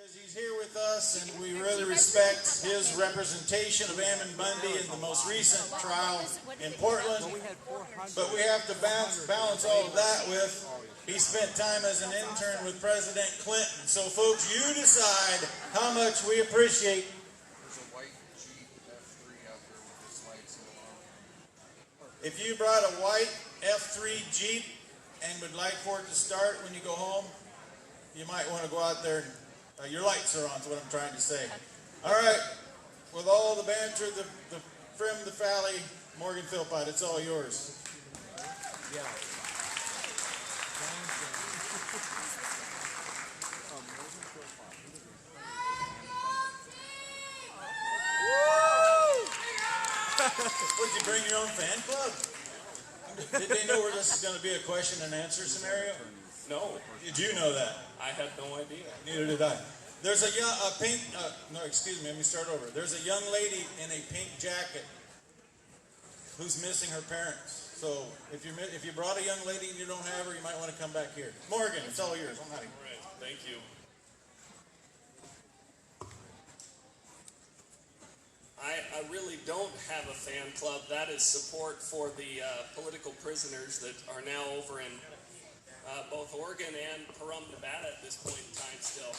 Because he's here with us, and we really respect his representation of Ammon Bundy in the most recent trial in Portland. But we have to balance all of that with he spent time as an intern with President Clinton. So, folks, you decide how much we appreciate. There's a white Jeep F3 out there with this light so long. If you brought a white F3 Jeep and would like for it to start when you go home, you might want to go out there. Your lights are on, is what I'm trying to say. All right. With all the banter, the frim, the fally, Morgan Philpott, it's all yours. Yeah. Would you bring your own fan club? Did they know where this is going to be a question and answer scenario? No. Did you know that? I had no idea. Neither did I. There's a young, pink, no, excuse me, let me start over. There's a young lady in a pink jacket who's missing her parents. So if you brought a young lady and you don't have her, you might want to come back here. Morgan, it's all yours. I'm happy. All right, thank you. I really don't have a fan club. That is support for the political prisoners that are now over in both Oregon and Pahrump, Nevada at this point in time still.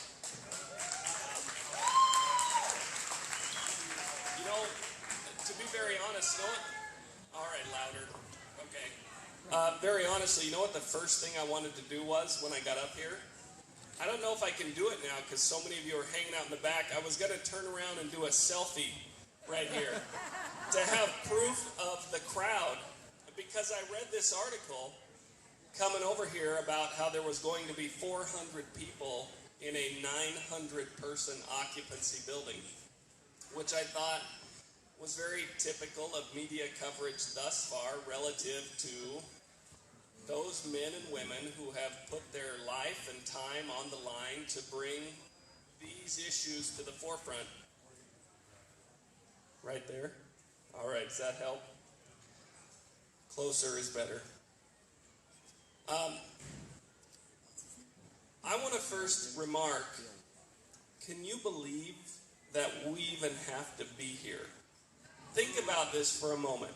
You know, to be very honest, all right, louder. Okay. Very honestly, you know what the first thing I wanted to do was when I got up here? I don't know if I can do it now because so many of you are hanging out in the back. I was going to turn around and do a selfie right here to have proof of the crowd because I read this article coming over here about how there was going to be 400 people in a 900-person occupancy building, which I thought was very typical of media coverage thus far relative to those men and women who have put their life and time on the line to bring these issues to the forefront. Right there? All right, does that help? Closer is better. I want to first remark, can you believe that we even have to be here? Think about this for a moment.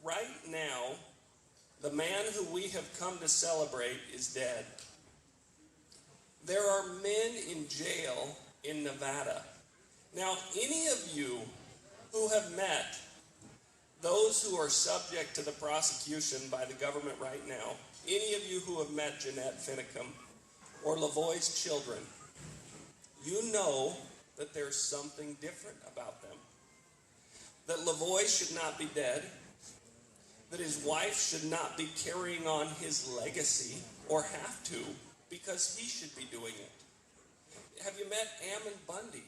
Right now, the man who we have come to celebrate is dead. There are men in jail in Nevada. Now, any of you who have met those who are subject to the prosecution by the government right now, any of you who have met Jeanette Finicum or LaVoy's children, you know that there's something different about them. That LaVoy should not be dead, that his wife should not be carrying on his legacy or have to because he should be doing it. Have you met Ammon Bundy?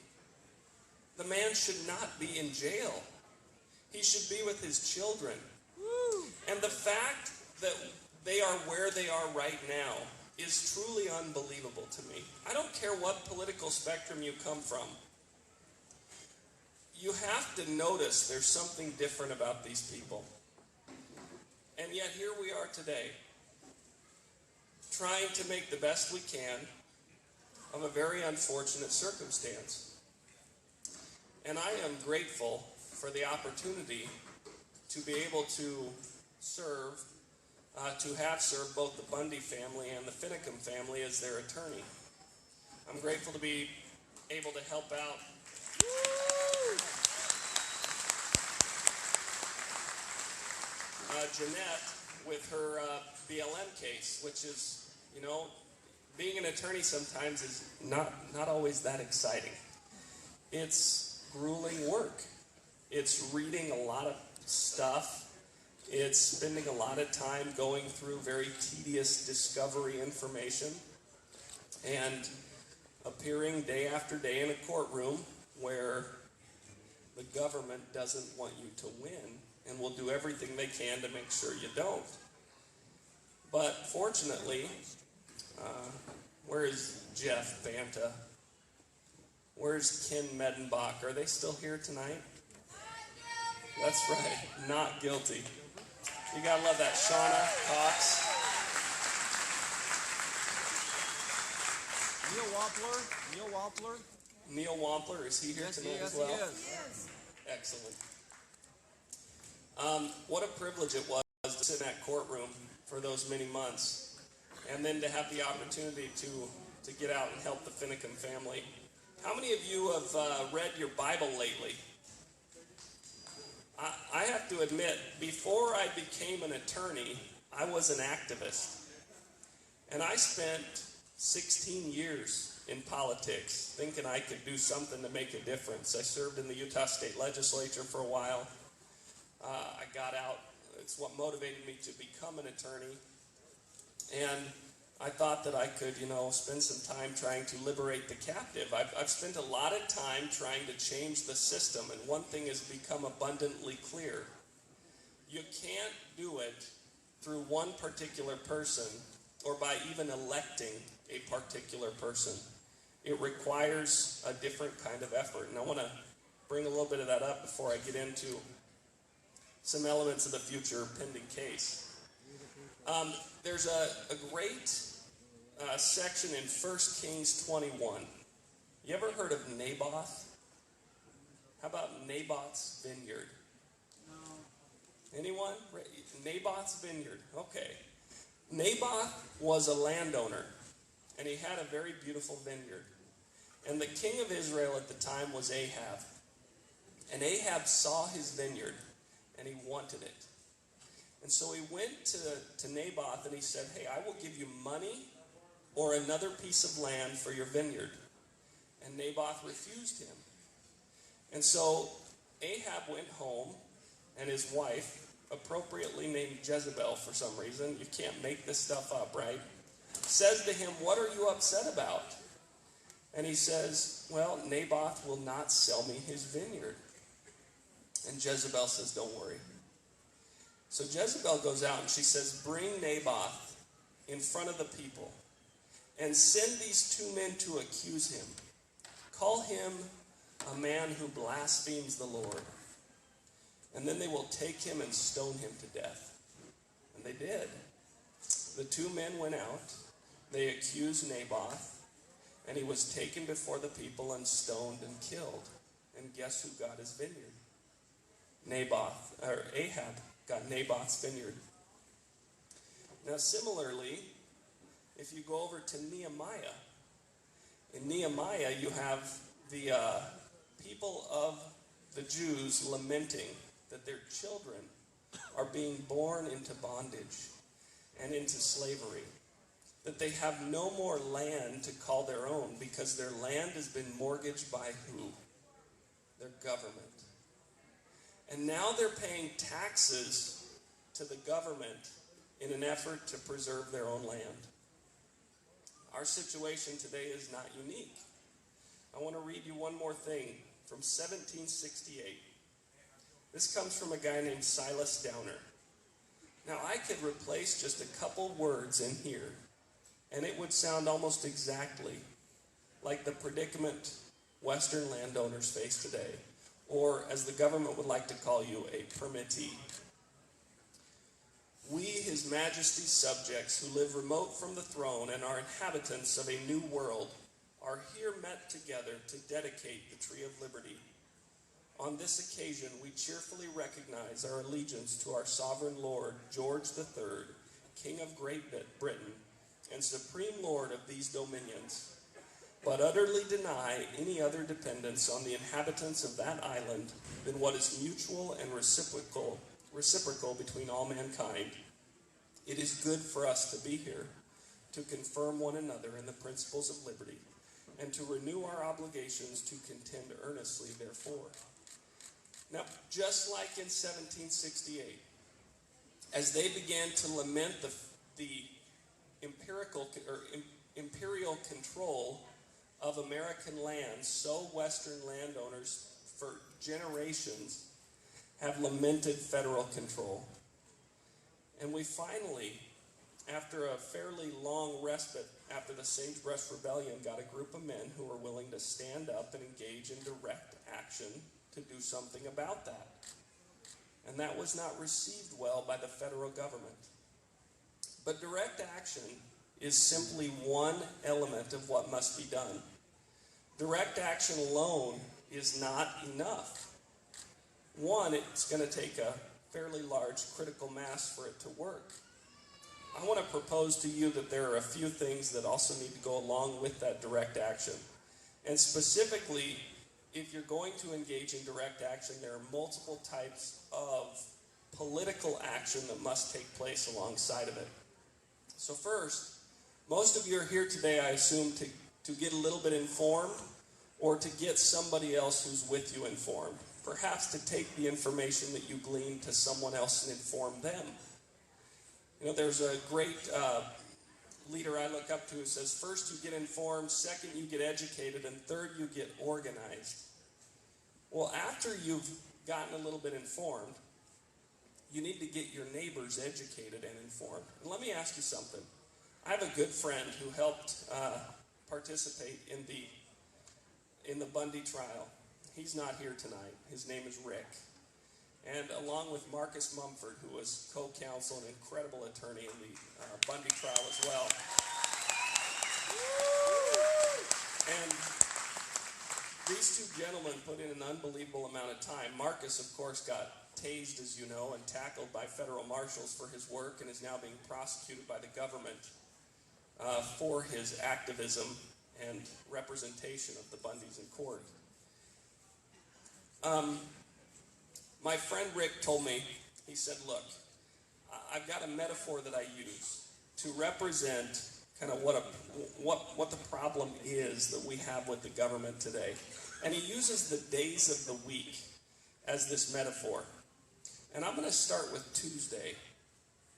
The man should not be in jail. He should be with his children. Woo. And the fact that they are where they are right now is truly unbelievable to me. I don't care what political spectrum you come from. You have to notice there's something different about these people. And yet here we are today, trying to make the best we can of a very unfortunate circumstance. And I am grateful for the opportunity to be able to serve, to have served both the Bundy family and the Finicum family as their attorney. I'm grateful to be able to help out. Jeanette with her BLM case, which is, you know, being an attorney sometimes is not always that exciting. It's grueling work. It's reading a lot of stuff. It's spending a lot of time going through very tedious discovery information and appearing day after day in a courtroom where the government doesn't want you to win and will do everything they can to make sure you don't. But fortunately, where is Jeff Banta? Where's Ken Medenbach? Are they still here tonight? That's right, not guilty. You gotta love that. Shauna Cox. Neil Wampler, is he here tonight as well? Yes. Excellent. What a privilege it was to sit in that courtroom for those many months, and then to have the opportunity to get out and help the Finicum family. How many of you have read your Bible lately? I have to admit, before I became an attorney, I was an activist. And I spent 16 years in politics thinking I could do something to make a difference. I served in the Utah State Legislature for a while. I got out. It's what motivated me to become an attorney. And I thought that I could, spend some time trying to liberate the captive. I've spent a lot of time trying to change the system, and one thing has become abundantly clear. You can't do it through one particular person or by even electing a particular person. It requires a different kind of effort, and I want to bring a little bit of that up before I get into some elements of the future pending case. There's a great section in 1 Kings 21. You ever heard of Naboth? How about Naboth's vineyard? No. Anyone? Naboth's vineyard. Okay. Naboth was a landowner, and he had a very beautiful vineyard. And the king of Israel at the time was Ahab. And Ahab saw his vineyard, and he wanted it. And so he went to Naboth, and he said, hey, I will give you money or another piece of land for your vineyard. And Naboth refused him. And so Ahab went home, and his wife, appropriately named Jezebel for some reason, you can't make this stuff up, right, says to him, what are you upset about? And he says, well, Naboth will not sell me his vineyard. And Jezebel says, don't worry. So Jezebel goes out and she says, bring Naboth in front of the people and send these two men to accuse him. Call him a man who blasphemes the Lord. And then they will take him and stone him to death. And they did. The two men went out. They accused Naboth. And he was taken before the people and stoned and killed. And guess who got his vineyard? Ahab got Naboth's vineyard. Now similarly, if you go over to Nehemiah, in Nehemiah you have the people of the Jews lamenting that their children are being born into bondage and into slavery, that they have no more land to call their own because their land has been mortgaged by who? Their government. And now they're paying taxes to the government in an effort to preserve their own land. Our situation today is not unique. I want to read you one more thing from 1768. This comes from a guy named Silas Downer. Now, I could replace just a couple words in here, and it would sound almost exactly like the predicament Western landowners face today, or as the government would like to call you, a permittee. We, His Majesty's subjects who live remote from the throne and are inhabitants of a new world, are here met together to dedicate the Tree of Liberty. On this occasion, we cheerfully recognize our allegiance to our sovereign Lord, George III, King of Great Britain, and Supreme Lord of these dominions, but utterly deny any other dependence on the inhabitants of that island than what is mutual and reciprocal between all mankind. It is good for us to be here, to confirm one another in the principles of liberty, and to renew our obligations to contend earnestly therefor. Now, just like in 1768, as they began to lament the imperial control of American land, so Western landowners for generations have lamented federal control. And we finally, after a fairly long respite after the Sagebrush Rebellion, got a group of men who were willing to stand up and engage in direct action to do something about that. And that was not received well by the federal government. But direct action is simply one element of what must be done. Direct action alone is not enough. One, it's going to take a fairly large critical mass for it to work. I want to propose to you that there are a few things that also need to go along with that direct action. And specifically, if you're going to engage in direct action, there are multiple types of political action that must take place alongside of it. So first, most of you are here today, I assume, to get a little bit informed or to get somebody else who's with you informed. Perhaps to take the information that you glean to someone else and inform them. You know, there's a great leader I look up to who says, first you get informed, second you get educated, and third you get organized. Well, after you've gotten a little bit informed, you need to get your neighbors educated and informed. And let me ask you something. I have a good friend who helped participate in the Bundy trial. He's not here tonight. His name is Rick. And along with Marcus Mumford, who was co-counsel and incredible attorney in the Bundy trial as well. And these two gentlemen put in an unbelievable amount of time. Marcus, of course, got tased, as you know, and tackled by federal marshals for his work and is now being prosecuted by the government for his activism and representation of the Bundys in court. My friend Rick told me, he said, look, I've got a metaphor that I use to represent kind of what the problem is that we have with the government today. And he uses the days of the week as this metaphor. And I'm going to start with Tuesday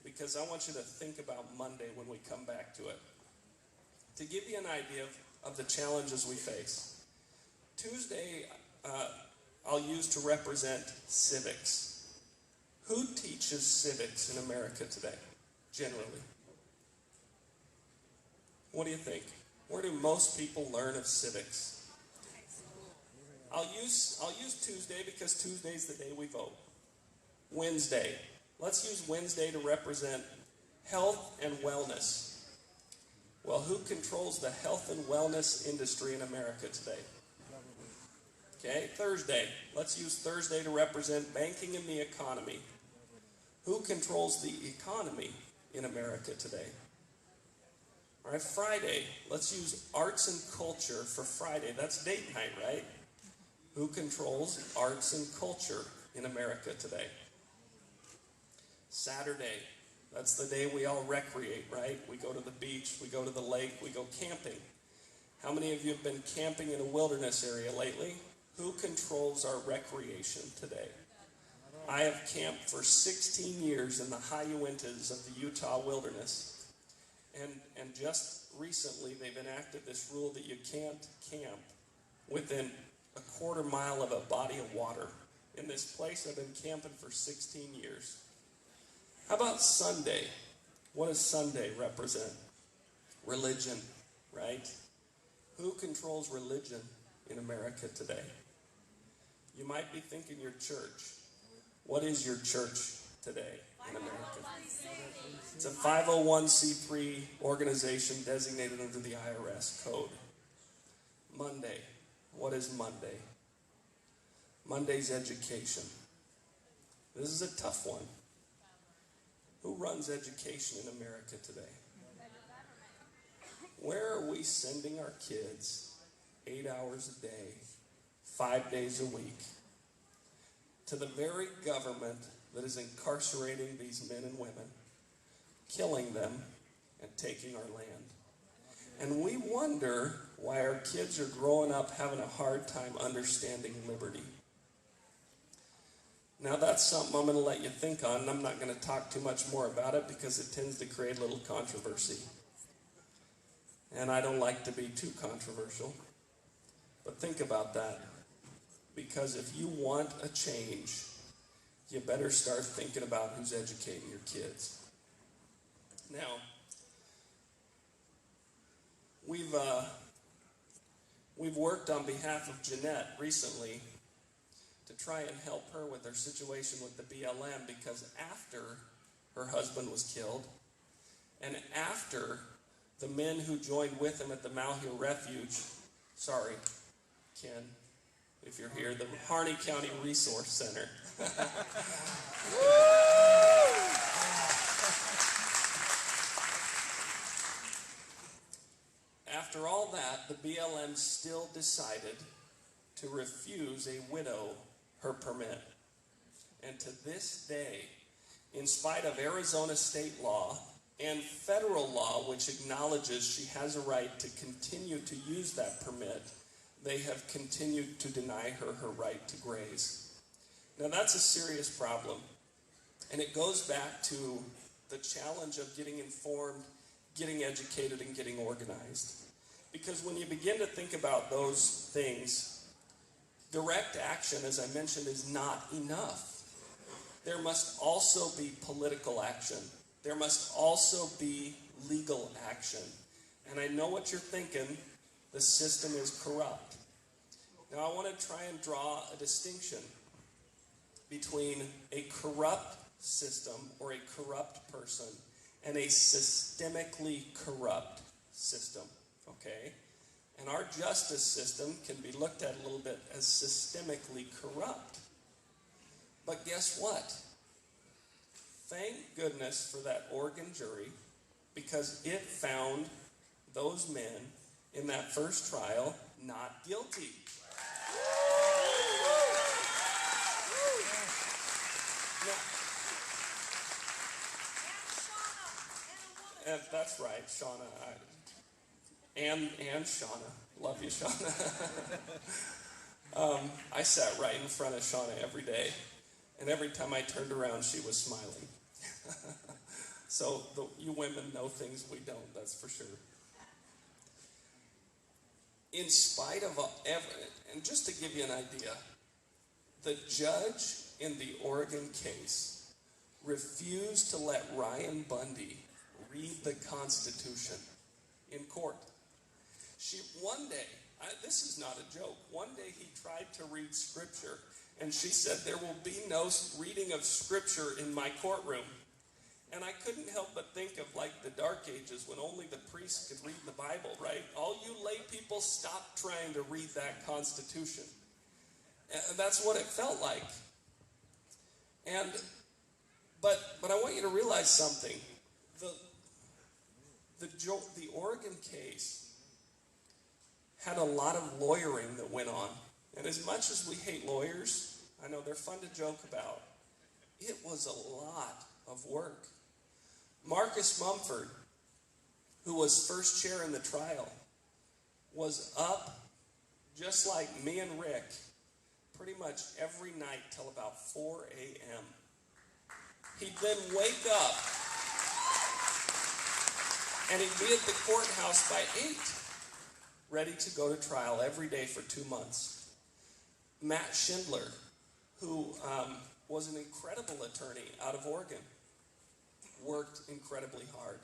because I want you to think about Monday when we come back to it. To give you an idea of the challenges we face. Tuesday, I'll use to represent civics. Who teaches civics in America today, generally? What do you think? Where do most people learn of civics? I'll use Tuesday because Tuesday's the day we vote. Wednesday. Let's use Wednesday to represent health and wellness. Well, who controls the health and wellness industry in America today? Okay, Thursday. Let's use Thursday to represent banking and the economy. Who controls the economy in America today? All right, Friday. Let's use arts and culture for Friday. That's date night, right? Who controls arts and culture in America today? Saturday. That's the day we all recreate, right? We go to the beach, we go to the lake, we go camping. How many of you have been camping in a wilderness area lately? Who controls our recreation today? I have camped for 16 years in the high Uintas of the Utah wilderness. And just recently they've enacted this rule that you can't camp within a quarter mile of a body of water. In this place I've been camping for 16 years. How about Sunday? What does Sunday represent? Religion, right? Who controls religion in America today? You might be thinking your church. What is your church today in America? It's a 501c3 organization designated under the IRS code. Monday. What is Monday? Monday's education. This is a tough one. Who runs education in America today? Where are we sending our kids 8 hours a day, 5 days a week, to the very government that is incarcerating these men and women, killing them, and taking our land? And we wonder why our kids are growing up having a hard time understanding liberty. Now that's something I'm going to let you think on, and I'm not going to talk too much more about it because it tends to create a little controversy. And I don't like to be too controversial. But think about that. Because if you want a change, you better start thinking about who's educating your kids. Now, we've worked on behalf of Jeanette recently to try and help her with her situation with the BLM, because after her husband was killed and after the men who joined with him at the Mount Hill Refuge, sorry, Ken, if you're here, the Harney County Resource Center. After all that, the BLM still decided to refuse a widow her permit. And to this day, in spite of Arizona state law and federal law, which acknowledges she has a right to continue to use that permit, they have continued to deny her her right to graze. Now that's a serious problem, and it goes back to the challenge of getting informed, getting educated, and getting organized. Because when you begin to think about those things, direct action, as I mentioned, is not enough. There must also be political action. There must also be legal action. And I know what you're thinking. The system is corrupt. Now I want to try and draw a distinction between a corrupt system or a corrupt person and a systemically corrupt system, okay? And our justice system can be looked at a little bit as systemically corrupt. But guess what? Thank goodness for that Oregon jury, because it found those men in that first trial not guilty. Now, that's right, Shauna. And Shauna. Love you, Shauna. I sat right in front of Shauna every day. And every time I turned around, she was smiling. So you women know things we don't, that's for sure. In spite of everything, and just to give you an idea, the judge in the Oregon case refused to let Ryan Bundy read the Constitution in court. One day, this is not a joke, one day he tried to read scripture, and she said, "There will be no reading of scripture in my courtroom." And I couldn't help but think of like the Dark Ages when only the priests could read the Bible, right? All you lay people, stop trying to read that Constitution. And that's what it felt like. But I want you to realize something. The Oregon case had a lot of lawyering that went on. And as much as we hate lawyers, I know they're fun to joke about, it was a lot of work. Marcus Mumford, who was first chair in the trial, was up, just like me and Rick, pretty much every night till about 4 a.m. He'd then wake up, and he'd be at the courthouse by 8, ready to go to trial every day for 2 months. Matt Schindler, who was an incredible attorney out of Oregon, worked incredibly hard.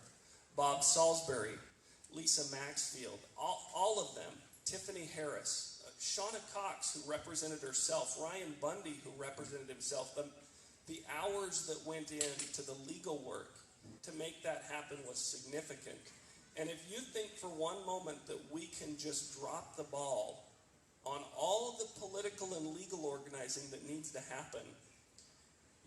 Bob Salisbury, Lisa Maxfield, all of them, Tiffany Harris, Shauna Cox, who represented herself, Ryan Bundy, who represented himself. The hours that went into the legal work to make that happen was significant. And if you think for one moment that we can just drop the ball on all of the political and legal organizing that needs to happen,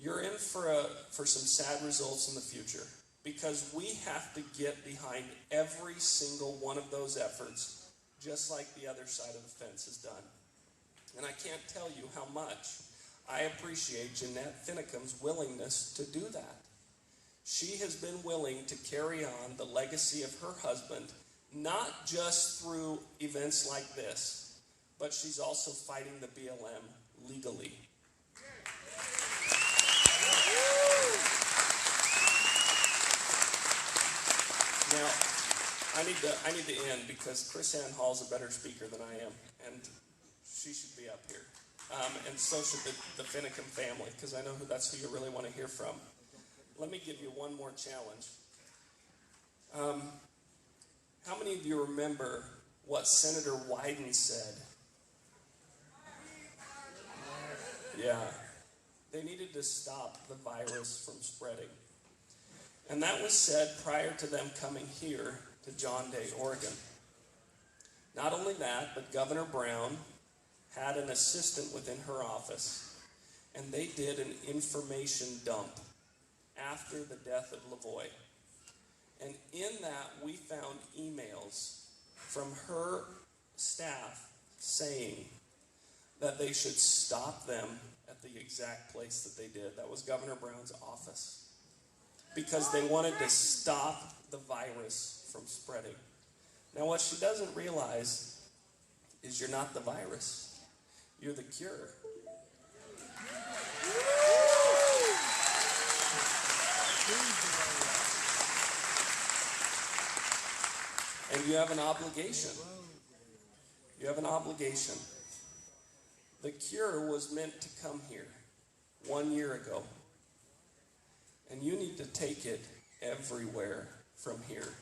you're in for some sad results in the future, because we have to get behind every single one of those efforts, just like the other side of the fence has done. And I can't tell you how much I appreciate Jeanette Finicum's willingness to do that. She has been willing to carry on the legacy of her husband, not just through events like this, but she's also fighting the BLM legally. Now, I need to end because KrisAnne Hall's a better speaker than I am, and she should be up here. And so should the Finicum family, because I know that's who you really want to hear from. Let me give you one more challenge. How many of you remember what Senator Wyden said? Yeah. They needed to stop the virus from spreading. And that was said prior to them coming here to to John Day, Oregon. Not only that, but Governor Brown had an assistant within her office, and they did an information dump after the death of LaVoy. And in that, we found emails from her staff saying that they should stop them at the exact place that they did. That was Governor Brown's office. Because they wanted to stop the virus from spreading. Now, what she doesn't realize is you're not the virus. You're the cure. And you have an obligation. You have an obligation. The cure was meant to come here 1 year ago. And you need to take it everywhere from here.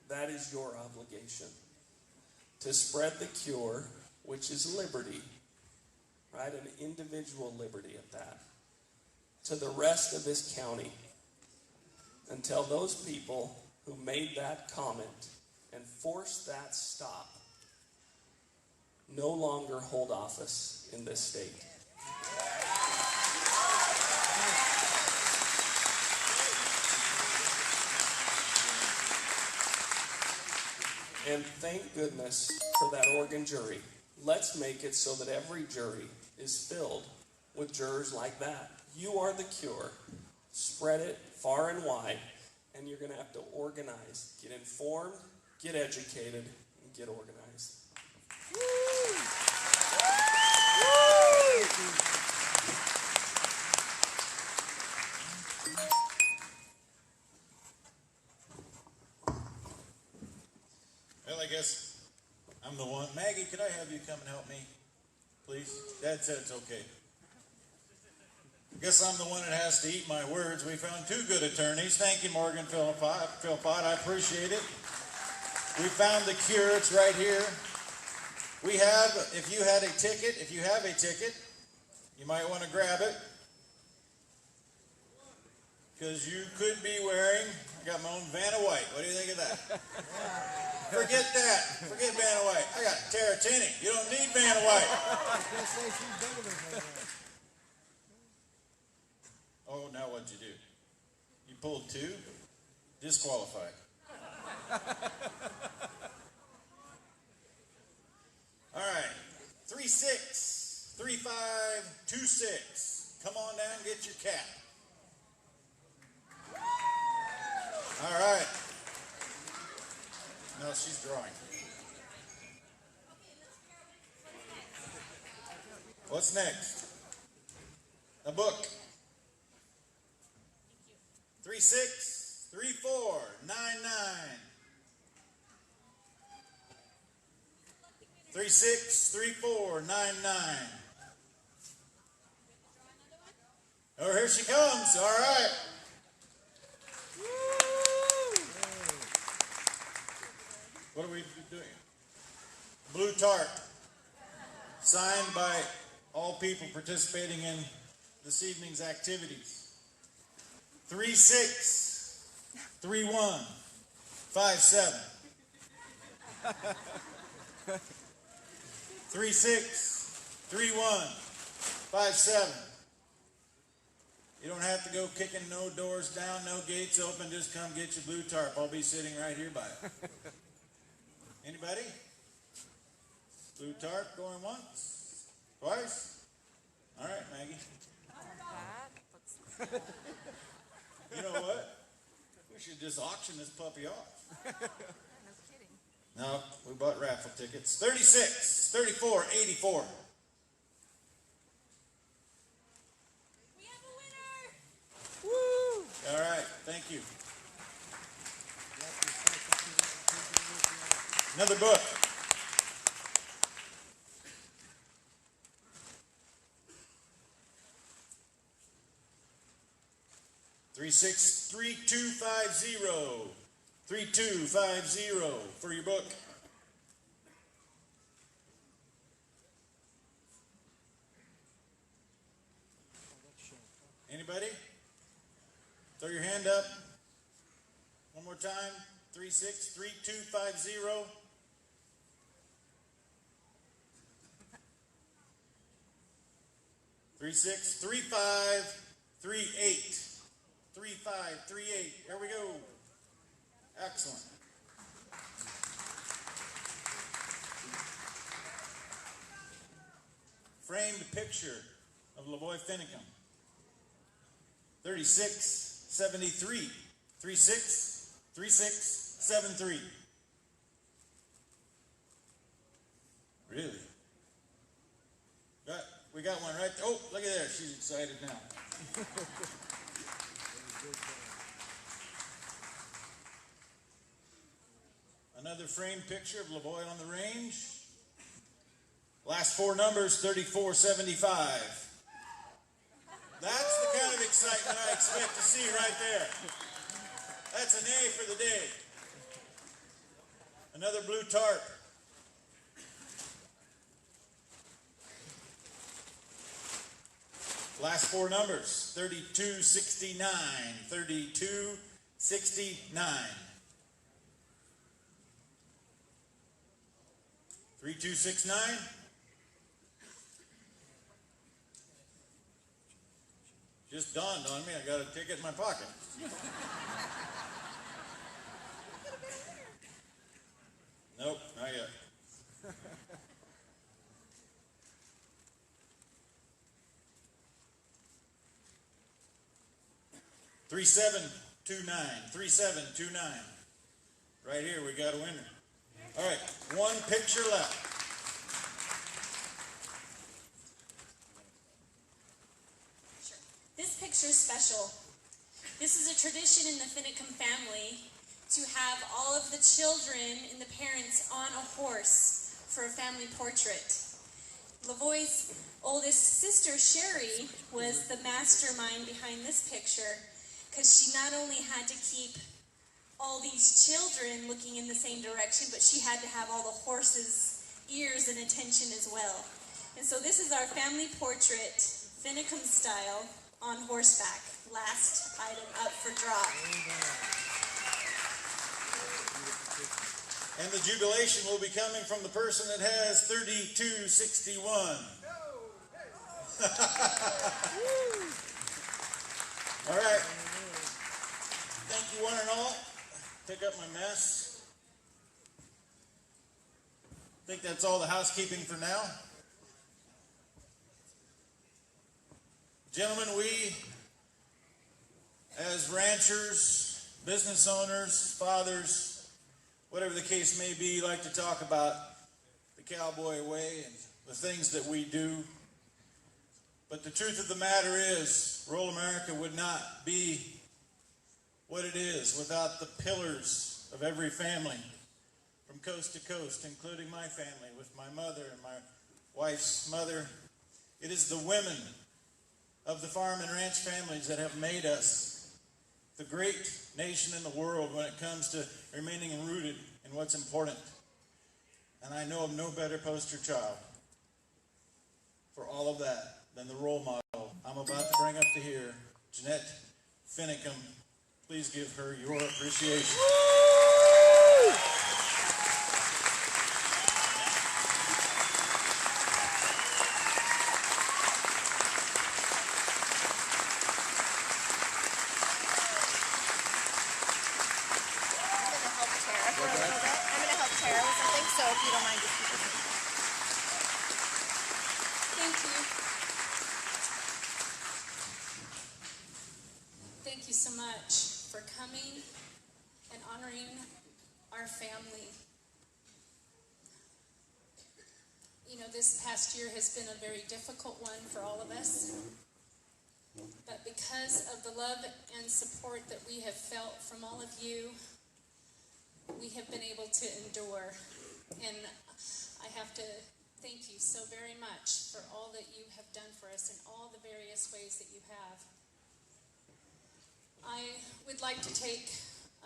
That is your obligation. To spread the cure, which is liberty, right? An individual liberty at that, to the rest of this county, until those people who made that comment and forced that stop no longer hold office in this state. And thank goodness for that Oregon jury. Let's make it so that every jury is filled with jurors like that. You are the cure. Spread it far and wide, and you're going to have to organize. Get informed, get educated, and get organized. Well, I guess I'm the one. Maggie, could I have you come and help me, please? Dad said it's okay. I guess I'm the one that has to eat my words. We found two good attorneys. Thank you, Morgan Philpott. I appreciate it. We found the cure. It's right here. We have, if you have a ticket, you might want to grab it. Because you could be wearing, I got my own Vanna White. What do you think of that? Forget that. Forget Vanna White. I got Taratini. You don't need Vanna White. Oh, now what'd you do? You pulled two? Disqualified. All right. 363526. Come on down and get your cap. All right. No, she's drawing. What's next? A book. 363499. 363499. Oh, here she comes. All right. What are we doing? Blue tarp. Signed by all people participating in this evening's activities. 363157. 363157. You don't have to go kicking no doors down, no gates open. Just come get your blue tarp. I'll be sitting right here by it. Anybody? Blue tarp going once? Twice? All right, Maggie. You know what? We should just auction this puppy off. No kidding. No, we bought raffle tickets. 363484. We have a winner! Woo! All right, thank you. Another book. Three 3250. 3250 for your book. Anybody? Throw your hand up. One more time. 363250. 363538. 3538. There we go. Excellent. Framed picture of LaVoy Finicum. 3673. 363673. Really? We got one right there. Oh, look at there. She's excited now. Another framed picture of LaVoy on the range. Last four numbers, 3475. That's the kind of excitement I expect to see right there. That's an A for the day. Another blue tarp. Last four numbers, 3269. 3269. 3269. Just dawned on me, I got a ticket in my pocket. Nope, not yet. $3729. Right here, we got a winner. All right, one picture left. Sure. This picture's special. This is a tradition in the Finicum family to have all of the children and the parents on a horse for a family portrait. LaVoy's oldest sister, Sherry, was the mastermind behind this picture because she not only had to keep all these children looking in the same direction, but she had to have all the horses' ears and attention as well. And so this is our family portrait, Finicum style, on horseback. Last item up for drop. And the jubilation will be coming from the person that has 3261. All right. Thank you, one and all. Pick up my mess. I think that's all the housekeeping for now. Gentlemen, we, as ranchers, business owners, fathers, whatever the case may be, like to talk about the cowboy way and the things that we do. But the truth of the matter is, rural America would not be what it is without the pillars of every family from coast to coast, including my family with my mother and my wife's mother. It is the women of the farm and ranch families that have made us the great nation in the world when it comes to remaining rooted in what's important. And I know of no better poster child for all of that than the role model I'm about to bring up to here, Jeanette Finicum. Please give her your appreciation. Thank you so much for coming and honoring our family. You know, this past year has been a very difficult one for all of us. But because of the love and support that we have felt from all of you, we have been able to endure. And I have to thank you so very much for all that you have done for us in all the various ways that you have. I would like to take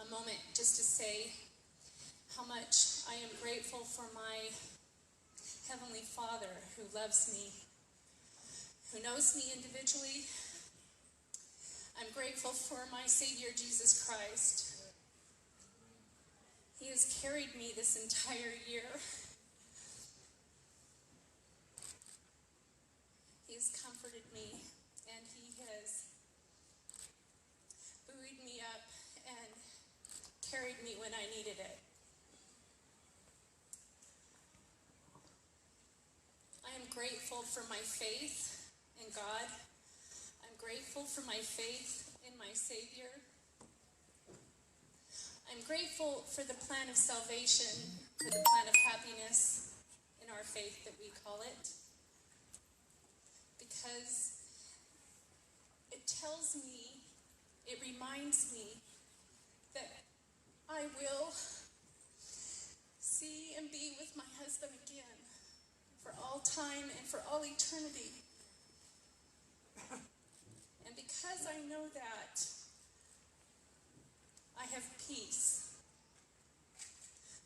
a moment just to say how much I am grateful for my Heavenly Father who loves me, who knows me individually. I'm grateful for my Savior Jesus Christ, has carried me this entire year. He has comforted me, and he has buoyed me up and carried me when I needed it. I am grateful for my faith in God. I'm grateful for my faith in my Savior. I'm grateful for the plan of salvation, for the plan of happiness in our faith that we call it, because it tells me, it reminds me that I will see and be with my husband again for all time and for all eternity. And because I know that, I have peace.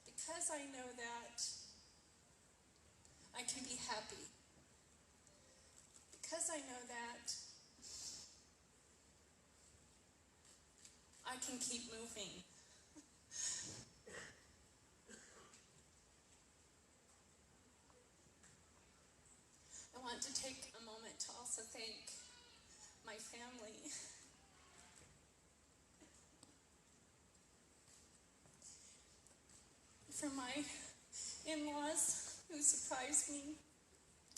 Because I know that, I can be happy. Because I know that, I can keep moving. I want to take a moment to also thank my family. For my in-laws who surprised me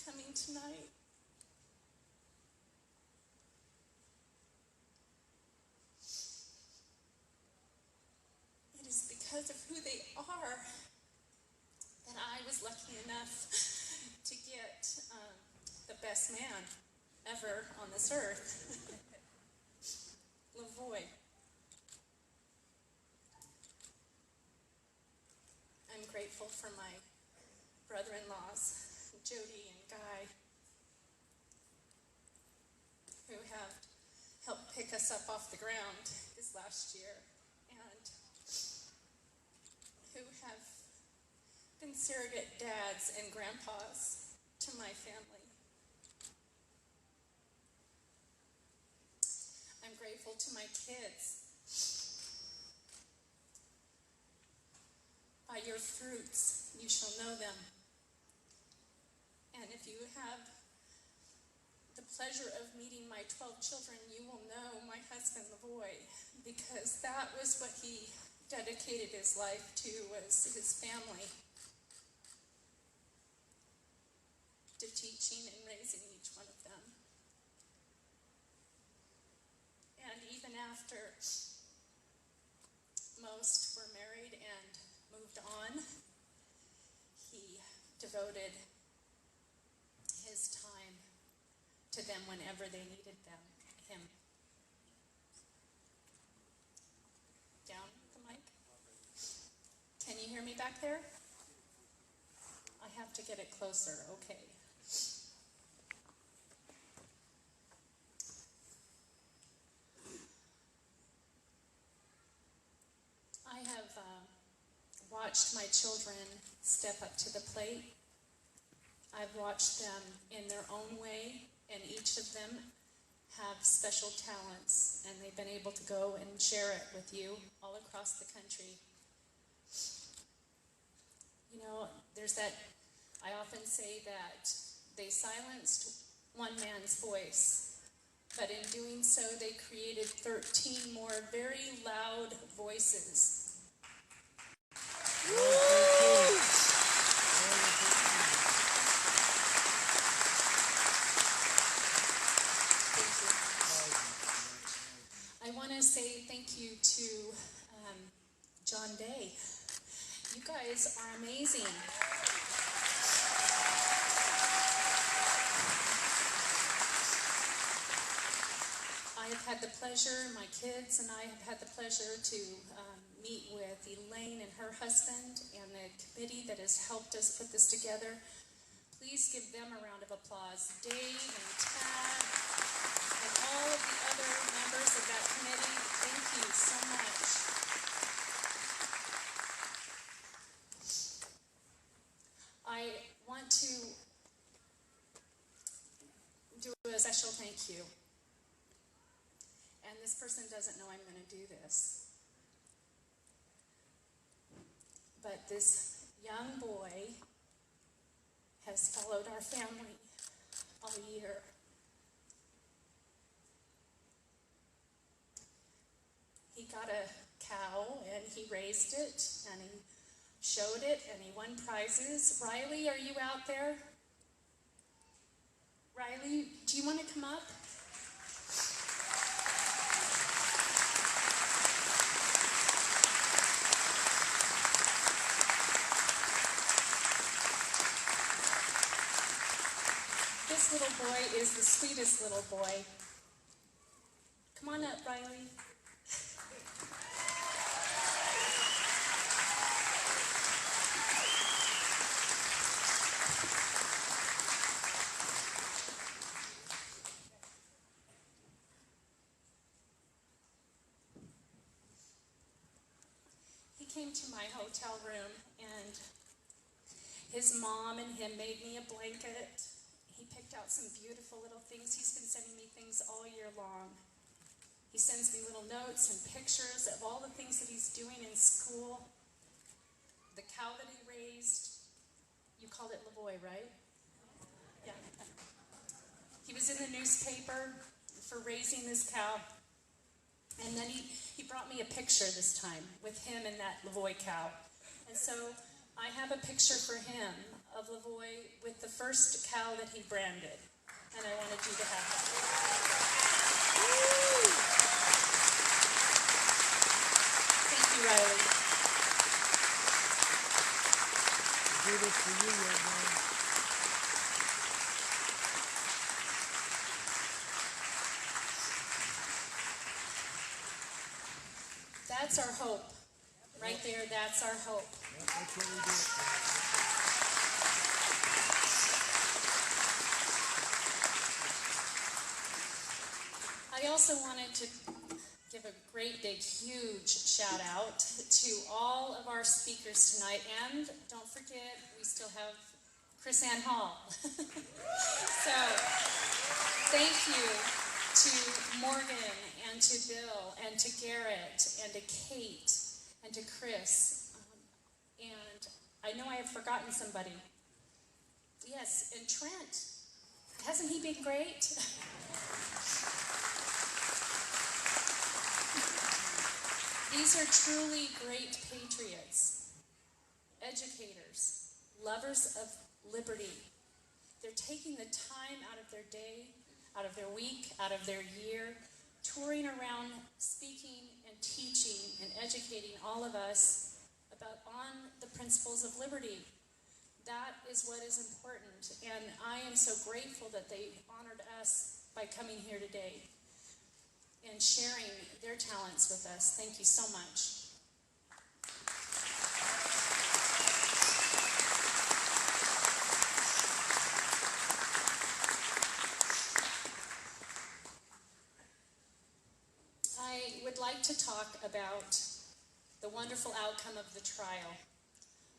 coming tonight. It is because of who they are that I was lucky enough to get the best man ever on this earth, LaVoy. I'm grateful for my brother-in-laws, Jody and Guy, who have helped pick us up off the ground this last year, and who have been surrogate dads and grandpas to my family. I'm grateful to my kids. By your fruits you shall know them. And if you have the pleasure of meeting my 12 children, you will know my husband, LaVoy, because that was what he dedicated his life to, was his family, to teaching and raising each one of them. And even after most were married and moved on, he devoted his time to them whenever they needed him. Down the mic. Can you hear me back there? I have to get it closer. Okay. I have watched my children step up to the plate. I've watched them in their own way, and each of them have special talents, and they've been able to go and share it with you all across the country. You know, there's that, I often say that they silenced one man's voice, but in doing so, they created 13 more very loud voices. I want to say thank you to John Day. You guys are amazing. I have had the pleasure, my kids and I have had the pleasure to meet with Elaine and her husband and the committee that has helped us put this together. Please give them a round of applause. Dave and Tad and all of the other members of that committee, thank you so much. I want to do a special thank you. And this person doesn't know I'm going to do this. But this young boy has followed our family all year. He got a cow and he raised it and he showed it and he won prizes. Riley, are you out there? Riley, do you want to come up? This little boy is the sweetest little boy. Come on up, Riley. He came to my hotel room and his mom and him made me a blanket. He picked out some beautiful little things. He's been sending me things all year long. He sends me little notes and pictures of all the things that he's doing in school. The cow that he raised, you called it LaVoy, right? Yeah. He was in the newspaper for raising this cow. And then he brought me a picture this time with him and that LaVoy cow. And so I have a picture for him of LaVoy with the first cow that he branded. And I wanted you to have that. Woo! Thank you, Riley. Do this for you, young man. That's our hope. Right there, that's our hope. That's what we do. I also wanted to give a great big huge shout out to all of our speakers tonight, and don't forget we still have KrisAnne Hall. So thank you to Morgan and to Bill and to Garrett and to Kate and to Chris. And I know I have forgotten somebody. Yes, and Trent. Hasn't he been great? These are truly great patriots, educators, lovers of liberty. They're taking the time out of their day, out of their week, out of their year, touring around, speaking and teaching and educating all of us on the principles of liberty. That is what is important, and I am so grateful that they honored us by coming here today and sharing their talents with us. Thank you so much. I would like to talk about the wonderful outcome of the trial,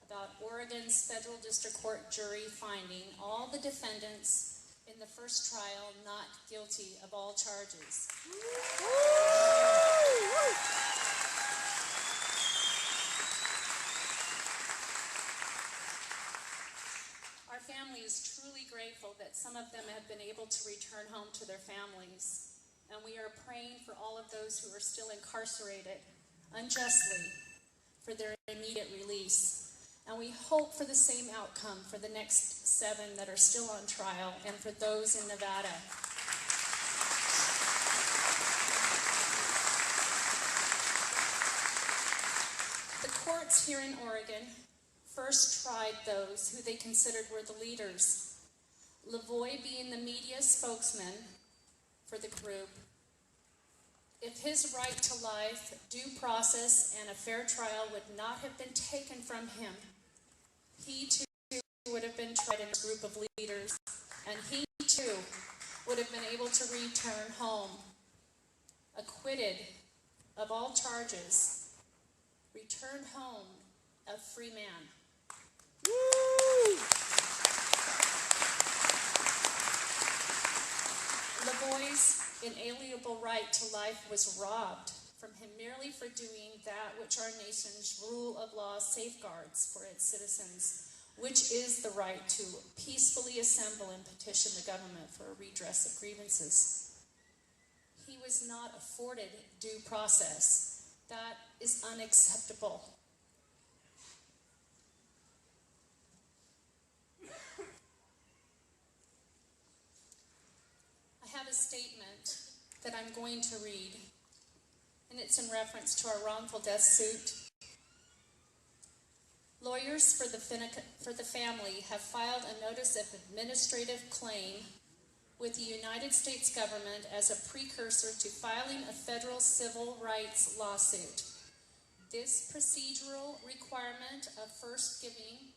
about Oregon's Federal District Court jury finding all the defendants in the first trial not guilty of all charges. Our family is truly grateful that some of them have been able to return home to their families, and we are praying for all of those who are still incarcerated unjustly for their immediate release. And we hope for the same outcome for the next 7 that are still on trial and for those in Nevada. The courts here in Oregon first tried those who they considered were the leaders. LaVoy being the media spokesman for the group. If his right to life, due process, and a fair trial would not have been taken from him, he too would have been tried in a group of leaders, and he too would have been able to return home, acquitted of all charges, returned home a free man. Woo! LaVoy's inalienable right to life was robbed from him merely for doing that which our nation's rule of law safeguards for its citizens, which is the right to peacefully assemble and petition the government for a redress of grievances. He was not afforded due process. That is unacceptable. I have a statement that I'm going to read, and it's in reference to our wrongful death suit. Lawyers for the family have filed a notice of administrative claim with the United States government as a precursor to filing a federal civil rights lawsuit. This procedural requirement of first giving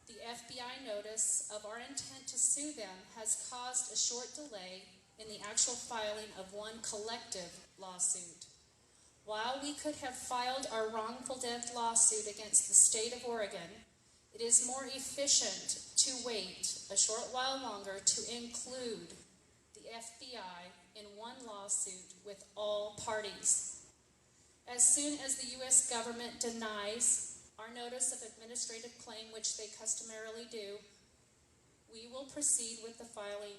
the FBI notice of our intent to sue them has caused a short delay in the actual filing of one collective lawsuit. While we could have filed our wrongful death lawsuit against the state of Oregon, it is more efficient to wait a short while longer to include the FBI in one lawsuit with all parties. As soon as the U.S. government denies our notice of administrative claim, which they customarily do, we will proceed with the filing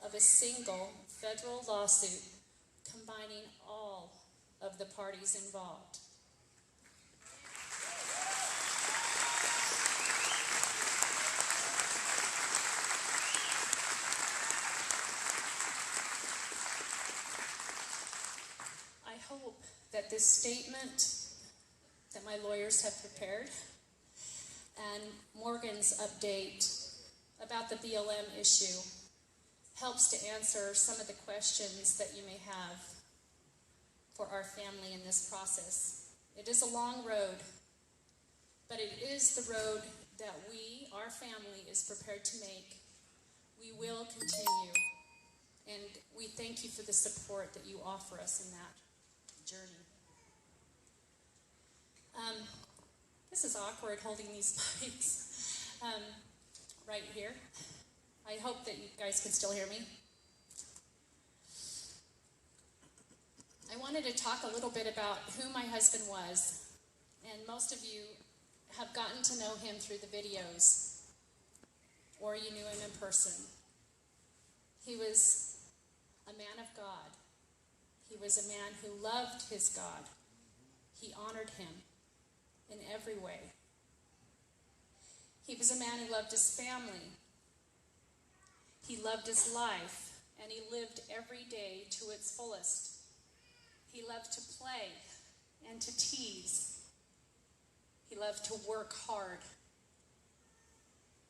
of a single federal lawsuit combining all of the parties involved. I hope that this statement that my lawyers have prepared and Morgan's update about the BLM issue helps to answer some of the questions that you may have for our family in this process. It is a long road, but it is the road that we, our family, is prepared to make. We will continue, and we thank you for the support that you offer us in that journey. This is awkward holding these mics right here. I hope that you guys can still hear me. I wanted to talk a little bit about who my husband was, and most of you have gotten to know him through the videos, or you knew him in person. He was a man of God. He was a man who loved his God. He honored him in every way. He was a man who loved his family. He loved his life, and he lived every day to its fullest. He loved to play and to tease. He loved to work hard.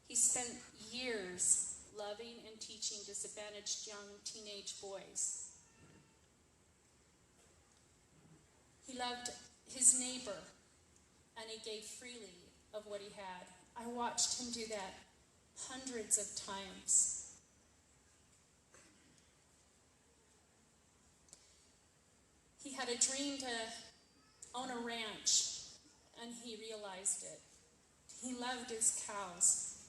He spent years loving and teaching disadvantaged young teenage boys. He loved his neighbor, and he gave freely of what he had. I watched him do that hundreds of times. He had a dream to own a ranch, and he realized it. He loved his cows.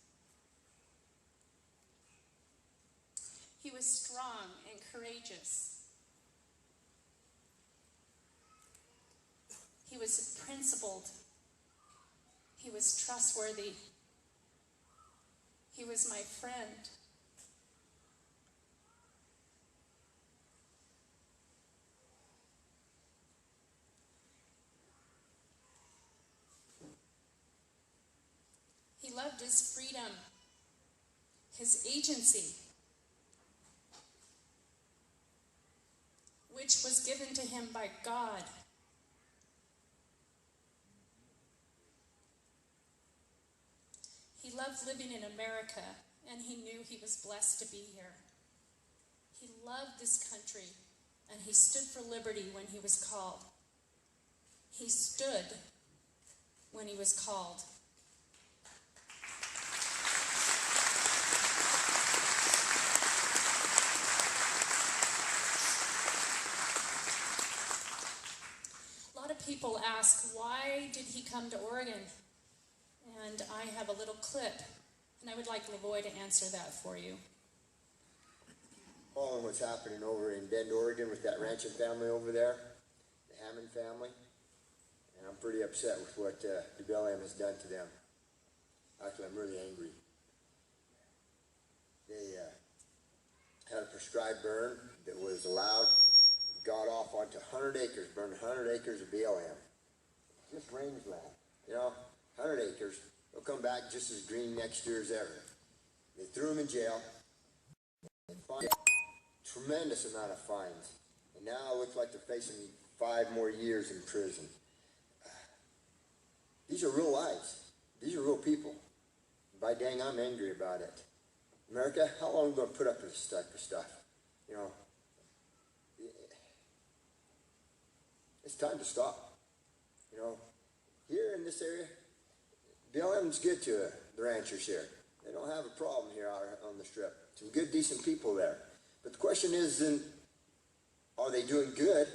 He was strong and courageous. He was principled. He was trustworthy. He was my friend. He loved his freedom, his agency, which was given to him by God. He loved living in America, and he knew he was blessed to be here. He loved this country, and he stood for liberty when he was called. He stood when he was called. A lot of people ask, why did he come to Oregon? And I have a little clip, and I would like LaVoy to answer that for you. Following what's happening over in Bend, Oregon with that ranching family over there, Hammond family, and I'm pretty upset with what the BLM has done to them. Actually, I'm really angry. They had a prescribed burn that was allowed, got off onto 100 acres, burned 100 acres of BLM. Just rangeland, you know, 100 acres. They'll come back just as green next year as ever. They threw them in jail. They fined tremendous amount of fines. And now it looks like they're facing 5 more years in prison. These are real lives. These are real people. By dang, I'm angry about it. America, how long are we going to put up with this type of stuff? You know, it's time to stop. You know, here in this area, BLM's good to the ranchers here. They don't have a problem here out on the strip. Some good, decent people there. But the question is, then, are they doing good?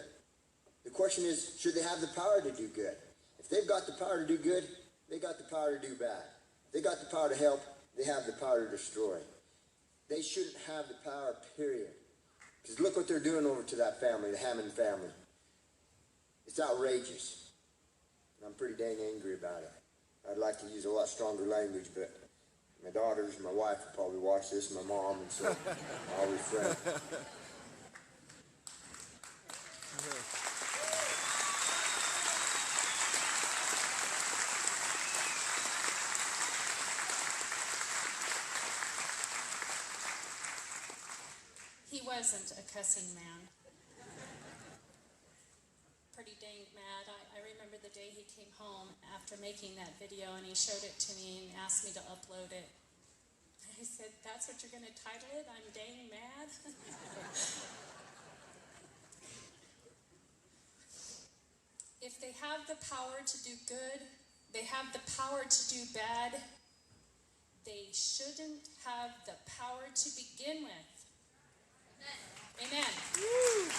The question is, should they have the power to do good? If they've got the power to do good, they got the power to do bad. If they got the power to help, they have the power to destroy. They shouldn't have the power, period. Because look what they're doing over to that family, the Hammond family. It's outrageous. And I'm pretty dang angry about it. I'd like to use a lot stronger language, but my daughters and my wife will probably watch this, my mom, and so I'll refrain. He wasn't a cussing man. Pretty dang mad. I remember the day he came home after making that video and he showed it to me and asked me to upload it. I said, that's what you're going to title it? I'm dang mad? If they have the power to do good, they have the power to do bad, they shouldn't have the power to begin with. Amen. Woo.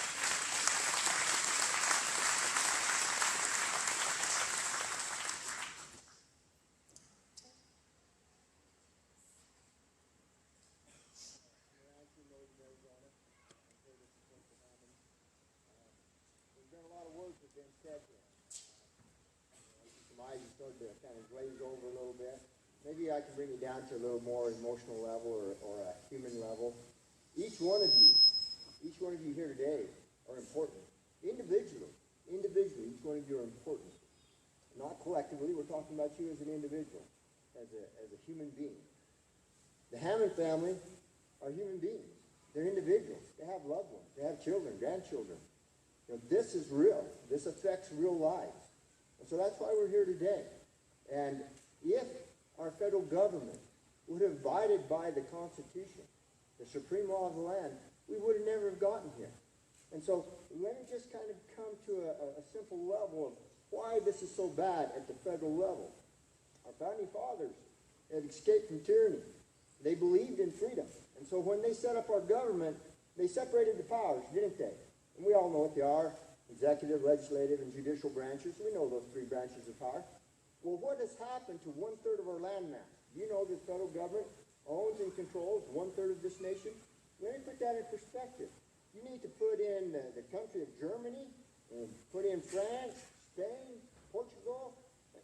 My eyes started to kind of glaze over a little bit. Maybe I can bring it down to a little more emotional level or a human level. Each one of you here today are important. Individually, each one of you are important. Not collectively, we're talking about you as an individual, as a human being. The Hammond family are human beings. They're individuals. They have loved ones. They have children, grandchildren. You know, this is real. This affects real lives. And so that's why we're here today. And if our federal government would have abided by the Constitution, the supreme law of the land, we would have never have gotten here. And so let me just kind of come to a simple level of why this is so bad at the federal level. Our founding fathers had escaped from tyranny. They believed in freedom. And so when they set up our government, they separated the powers, didn't they? And we all know what they are: executive, legislative, and judicial branches. We know those 3 branches of power. Well, what has happened to 1/3 of our land mass? You know the federal government owns and controls 1/3 of this nation. Let me put that in perspective. You need to put in the country of Germany, and put in France, Spain, Portugal,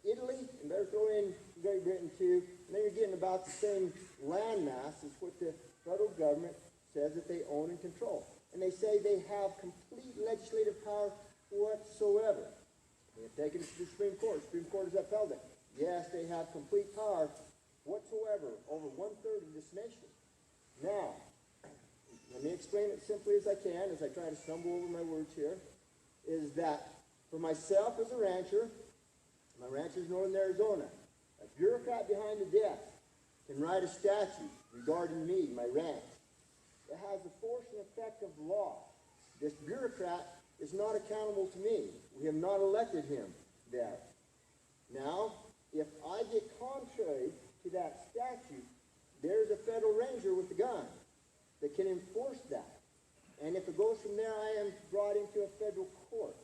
Italy, and better throw in Great Britain too. And then you're getting about the same land mass as what the federal government says that they own and control. And they say they have complete legislative power whatsoever. They have taken it to the Supreme Court. The Supreme Court has upheld it. Yes, they have complete power whatsoever over 1/3 of this nation. Now, let me explain it simply as I can, as I try to stumble over my words here, is that for myself as a rancher, my ranch is in northern Arizona, a bureaucrat behind the desk can write a statute regarding me, my ranch. It has the force and effect of law. This bureaucrat is not accountable to me. We have not elected him there. Now, if I get contrary to that statute, there's a federal ranger with a gun that can enforce that. And if it goes from there, I am brought into a federal court.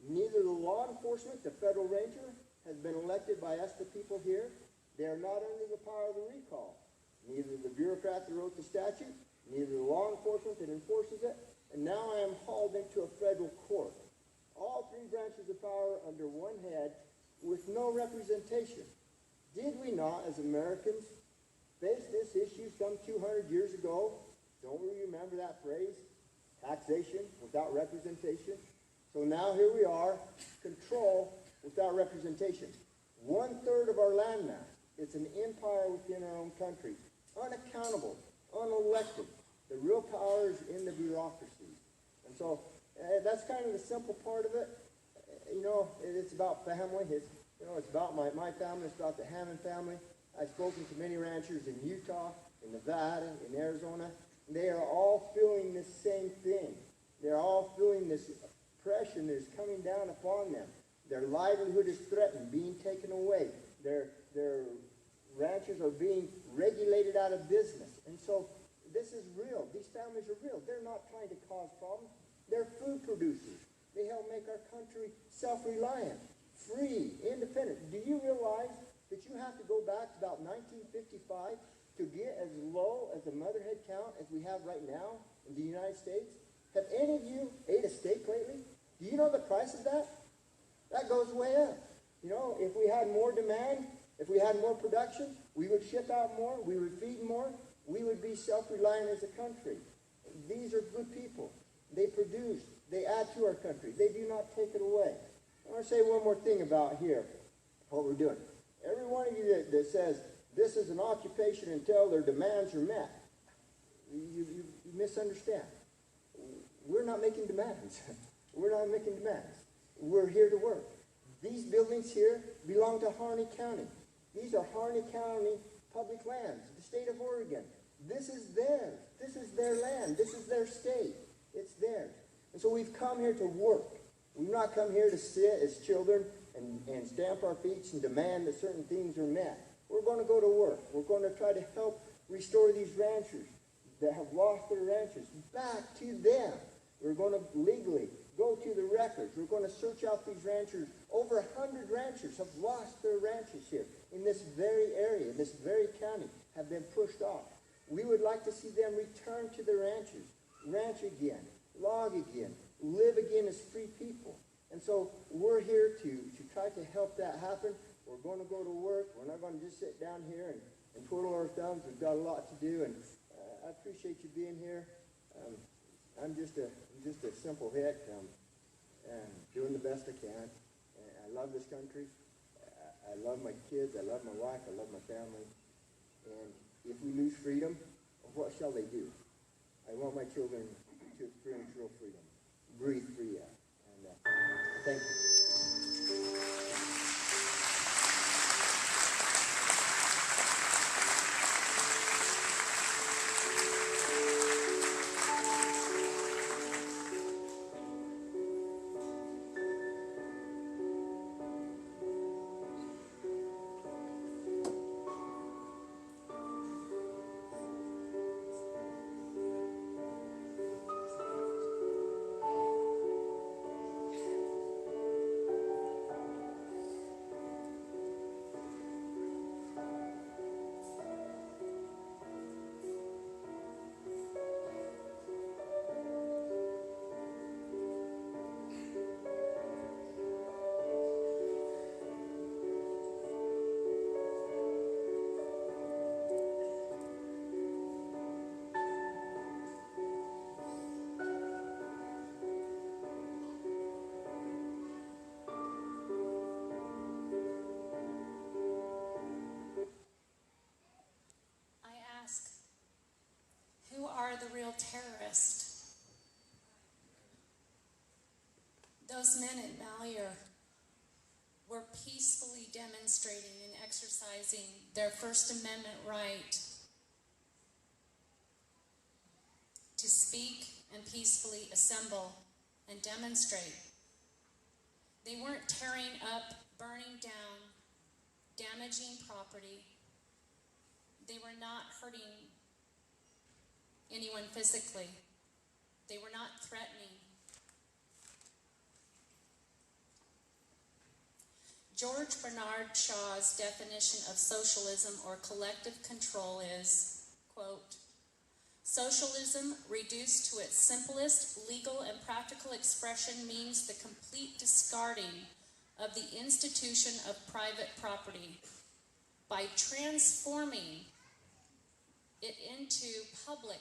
Neither the law enforcement, the federal ranger, has been elected by us, the people here. They are not under the power of the recall. Neither the bureaucrat that wrote the statute, neither the law enforcement that enforces it, and now I am hauled into a federal court. all three branches of power under one head with no representation. Did we not, as Americans, face this issue some 200 years ago? Don't we remember that phrase? Taxation without representation. So now here we are, control without representation. 1/3 of our land mass. It's an empire within our own country. Unaccountable, unelected. The real power is in the bureaucracy. And so that's kind of the simple part of it. You know, it's about family. It's about my family. It's about the Hammond family. I've spoken to many ranchers in Utah, in Nevada, in Arizona. They are all feeling the same thing. They're all feeling this oppression that is coming down upon them. Their livelihood is threatened, being taken away. Their ranches are being regulated out of business. And so this is real. These families are real. They're not trying to cause problems. They're food producers. They help make our country self-reliant, free, independent. Do you realize that you have to go back to about 1955 to get as low as the motherhead count as we have right now in the United States? Have any of you ate a steak lately? Do you know the price of that? That goes way up. You know, if we had more demand, if we had more production, we would ship out more, we would feed more, we would be self-reliant as a country. These are good people. They produce, they add to our country. They do not take it away. I want to say one more thing about here, what we're doing. Every one of you that says this is an occupation until their demands are met, you misunderstand. We're not making demands. We're not making demands. We're here to work. These buildings here belong to Harney County. These are Harney County public lands, the state of Oregon. This is theirs. This is their land. This is their state. It's theirs. And so we've come here to work. We've not come here to sit as children and stamp our feet and demand that certain things are met. We're going to go to work. We're going to try to help restore these ranchers that have lost their ranches back to them. We're going to legally go to the records. We're going to search out these ranchers. Over 100 ranchers have lost their ranches here in this very area, in this very county, have been pushed off. We would like to see them return to their ranches, ranch again, log again, live again as free people. And so we're here to try to help that happen. We're going to go to work. We're not going to just sit down here and twiddle our thumbs. We've got a lot to do, and I appreciate you being here. I'm just a simple hick, and doing the best I can. And I love this country. I love my kids. I love my wife. I love my family. And if we lose freedom, what shall they do? I want my children to experience real freedom. Breathe free out. And thank you. The real terrorist. Those men at Malheur were peacefully demonstrating and exercising their First Amendment right to speak and peacefully assemble and demonstrate. They weren't tearing up, burning down, damaging property. They were not hurting anyone physically. They were not threatening. George Bernard Shaw's definition of socialism or collective control is, quote, Socialism, reduced to its simplest legal and practical expression, means the complete discarding of the institution of private property by transforming it into public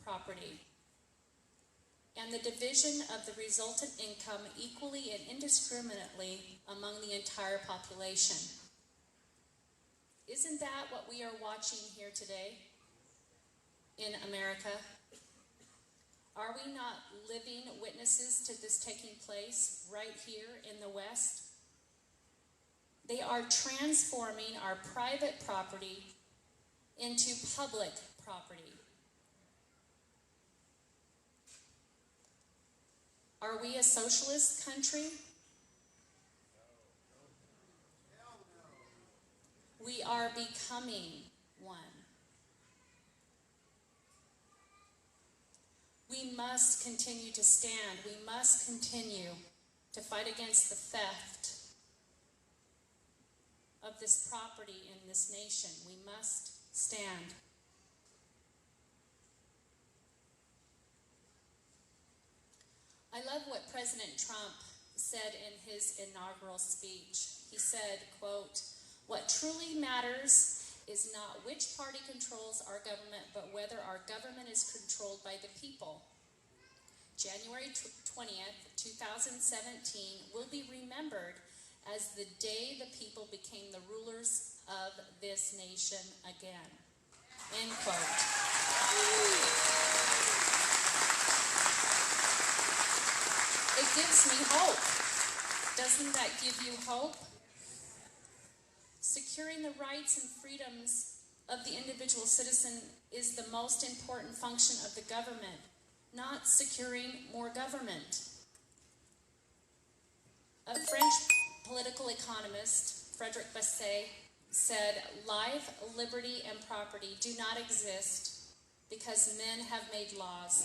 property, and the division of the resultant income equally and indiscriminately among the entire population. Isn't that what we are watching here today in America? Are we not living witnesses to this taking place right here in the West? They are transforming our private property into public property. Are we a socialist country? We are becoming one. We must continue to stand. We must continue to fight against the theft of this property in this nation. We must stand. I love what President Trump said in his inaugural speech. He said, quote, "What truly matters is not which party controls our government, but whether our government is controlled by the people." January 20th, 2017 will be remembered as the day the people became the rulers of this nation again. End quote. It gives me hope. Doesn't that give you hope? Securing the rights and freedoms of the individual citizen is the most important function of the government, not securing more government. A French political economist, Frédéric Basset, said, "Life, liberty, and property do not exist because men have made laws.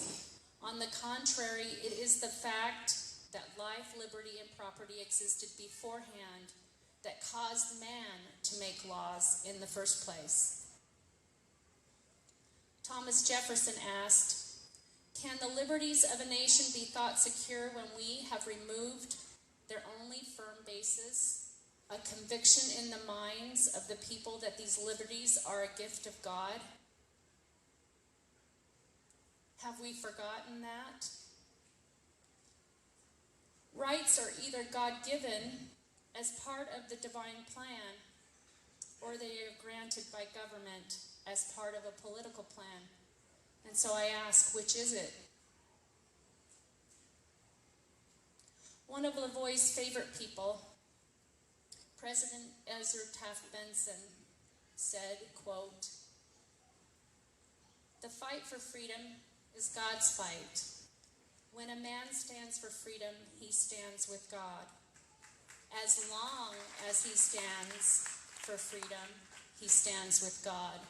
On the contrary, it is the fact that life, liberty, and property existed beforehand that caused man to make laws in the first place." Thomas Jefferson asked, "Can the liberties of a nation be thought secure when we have removed their only firm basis, a conviction in the minds of the people that these liberties are a gift of God?" Have we forgotten that? Rights are either God-given as part of the divine plan, or they are granted by government as part of a political plan. And so I ask, which is it? One of LaVoy's favorite people, President Ezra Taft Benson, said, quote, "The fight for freedom is God's fight. When a man stands for freedom, he stands with God. As long as he stands for freedom, he stands with God.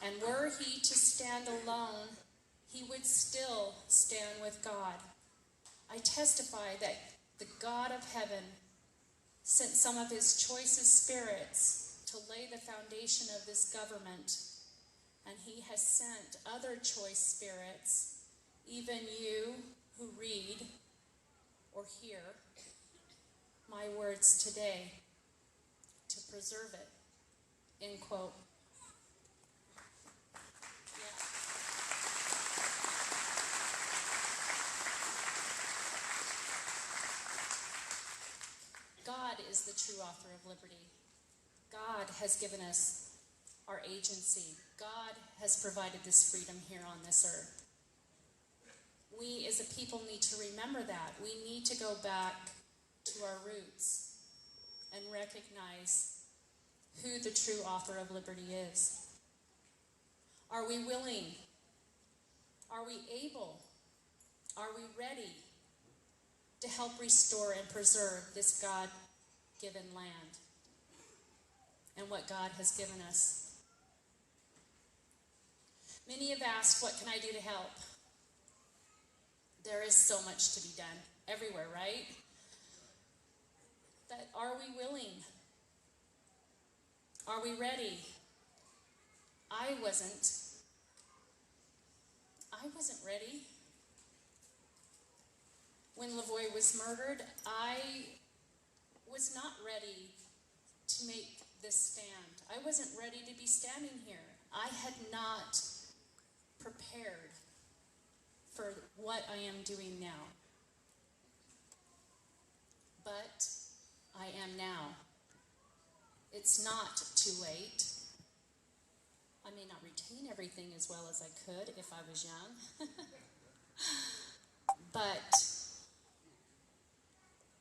And were he to stand alone, he would still stand with God. I testify that the God of heaven sent some of his choicest spirits to lay the foundation of this government, and he has sent other choice spirits, even you who read or hear my words today, to preserve it." End quote. God is the true author of liberty. God has given us our agency. God has provided this freedom here on this earth. We as a people need to remember that. We need to go back to our roots and recognize who the true author of liberty is. Are we willing? Are we able? Are we ready to help restore and preserve this God-given land and what God has given us? Many have asked, what can I do to help? There is so much to be done everywhere, right? But are we willing? Are we ready? I wasn't. I wasn't ready. When LaVoy was murdered, I was not ready to make this stand. I wasn't ready to be standing here. I had not prepared for what I am doing now. But I am now. It's not too late. I may not retain everything as well as I could if I was young. But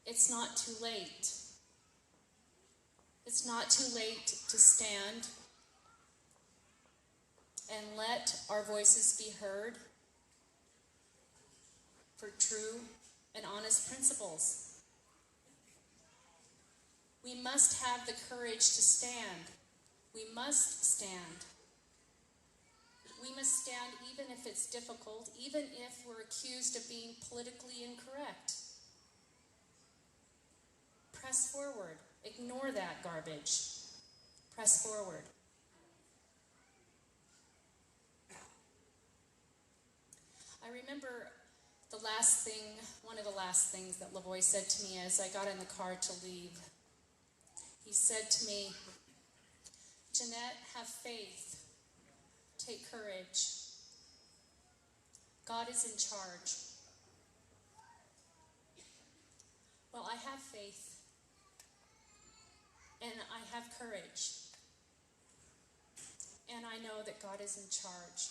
it's not too late. It's not too late to stand and let our voices be heard for true and honest principles. We must have the courage to stand. We must stand. We must stand even if it's difficult, even if we're accused of being politically incorrect. Press forward. Ignore that garbage. Press forward. I remember one of the last things that LaVoy said to me as I got in the car to leave. He said to me, Jeanette, have faith. Take courage. God is in charge. Well, I have faith. And I have courage. And I know that God is in charge.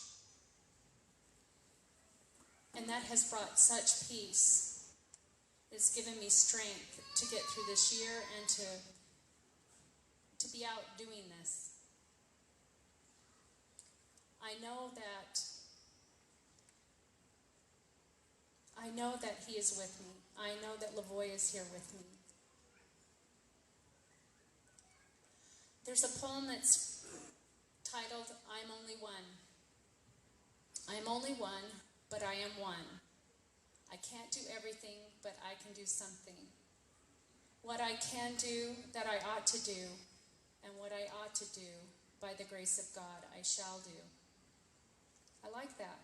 And that has brought such peace. It's given me strength to get through this year and to be out doing this. I know that he is with me. I know that LaVoy is here with me. There's a poem that's titled, I'm Only One. I am only one, but I am one. I can't do everything, but I can do something. What I can do that I ought to do, and what I ought to do, by the grace of God, I shall do. I like that.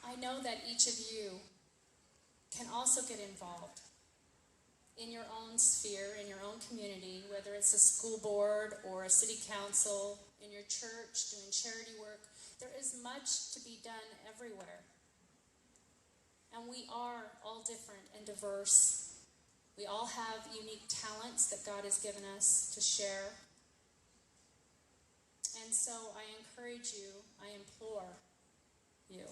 I know that each of you can also get involved in your own sphere, in your own community, whether it's a school board or a city council, in your church, doing charity work. There is much to be done everywhere. And we are all different and diverse. We all have unique talents that God has given us to share. And so I encourage you, I implore you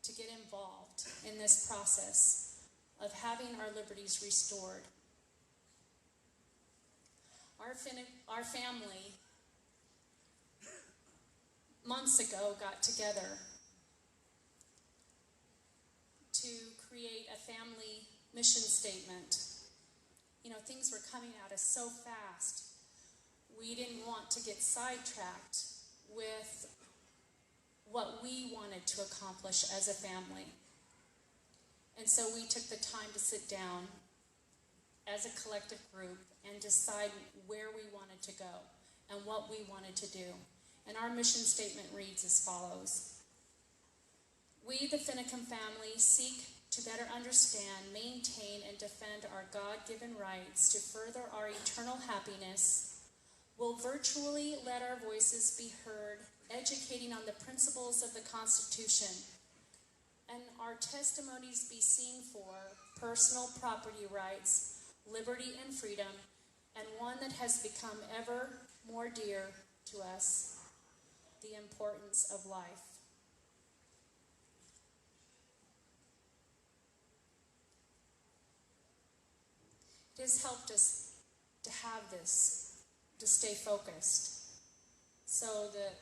to get involved in this process of having our liberties restored. Our family, months ago, got together to create a family mission statement. You know, things were coming at us so fast. We didn't want to get sidetracked with what we wanted to accomplish as a family. And so we took the time to sit down as a collective group and decide where we wanted to go and what we wanted to do. And our mission statement reads as follows. We, the Finicum family, seek to better understand, maintain, and defend our God-given rights to further our eternal happiness. Will virtually let our voices be heard, educating on the principles of the Constitution, and our testimonies be seen for personal property rights, liberty and freedom, and one that has become ever more dear to us, the importance of life. It has helped us to have this, to stay focused, so that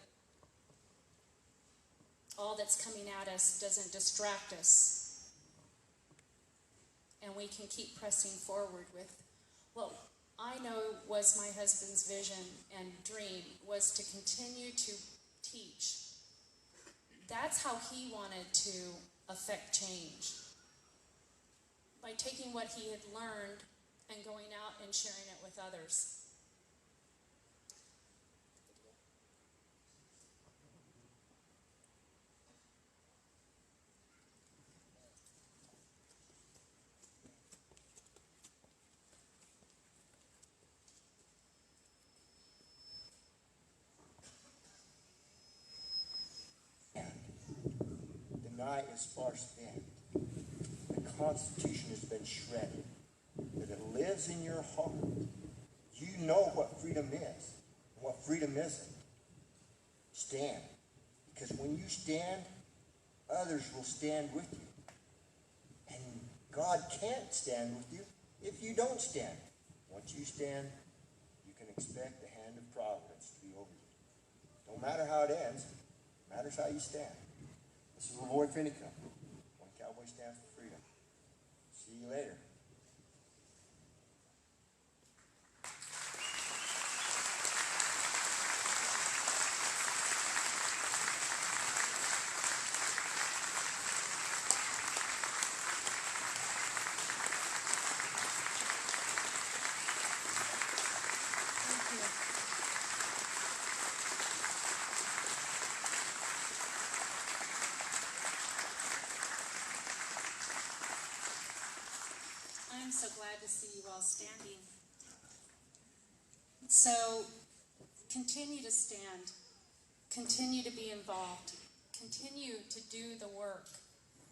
all that's coming at us doesn't distract us, and we can keep pressing forward with what I know was my husband's vision and dream, was to continue to teach. That's how he wanted to affect change, by taking what he had learned and going out and sharing it with others. night is far spent. The Constitution has been shredded, but it lives in your heart. You know what freedom is and what freedom isn't. Stand, because when you stand, others will stand with you. And God can't stand with you if you don't stand. Once you stand, you can expect the hand of providence to be over you. Don't matter how it ends, it matters how you stand. This is LaVoy Finicum. One Cowboy Stands for Freedom. See you later. I'm so glad to see you all standing. So continue to stand, continue to be involved, continue to do the work,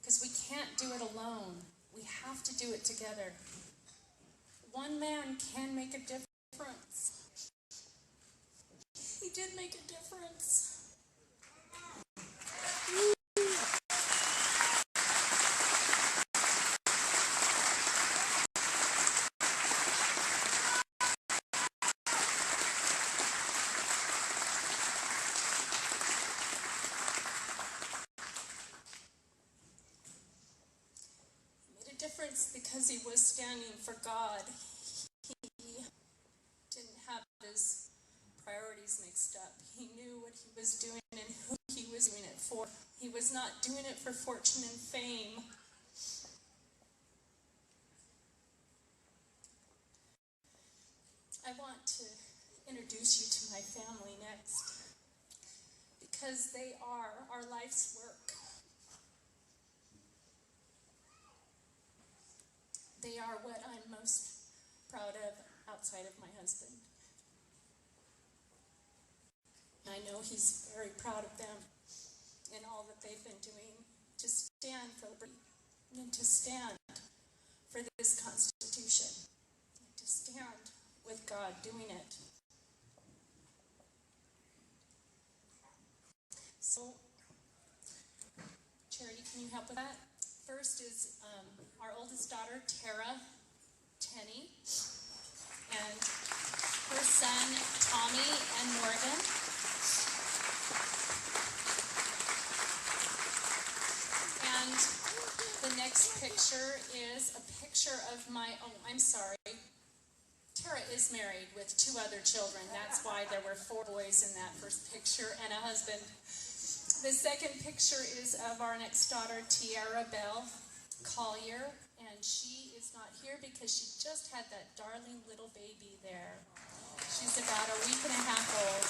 because we can't do it alone. We have to do it together. One man can make a difference. He did make a difference. Because he was standing for God. He didn't have his priorities mixed up. He knew what he was doing and who he was doing it for. He was not doing it for fortune and fame. I want to introduce you to my family next, because they are our life's work. They are what I'm most proud of outside of my husband. I know he's very proud of them and all that they've been doing to stand for liberty and to stand for this Constitution, and to stand with God doing it. So, Charity, can you help with that? First is our oldest daughter, Tara Tenney, and her son, Tommy and Morgan. And the next picture is a picture of I'm sorry. Tara is married with 2 other children. That's why there were 4 boys in that first picture and a husband. The second picture is of our next daughter, Tiara Bell Collier, and she is not here because she just had that darling little baby there. She's about a week and a half old.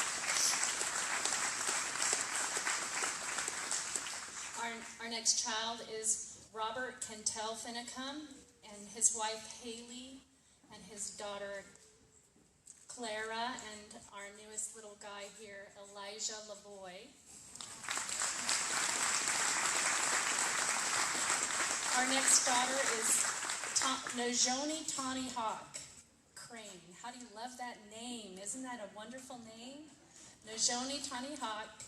Our next child is Robert Cantel Finicum, and his wife Haley, and his daughter Clara, and our newest little guy here, Elijah LaVoy. Our next daughter is Nojoni Tawny Hawk Crane. How do you love that name? Isn't that a wonderful name? Nojoni Tawny Hawk,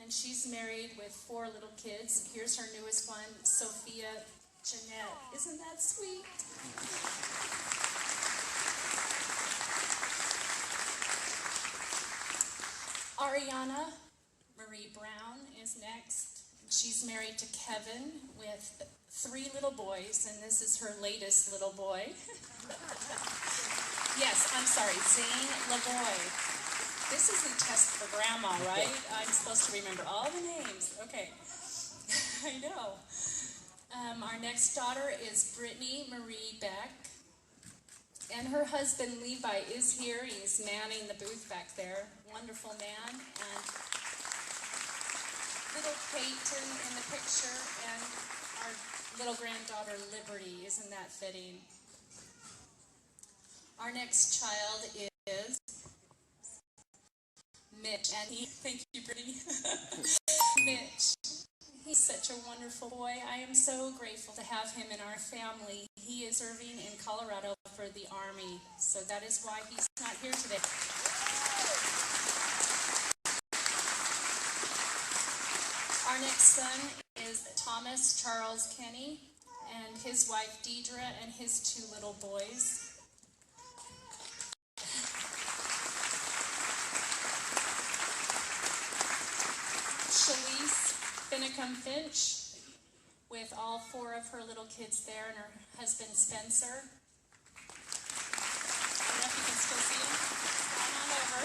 and she's married with 4 little kids. Here's her newest one, Sophia Jeanette. Isn't that sweet? Ariana Marie Brown is next. She's married to Kevin with 3 little boys, and this is her latest little boy. Yes, I'm sorry, Zane LaVoy. This is a test for Grandma, right? I'm supposed to remember all the names. Okay, I know. Our next daughter is Brittany Marie Beck, and her husband Levi is here. He's manning the booth back there. Wonderful man. And little Peyton in the picture, and our little granddaughter Liberty. Isn't that fitting? Our next child is Mitch, and thank you, Brittany. Mitch. He's such a wonderful boy. I am so grateful to have him in our family. He is serving in Colorado for the Army, so that is why he's not here today. Our next son is Thomas Charles Kenny and his wife Deidre and his 2 little boys. Kelli Finicum Finch, with all 4 of her little kids there, and her husband Spencer. I don't know if you can still see him. Come on over.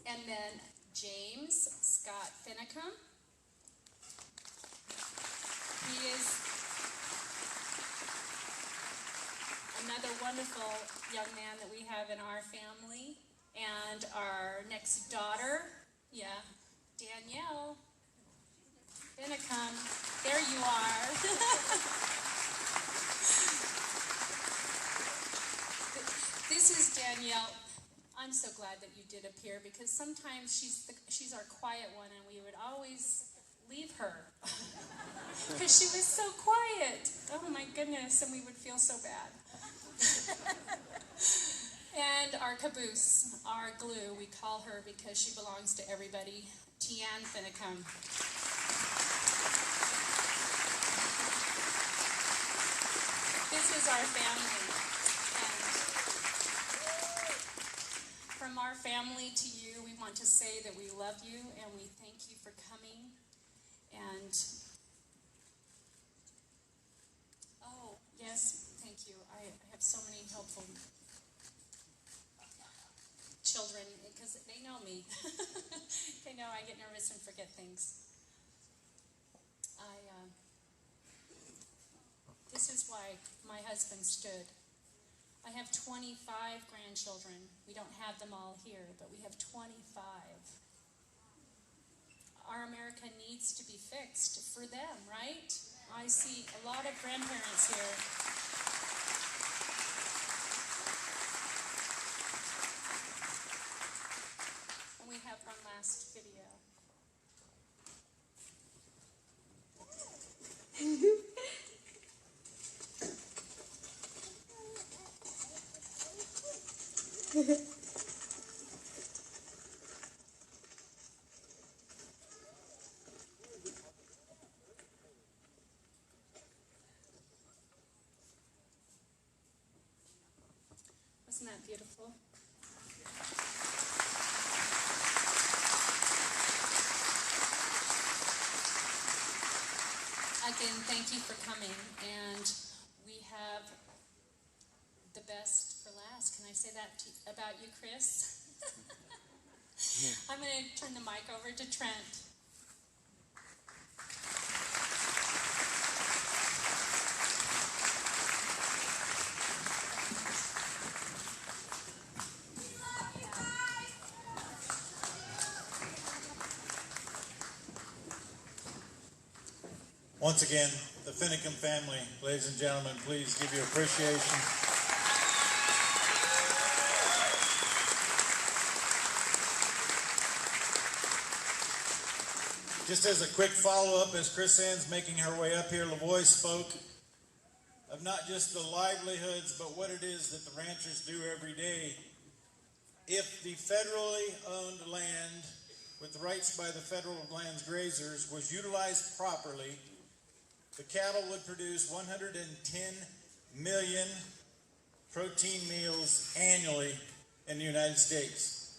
And then James Scott Finicum. He is another wonderful young man that we have in our family. And our next daughter, Danielle Finicum. There you are. This is Danielle. I'm so glad that you did appear, because sometimes she's our quiet one, and we would always leave her because she was so quiet. Oh my goodness, and we would feel so bad. And our caboose, our glue, we call her because she belongs to everybody, Jeanette Finicum. This is our family. And from our family to you, we want to say that we love you and we thank you for coming. And, oh, yes, thank you. I have so many helpful children, because they know me. They know I get nervous and forget things. This is why my husband stood. I have 25 grandchildren. We don't have them all here, but we have 25. Our America needs to be fixed for them, right? I see a lot of grandparents here. And we have one last video. Wasn't that beautiful? Again, thank you for coming, and we have the best for last. Can I say that about you, Chris? I'm going to turn the mic over to Trent. Once again, the Finicum family, ladies and gentlemen, please give your appreciation. Just as a quick follow-up, as KrisAnne's making her way up here, LaVoy spoke of not just the livelihoods, but what it is that the ranchers do every day. If the federally owned land with the rights by the federal lands grazers was utilized properly, the cattle would produce 110 million protein meals annually in the United States.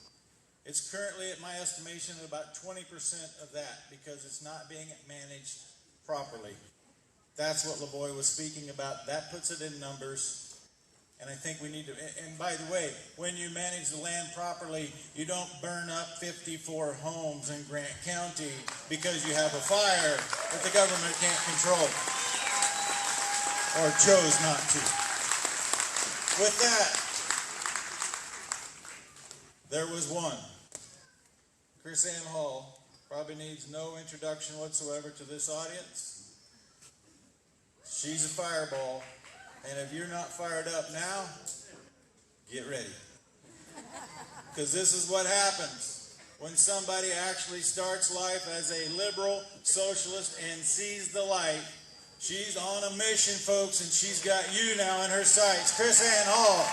It's currently, at my estimation, at about 20% of that because it's not being managed properly. That's what LaVoy was speaking about. That puts it in numbers. And I think we need to, and by the way, when you manage the land properly, you don't burn up 54 homes in Grant County because you have a fire that the government can't control or chose not to. With that, there was one. KrisAnne Hall probably needs no introduction whatsoever to this audience. She's a fireball. And if you're not fired up now, get ready. Because this is what happens when somebody actually starts life as a liberal socialist and sees the light. She's on a mission, folks, and she's got you now in her sights. KrisAnne Hall.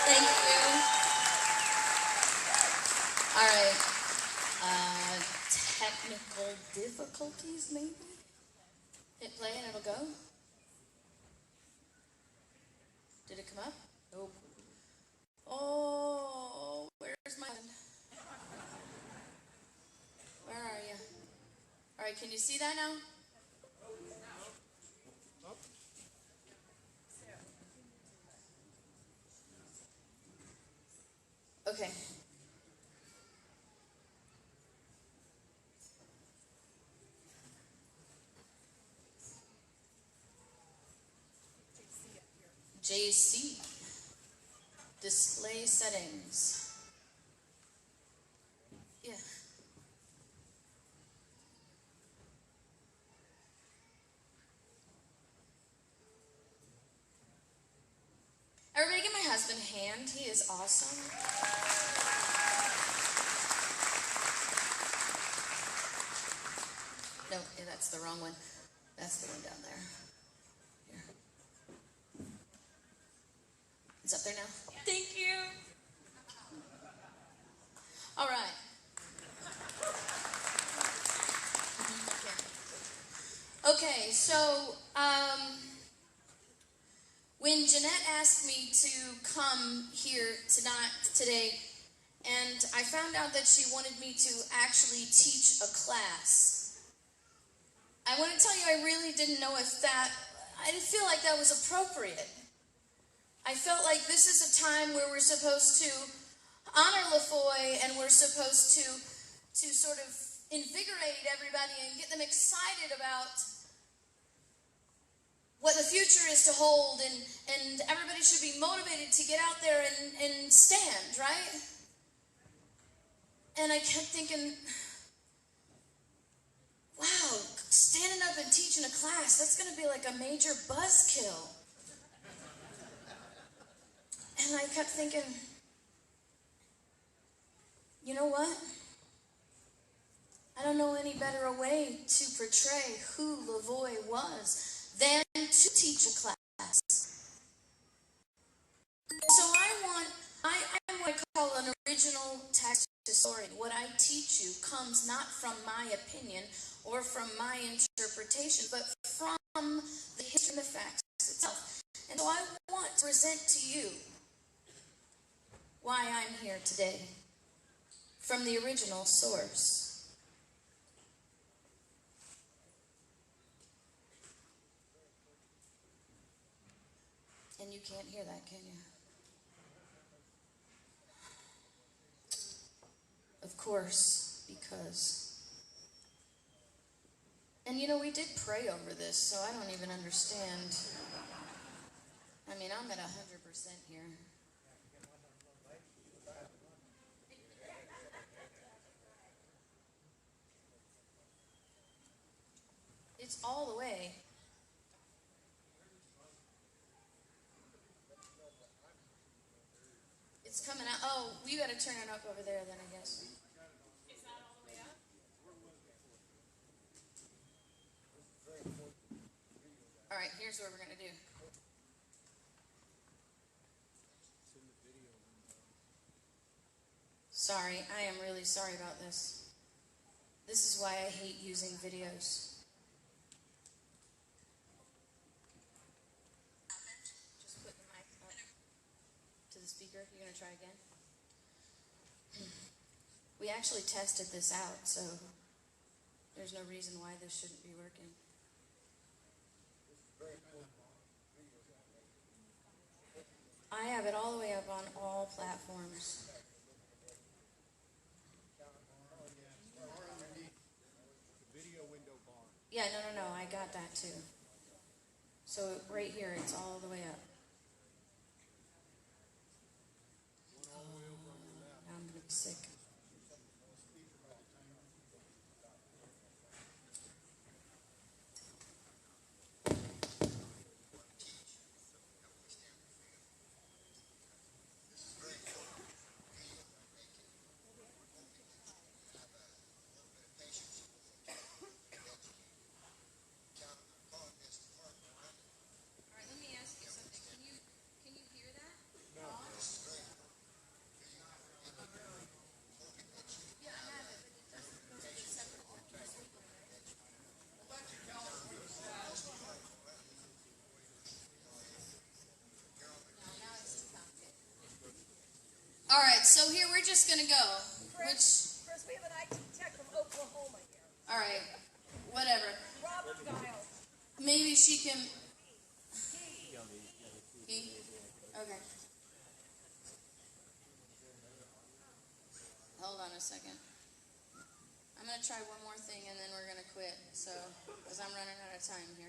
Thank you. All right. Technical difficulties, maybe? Hit play and it'll go. Did it come up? Nope. Oh, where's my... Where are you? All right, can you see that now? Okay. JC. Display settings. Yeah. Everybody give my husband a hand. He is awesome. No, yeah, that's the wrong one. That's the one down there. Here. It's up there now? Thank you. All right. Okay, so when Jeanette asked me to come here today, and I found out that she wanted me to actually teach a class, I want to tell you I really didn't know if I didn't feel like that was appropriate. I felt like this is a time where we're supposed to honor LaVoy and we're supposed to sort of invigorate everybody and get them excited about what the future is to hold, and everybody should be motivated to get out there and stand, right? And I kept thinking, wow, standing up and teaching a class, that's going to be like a major buzzkill. And I kept thinking, you know what? I don't know any better way to portray who LaVoy was than to teach a class. So I'm what I call an original text historian. What I teach you comes not from my opinion or from my interpretation, but from the history and the facts itself. And so I want to present to you why I'm here today from the original source. And you can't hear that, can you? Of course, because... And you know, we did pray over this, so I don't even understand. I mean, I'm at 100% here. It's all the way. It's coming out. Oh, we got to turn it up over there then, I guess. Is that all the way up? All right, here's what we're going to do. Sorry, I am really sorry about this. This is why I hate using videos. Just put the mic up to the speaker. You're going to try again? We actually tested this out, so there's no reason why this shouldn't be working. I have it all the way up on all platforms. Yeah, no, I got that too. So right here, it's all the way up. Now I'm going to be sick. right, so here we're just going to go. Chris, we have an IT tech from Oklahoma here. All right, whatever. Robert Giles. Maybe she can... He? Okay. Hold on a second. I'm going to try one more thing and then we're going to quit, so, because I'm running out of time here.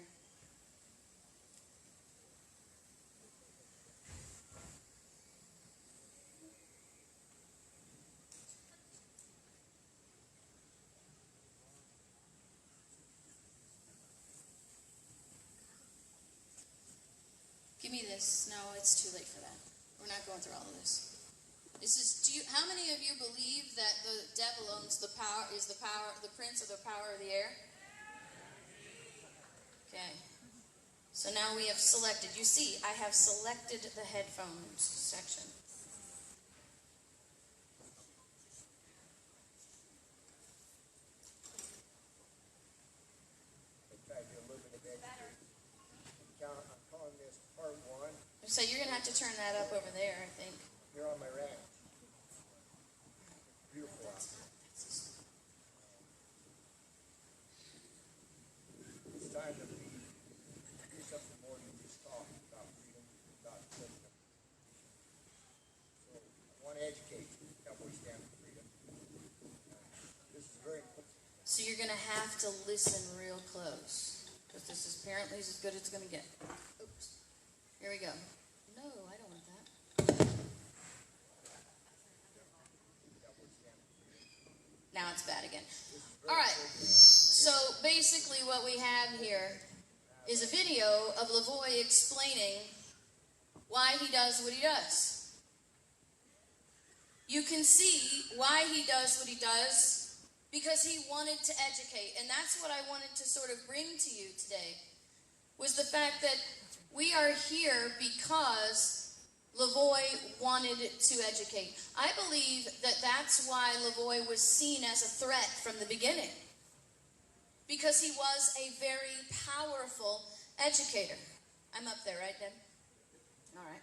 Give me this. No, it's too late for that. We're not going through all of this. This is. How many of you believe that the devil owns the power? Is the prince of the power of the air? Okay. So now we have selected. You see, I have selected the headphones section. So you're going to have to turn that up over there, I think. You're on my ranch. Beautiful out there. It's time to do something more than just talk about freedom, about freedom. So I want to educate you. Cowboys stand for freedom. This is very important. So you're going to have to listen real close, because this is apparently as good as it's going to get. Oops. Here we go. No, I don't want that. Now it's bad again. All right. So basically what we have here is a video of LaVoy explaining why he does what he does. You can see why he does what he does because he wanted to educate. And that's what I wanted to sort of bring to you today, was the fact that we are here because LaVoy wanted to educate. I believe that that's why LaVoy was seen as a threat from the beginning, because he was a very powerful educator. I'm up there, right, Deb? All right.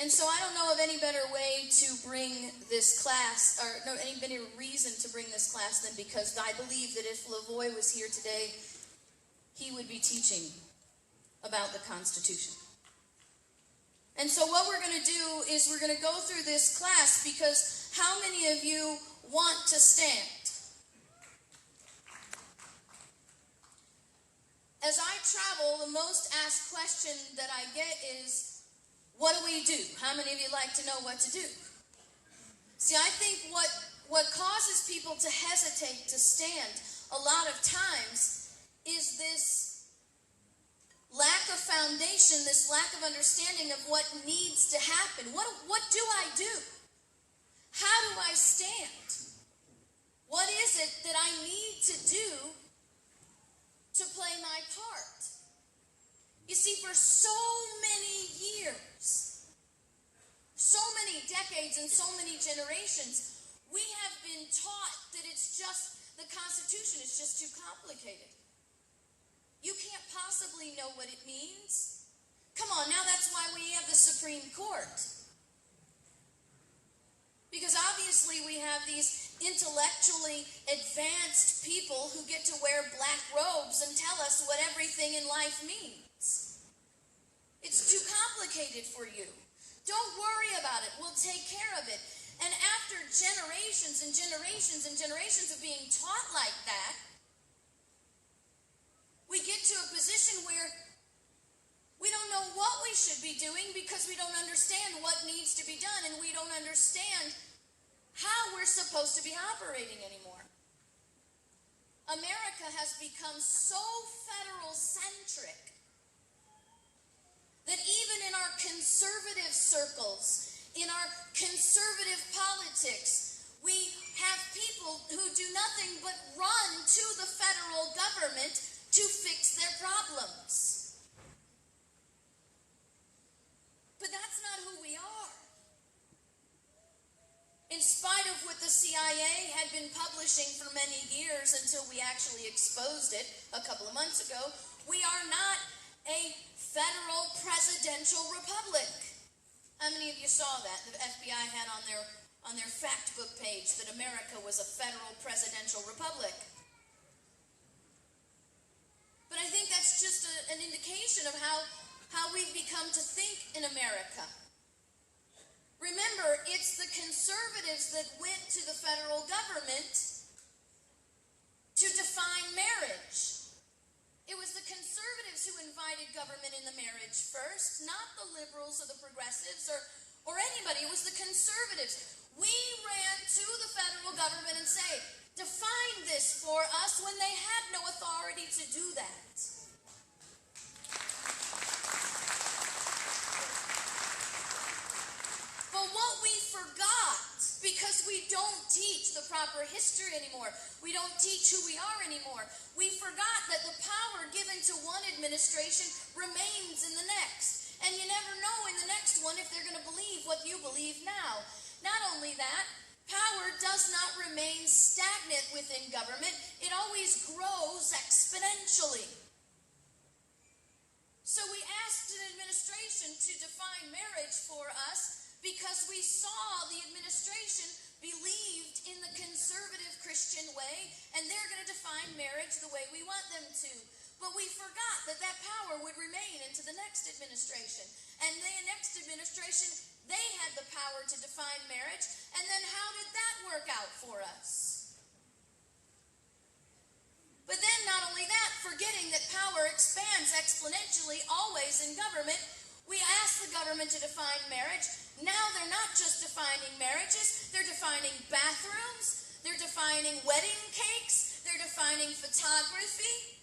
And so I don't know of any better way to bring this class, or no, any better reason to bring this class than because I believe that if LaVoy was here today, he would be teaching about the Constitution. And so what we're going to do is we're going to go through this class because how many of you want to stand? As I travel, the most asked question that I get is, what do we do? How many of you like to know what to do? See, I think what causes people to hesitate to stand a lot of times is this lack of foundation, this lack of understanding of what needs to happen. What do I do? How do I stand? What is it that I need to do to play my part? You see, for so many years, so many decades and so many generations, we have been taught that the Constitution is just too complicated. You can't possibly know what it means. Come on, now that's why we have the Supreme Court. Because obviously we have these intellectually advanced people who get to wear black robes and tell us what everything in life means. It's too complicated for you. Don't worry about it. We'll take care of it. And after generations and generations and generations of being taught like that, we get to a position where we don't know what we should be doing because we don't understand what needs to be done, and we don't understand how we're supposed to be operating anymore. America has become so federal-centric that even in our conservative circles, in our conservative politics, we have people who do nothing but run to the federal government to fix their problems. But that's not who we are. In spite of what the CIA had been publishing for many years until we actually exposed it a couple of months ago, we are not a federal presidential republic. How many of you saw that? The FBI had on their fact book page that America was a federal presidential republic. But I think that's just an indication of how we've become to think in America. Remember, it's the conservatives that went to the federal government to define marriage. It was the conservatives who invited government in the marriage first, not the liberals or the progressives or anybody. It was the conservatives. We ran to the federal government and say, define this for us, when they had no authority to do that. But what we forgot, because we don't teach the proper history anymore, we don't teach who we are anymore, we forgot that the power given to one administration remains in the next. And you never know in the next one if they're going to believe what you believe now. Not only that, power does not remain stagnant within government. It always grows exponentially. So we asked an administration to define marriage for us because we saw the administration believed in the conservative Christian way, and they're going to define marriage the way we want them to. But we forgot that that power would remain into the next administration. And the next administration, they had the power to define marriage. And then how did that work out for us? But then not only that, forgetting that power expands exponentially always in government, we asked the government to define marriage. Now they're not just defining marriages, they're defining bathrooms, they're defining wedding cakes, they're defining photography.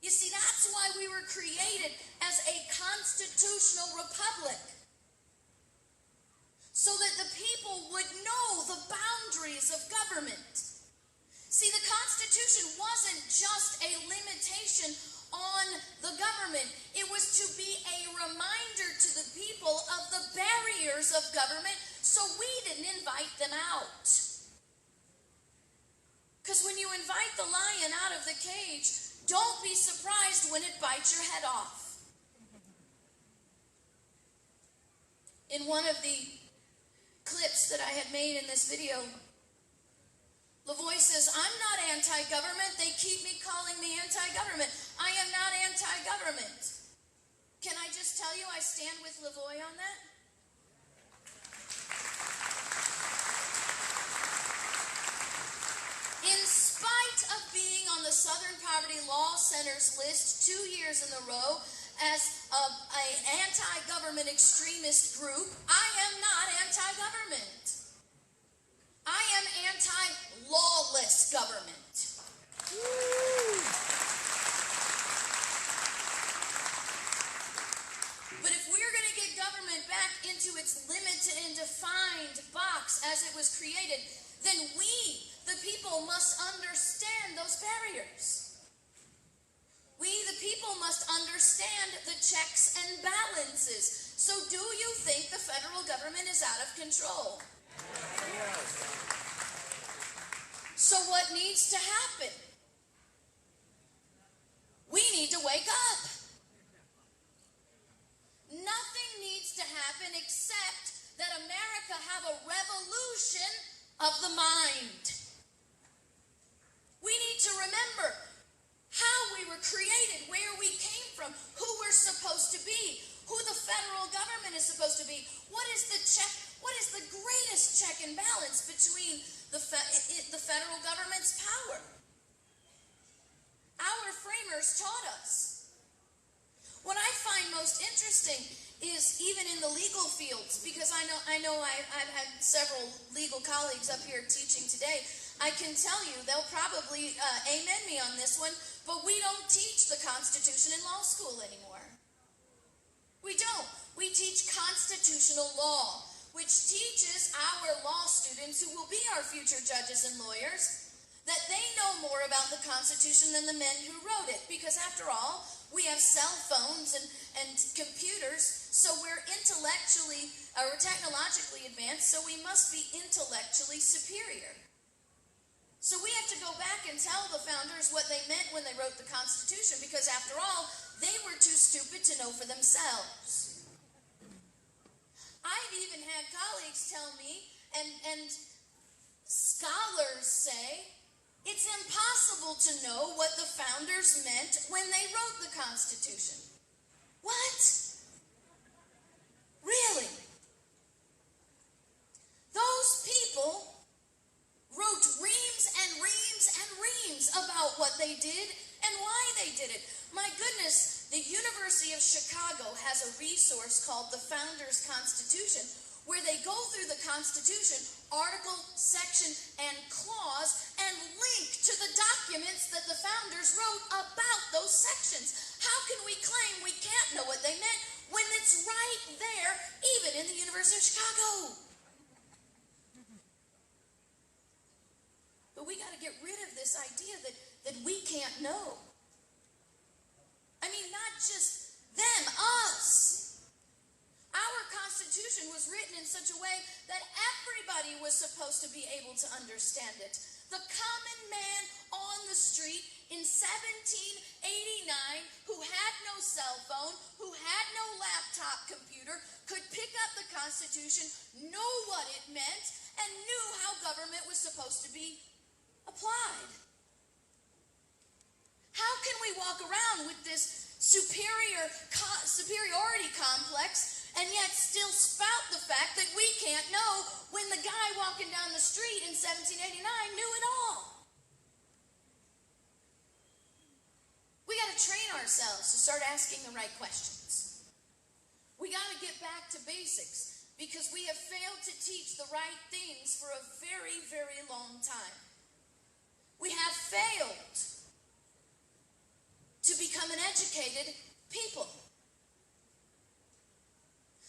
You see, that's why we were created as a constitutional republic. So that the people would know the boundaries of government. See, the Constitution wasn't just a limitation on the government. It was to be a reminder to the people of the barriers of government, so we didn't invite them out. Because when you invite the lion out of the cage, don't be surprised when it bites your head off. In one of the clips that I had made in this video, LaVoy says, I'm not anti-government. They keep me calling me anti-government. I am not anti-government. Can I just tell you I stand with LaVoy on that? In spite of being on the Southern Poverty Law Center's list 2 years in a row as an anti-government extremist group, I am not anti-government. I am anti-lawless government. But if we're going to get government back into its limited and defined box as it was created, then we, the people, must understand those barriers. We, the people, must understand the checks and balances. So do you think the federal government is out of control? So what needs to happen? We need to wake up. Nothing needs to happen except that America have a revolution of the mind. We need to remember how we were created, where we came from, who we're supposed to be, who the federal government is supposed to be. What is the check? What is the greatest check and balance between the federal government's power? Our framers taught us. What I find most interesting is even in the legal fields, because I know I've had several legal colleagues up here teaching today. I can tell you they'll probably amen me on this one, but we don't teach the Constitution in law school anymore. We don't. We teach constitutional law, which teaches our law students, who will be our future judges and lawyers, that they know more about the Constitution than the men who wrote it. Because after all, we have cell phones and computers, so we're intellectually or technologically advanced, so we must be intellectually superior. So we have to go back and tell the founders what they meant when they wrote the Constitution, because after all, they were too stupid to know for themselves. I've even had colleagues tell me, and scholars say, it's impossible to know what the founders meant when they wrote the Constitution. What? Really? Those people wrote reams and reams and reams about what they did and why they did it. My goodness, the University of Chicago has a resource called the Founders Constitution, where they go through the Constitution, article, section, and clause, and link to the documents that the founders wrote about those sections. How can we claim we can't know what they meant when it's right there, even in the University of Chicago? But we got to get rid of this idea that we can't know. I mean, not just them, us. Our Constitution was written in such a way that everybody was supposed to be able to understand it. The common man on the street in 1789 who had no cell phone, who had no laptop computer, could pick up the Constitution, know what it meant, and knew how government was supposed to be applied. How can we walk around with this superiority complex and yet still spout the fact that we can't know when the guy walking down the street in 1789 knew it all? We got to train ourselves to start asking the right questions. We got to get back to basics because we have failed to teach the right things for a very, very long time. We have failed to become an educated people.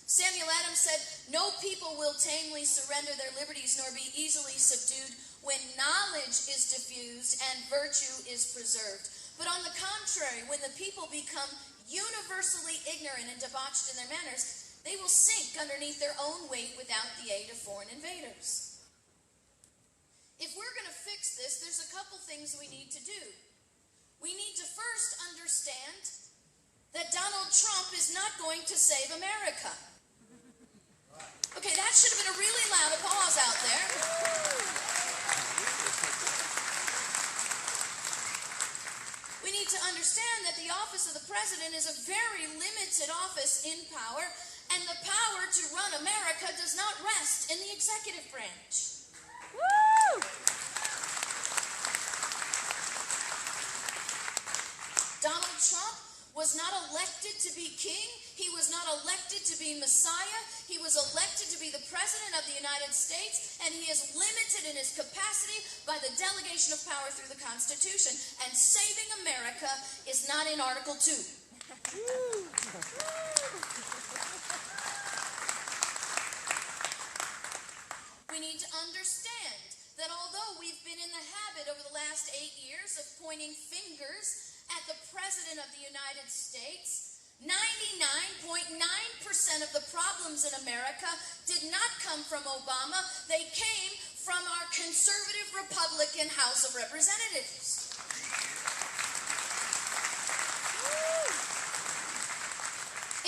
Samuel Adams said, "No people will tamely surrender their liberties nor be easily subdued when knowledge is diffused and virtue is preserved. But on the contrary, when the people become universally ignorant and debauched in their manners, they will sink underneath their own weight without the aid of foreign invaders." If we're going to fix this, there's a couple things we need to do. We need to first understand that Donald Trump is not going to save America. Okay, that should have been a really loud applause out there. We need to understand that the office of the president is a very limited office in power, and the power to run America does not rest in the executive branch. Donald Trump was not elected to be king. He was not elected to be Messiah. He was elected to be the President of the United States, and he is limited in his capacity by the delegation of power through the Constitution. And saving America is not in Article 2. We need to understand that although we've been in the habit over the last 8 years of pointing fingers at the President of the United States, 99.9% of the problems in America did not come from Obama. They came from our conservative Republican House of Representatives.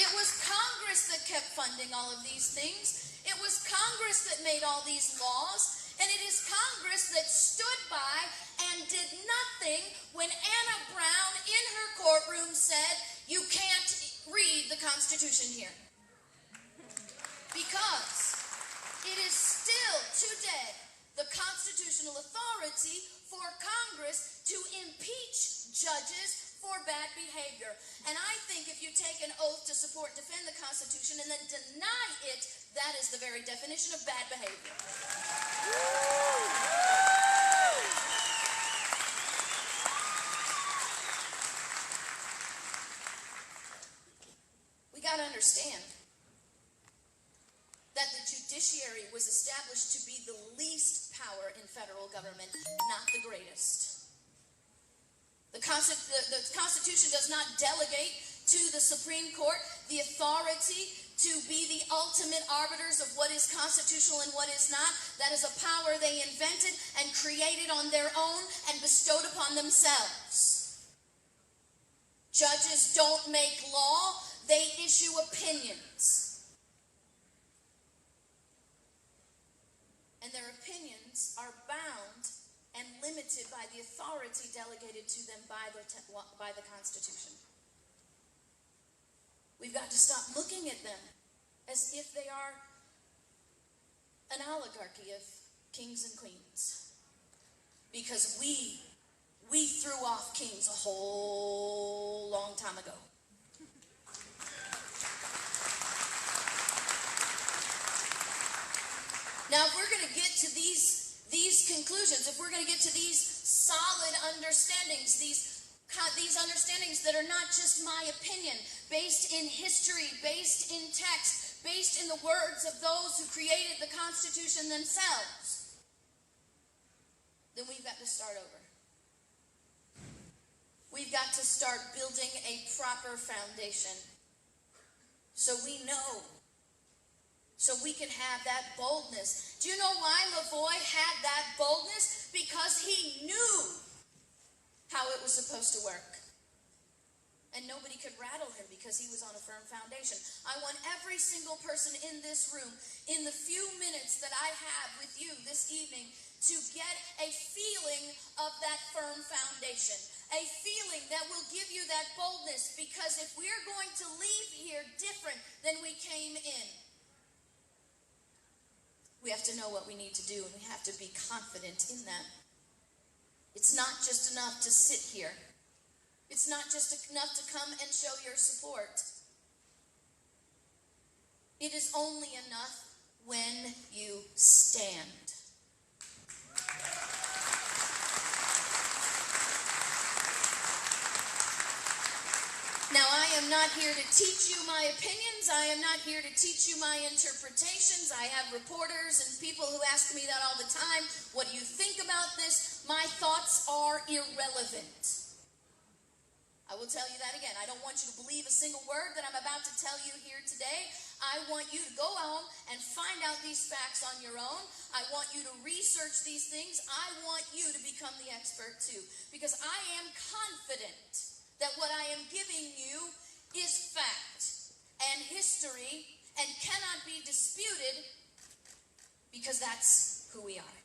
It was Congress that kept funding all of these things. It was Congress that made all these laws. And it is Congress that stood by and did nothing when Anna Brown in her courtroom said, "You can't read the Constitution here." Because it is still today the constitutional authority for Congress to impeach judges for bad behavior. And I think if you take an oath to support and defend the Constitution and then deny it, that is the very definition of bad behavior. We got to understand that the judiciary was established to be the least power in federal government, not the greatest. The Constitution does not delegate to the Supreme Court the authority to be the ultimate arbiters of what is constitutional and what is not. That is a power they invented and created on their own and bestowed upon themselves. Judges don't make law, they issue opinions. and their opinions are bound and limited by the authority delegated to them by the Constitution. We've got to stop looking at them as if they are an oligarchy of kings and queens. Because we threw off kings a whole long time ago. Now, if we're going to get to these conclusions, if we're going to get to these solid understandings, these understandings that are not just my opinion, based in history, based in text, based in the words of those who created the Constitution themselves, then we've got to start over. We've got to start building a proper foundation so we know, so we can have that boldness. Do you know why LaVoy had that boldness? Because he knew how it was supposed to work. And nobody could rattle him because he was on a firm foundation. I want every single person in this room, in the few minutes that I have with you this evening, to get a feeling of that firm foundation. A feeling that will give you that boldness, because if we're going to leave here different than we came in, we have to know what we need to do, and we have to be confident in that. It's not just enough to sit here. It's not just enough to come and show your support. It is only enough when you stand. Now, I am not here to teach you my opinions. I am not here to teach you my interpretations. I have reporters and people who ask me that all the time. What do you think about this? My thoughts are irrelevant. I will tell you that again. I don't want you to believe a single word that I'm about to tell you here today. I want you to go home and find out these facts on your own. I want you to research these things. I want you to become the expert too, because I am confident that what I am giving you is fact and history and cannot be disputed, because that's who we are.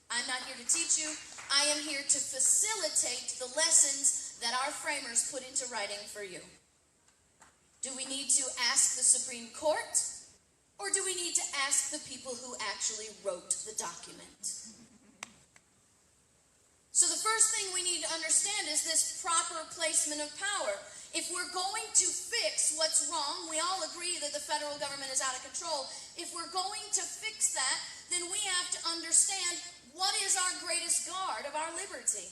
I'm not here to teach you. I am here to facilitate the lessons that our framers put into writing for you. Do we need to ask the Supreme Court, or do we need to ask the people who actually wrote the document? So the first thing we need to understand is this proper placement of power. If we're going to fix what's wrong, we all agree that the federal government is out of control. If we're going to fix that, then we have to understand what is our greatest guard of our liberty.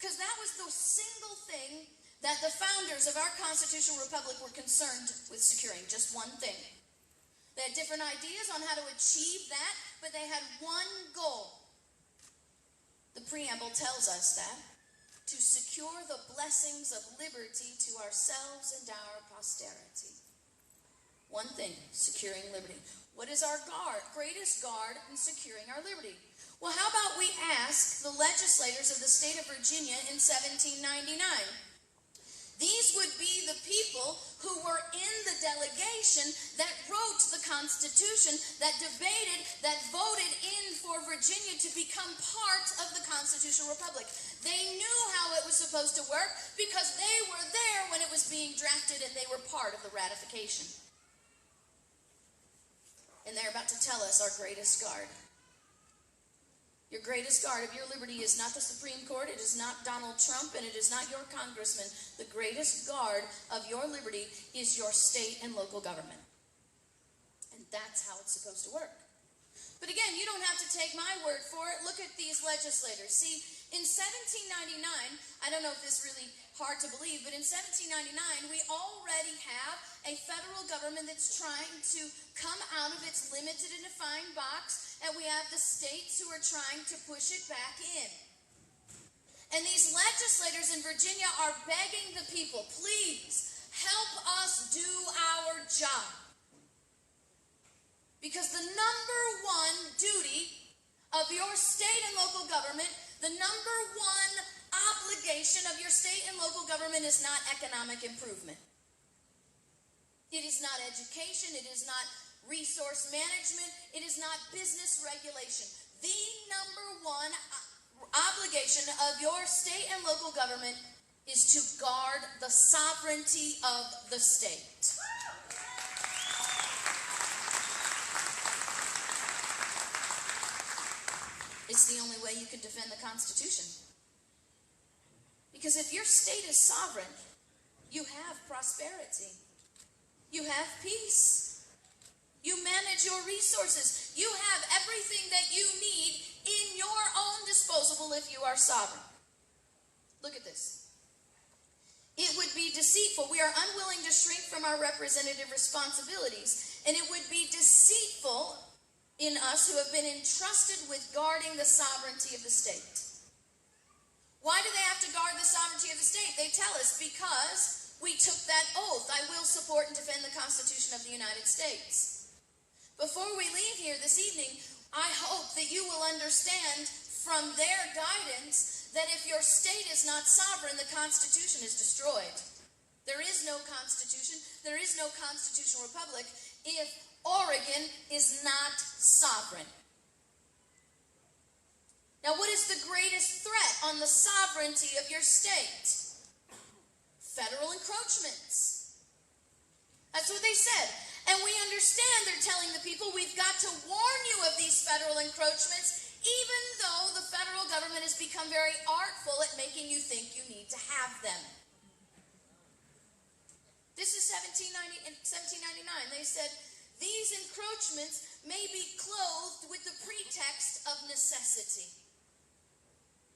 Because that was the single thing that the founders of our constitutional republic were concerned with securing. Just one thing. They had different ideas on how to achieve that, but they had one goal. The preamble tells us that, to secure the blessings of liberty to ourselves and our posterity. One thing, securing liberty. What is our greatest guard in securing our liberty? Well, how about we ask the legislators of the state of Virginia in 1799? These would be the people who were in the delegation that wrote the Constitution, that debated, that voted in for Virginia to become part of the constitutional republic. They knew how it was supposed to work because they were there when it was being drafted, and they were part of the ratification. And they're about to tell us our greatest guard. Your greatest guard of your liberty is not the Supreme Court, it is not Donald Trump, and it is not your congressman. The greatest guard of your liberty is your state and local government. And that's how it's supposed to work. But again, you don't have to take my word for it. Look at these legislators. See, in 1799, I don't know if this is really hard to believe, but in 1799, we already have a federal government that's trying to come out of its limited and defined box, and we have the states who are trying to push it back in. And these legislators in Virginia are begging the people, please help us do our job. Because the number one duty of your state and local government, the number one obligation of your state and local government is not economic improvement. It is not education. It is not resource management. It is not business regulation. The number one obligation of your state and local government is to guard the sovereignty of the state. It's the only way you can defend the Constitution. Because if your state is sovereign, you have prosperity. You have peace. You manage your resources. You have everything that you need in your own disposable if you are sovereign. Look at this. It would be deceitful. We are unwilling to shrink from our representative responsibilities, and it would be deceitful in us who have been entrusted with guarding the sovereignty of the state. Why do they have to guard the sovereignty of the state? They tell us because we took that oath. I will support and defend the Constitution of the United States. Before we leave here this evening, I hope that you will understand from their guidance that if your state is not sovereign, the Constitution is destroyed. There is no Constitution. There is no constitutional republic if Oregon is not sovereign. Now, what is the greatest threat on the sovereignty of your state? Federal encroachments. That's what they said. And we understand they're telling the people we've got to warn you of these federal encroachments, even though the federal government has become very artful at making you think you need to have them. This is 1799. They said, these encroachments may be clothed with the pretext of necessity.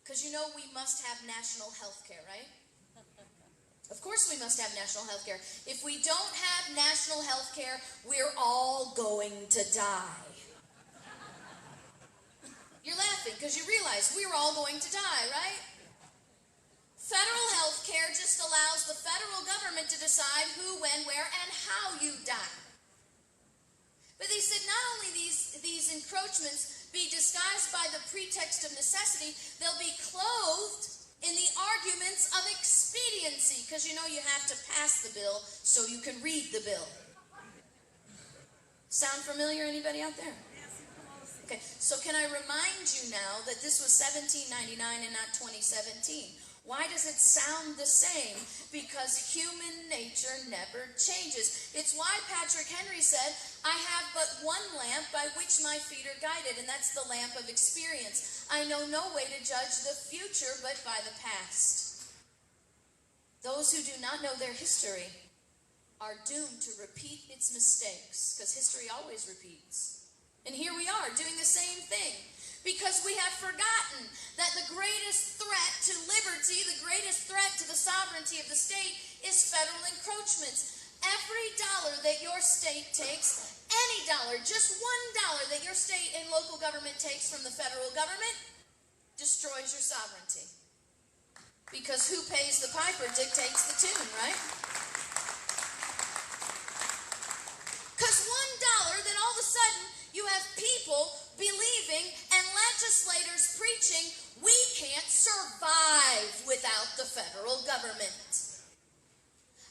Because you know we must have national health care, right? Of course we must have national health care. If we don't have national health care, we're all going to die. You're laughing because you realize we're all going to die, right? Federal health care just allows the federal government to decide who, when, where, and how you die. But they said not only these encroachments be disguised by the pretext of necessity, they'll be clothed in the arguments of expediency, because you know you have to pass the bill so you can read the bill. Sound familiar, anybody out there? Okay, so can I remind you now that this was 1799 and not 2017? Why does it sound the same? Because human nature never changes. It's why Patrick Henry said, I have but one lamp by which my feet are guided, and that's the lamp of experience. I know no way to judge the future but by the past. Those who do not know their history are doomed to repeat its mistakes, because history always repeats. And here we are doing the same thing. Because we have forgotten that the greatest threat to liberty, the greatest threat to the sovereignty of the state is federal encroachments. Every dollar that your state takes, any dollar, just $1 that your state and local government takes from the federal government, destroys your sovereignty. Because who pays the piper dictates the tune, right? Because $1, then all of a sudden you have people believing and legislators preaching we can't survive without the federal government.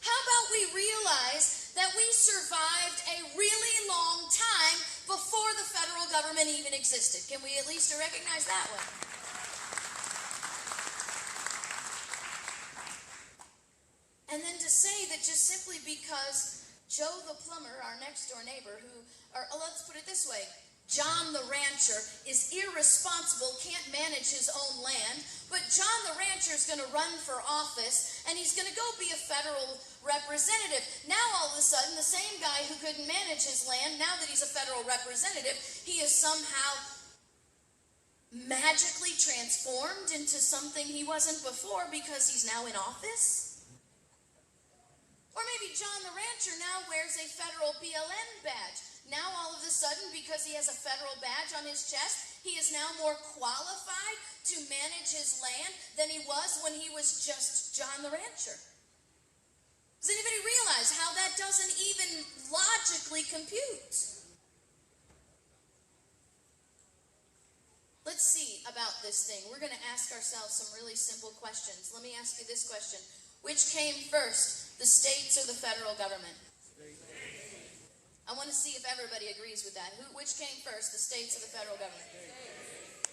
How about we realize that we survived a really long time before the federal government even existed? Can we at least recognize that one? And then to say that just simply because Joe the plumber, our next door neighbor, let's put it this way, John the rancher is irresponsible, can't manage his own land, but John the rancher is going to run for office, and he's going to go be a federal representative. Now all of a sudden, the same guy who couldn't manage his land, now that he's a federal representative, he is somehow magically transformed into something he wasn't before because he's now in office? Or maybe John the rancher now wears a federal BLM badge. Now all of a sudden, because he has a federal badge on his chest, he is now more qualified to manage his land than he was when he was just John the rancher. Does anybody realize how that doesn't even logically compute? Let's see about this thing. We're going to ask ourselves some really simple questions. Let me ask you this question. Which came first, the states or the federal government? I want to see if everybody agrees with that. Which came first, the states or the federal government?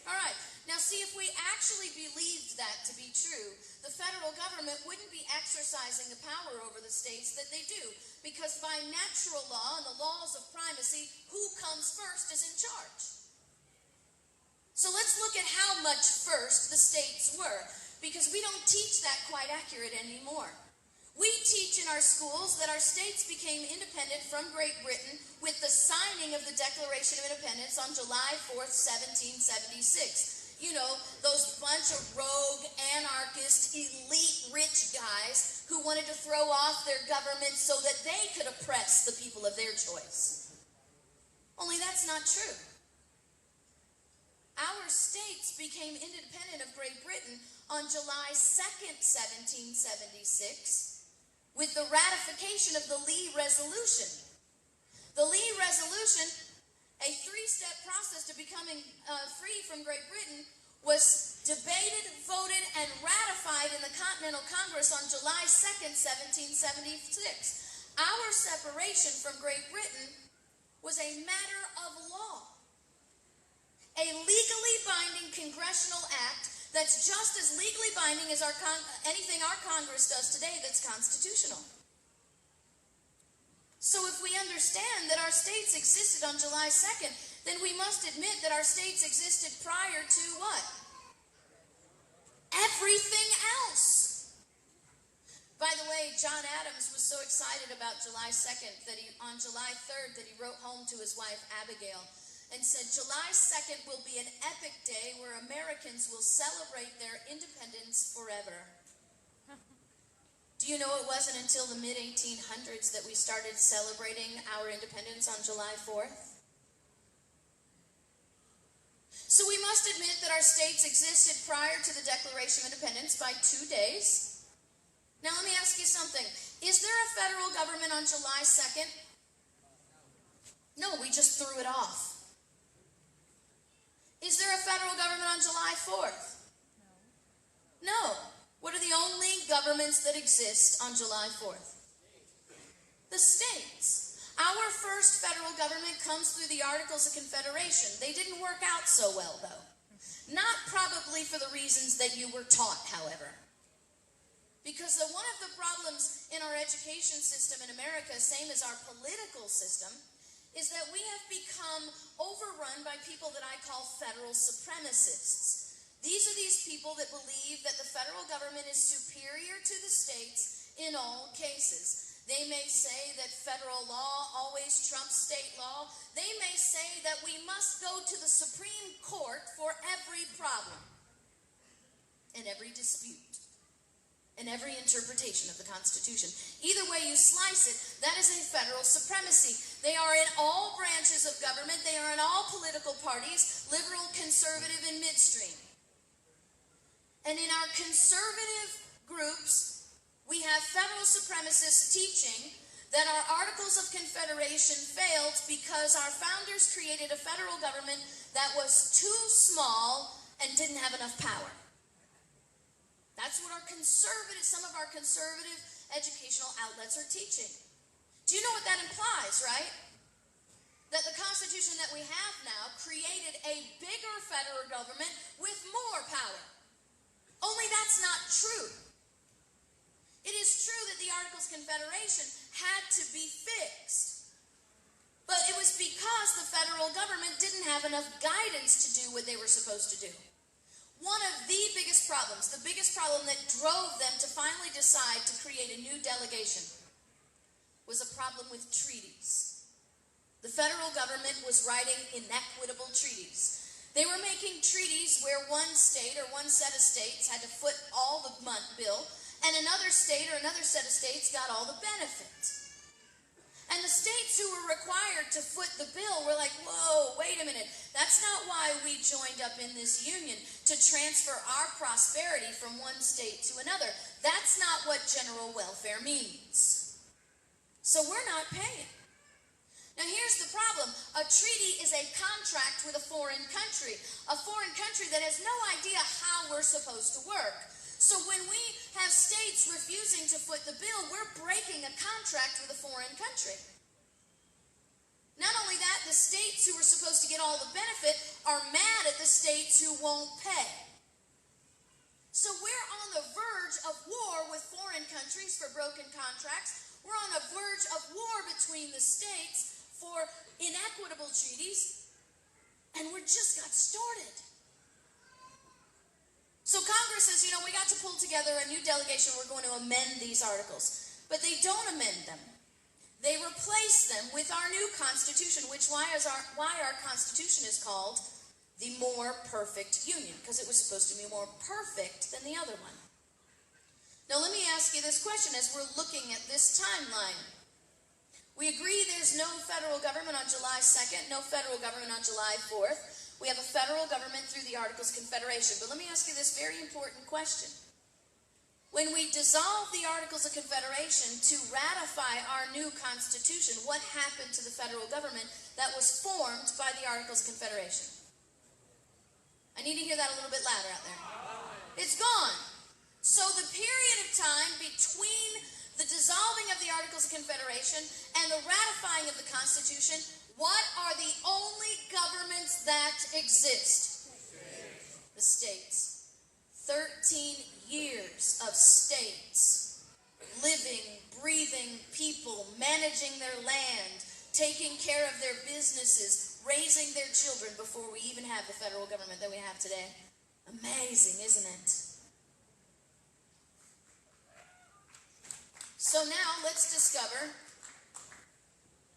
All right. Now see, if we actually believed that to be true, the federal government wouldn't be exercising the power over the states that they do. Because by natural law and the laws of primacy, who comes first is in charge. So let's look at how much first the states were, because we don't teach that quite accurate anymore. We teach in our schools that our states became independent from Great Britain with the signing of the Declaration of Independence on July 4th, 1776. You know, those bunch of rogue, anarchist, elite, rich guys who wanted to throw off their government so that they could oppress the people of their choice. Only that's not true. Our states became independent of Great Britain on July 2nd, 1776, with the ratification of the Lee Resolution. The Lee Resolution, a three-step process to becoming free from Great Britain, was debated, voted, and ratified in the Continental Congress on July 2nd, 1776. Our separation from Great Britain was a matter of law. A legally binding congressional act that's just as legally binding as anything our Congress does today that's constitutional. So if we understand that our states existed on July 2nd, then we must admit that our states existed prior to what? Everything else. By the way, John Adams was so excited about July 2nd that on July 3rd that he wrote home to his wife Abigail and said, July 2nd will be an epic day where Americans will celebrate their independence forever. Do you know it wasn't until the mid-1800s that we started celebrating our independence on July 4th? So we must admit that our states existed prior to the Declaration of Independence by 2 days. Now let me ask you something. Is there a federal government on July 2nd? No, we just threw it off. Is there a federal government on July 4th? No. What are the only governments that exist on July 4th? The states. Our first federal government comes through the Articles of Confederation. They didn't work out so well, though. Not probably for the reasons that you were taught, however. Because one of the problems in our education system in America, same as our political system, is that we have become overrun by people that I call federal supremacists. These are these people that believe that the federal government is superior to the states in all cases. They may say that federal law always trumps state law. They may say that we must go to the Supreme Court for every problem and every dispute and every interpretation of the Constitution. Either way you slice it, that is a federal supremacy. They are in all branches of government. They are in all political parties, liberal, conservative, and midstream. And in our conservative groups, we have federal supremacists teaching that our Articles of Confederation failed because our founders created a federal government that was too small and didn't have enough power. That's what some of our conservative educational outlets are teaching. Do you know what that implies, right? That the Constitution that we have now created a bigger federal government with more power. Only that's not true. It is true that the Articles of Confederation had to be fixed. But it was because the federal government didn't have enough guidance to do what they were supposed to do. One of the biggest problems, the biggest problem that drove them to finally decide to create a new delegation, was a problem with treaties. The federal government was writing inequitable treaties. They were making treaties where one state or one set of states had to foot all the bill, and another state or another set of states got all the benefit. And the states who were required to foot the bill were like, whoa, wait a minute. That's not why we joined up in this union, to transfer our prosperity from one state to another. That's not what general welfare means. So we're not paying. Now here's the problem. A treaty is a contract with a foreign country that has no idea how we're supposed to work. So when we have states refusing to foot the bill, we're breaking a contract with a foreign country. Not only that, the states who are supposed to get all the benefit are mad at the states who won't pay. So we're on the verge of war with foreign countries for broken contracts. We're on the verge of war between the states for inequitable treaties, and we just got started. So Congress says, we got to pull together a new delegation. We're going to amend these articles. But they don't amend them. They replace them with our new Constitution, which why our Constitution is called the more perfect union, because it was supposed to be more perfect than the other one. Now let me ask you this question as we're looking at this timeline. We agree there's no federal government on July 2nd, no federal government on July 4th. We have a federal government through the Articles of Confederation. But let me ask you this very important question. When we dissolve the Articles of Confederation to ratify our new Constitution, what happened to the federal government that was formed by the Articles of Confederation? I need to hear that a little bit louder out there. It's gone. So the period of time between the dissolving of the Articles of Confederation and the ratifying of the Constitution, what are the only governments that exist? The states. 13 years of states, living, breathing people, managing their land, taking care of their businesses, raising their children before we even have the federal government that we have today. Amazing, isn't it? So now let's discover,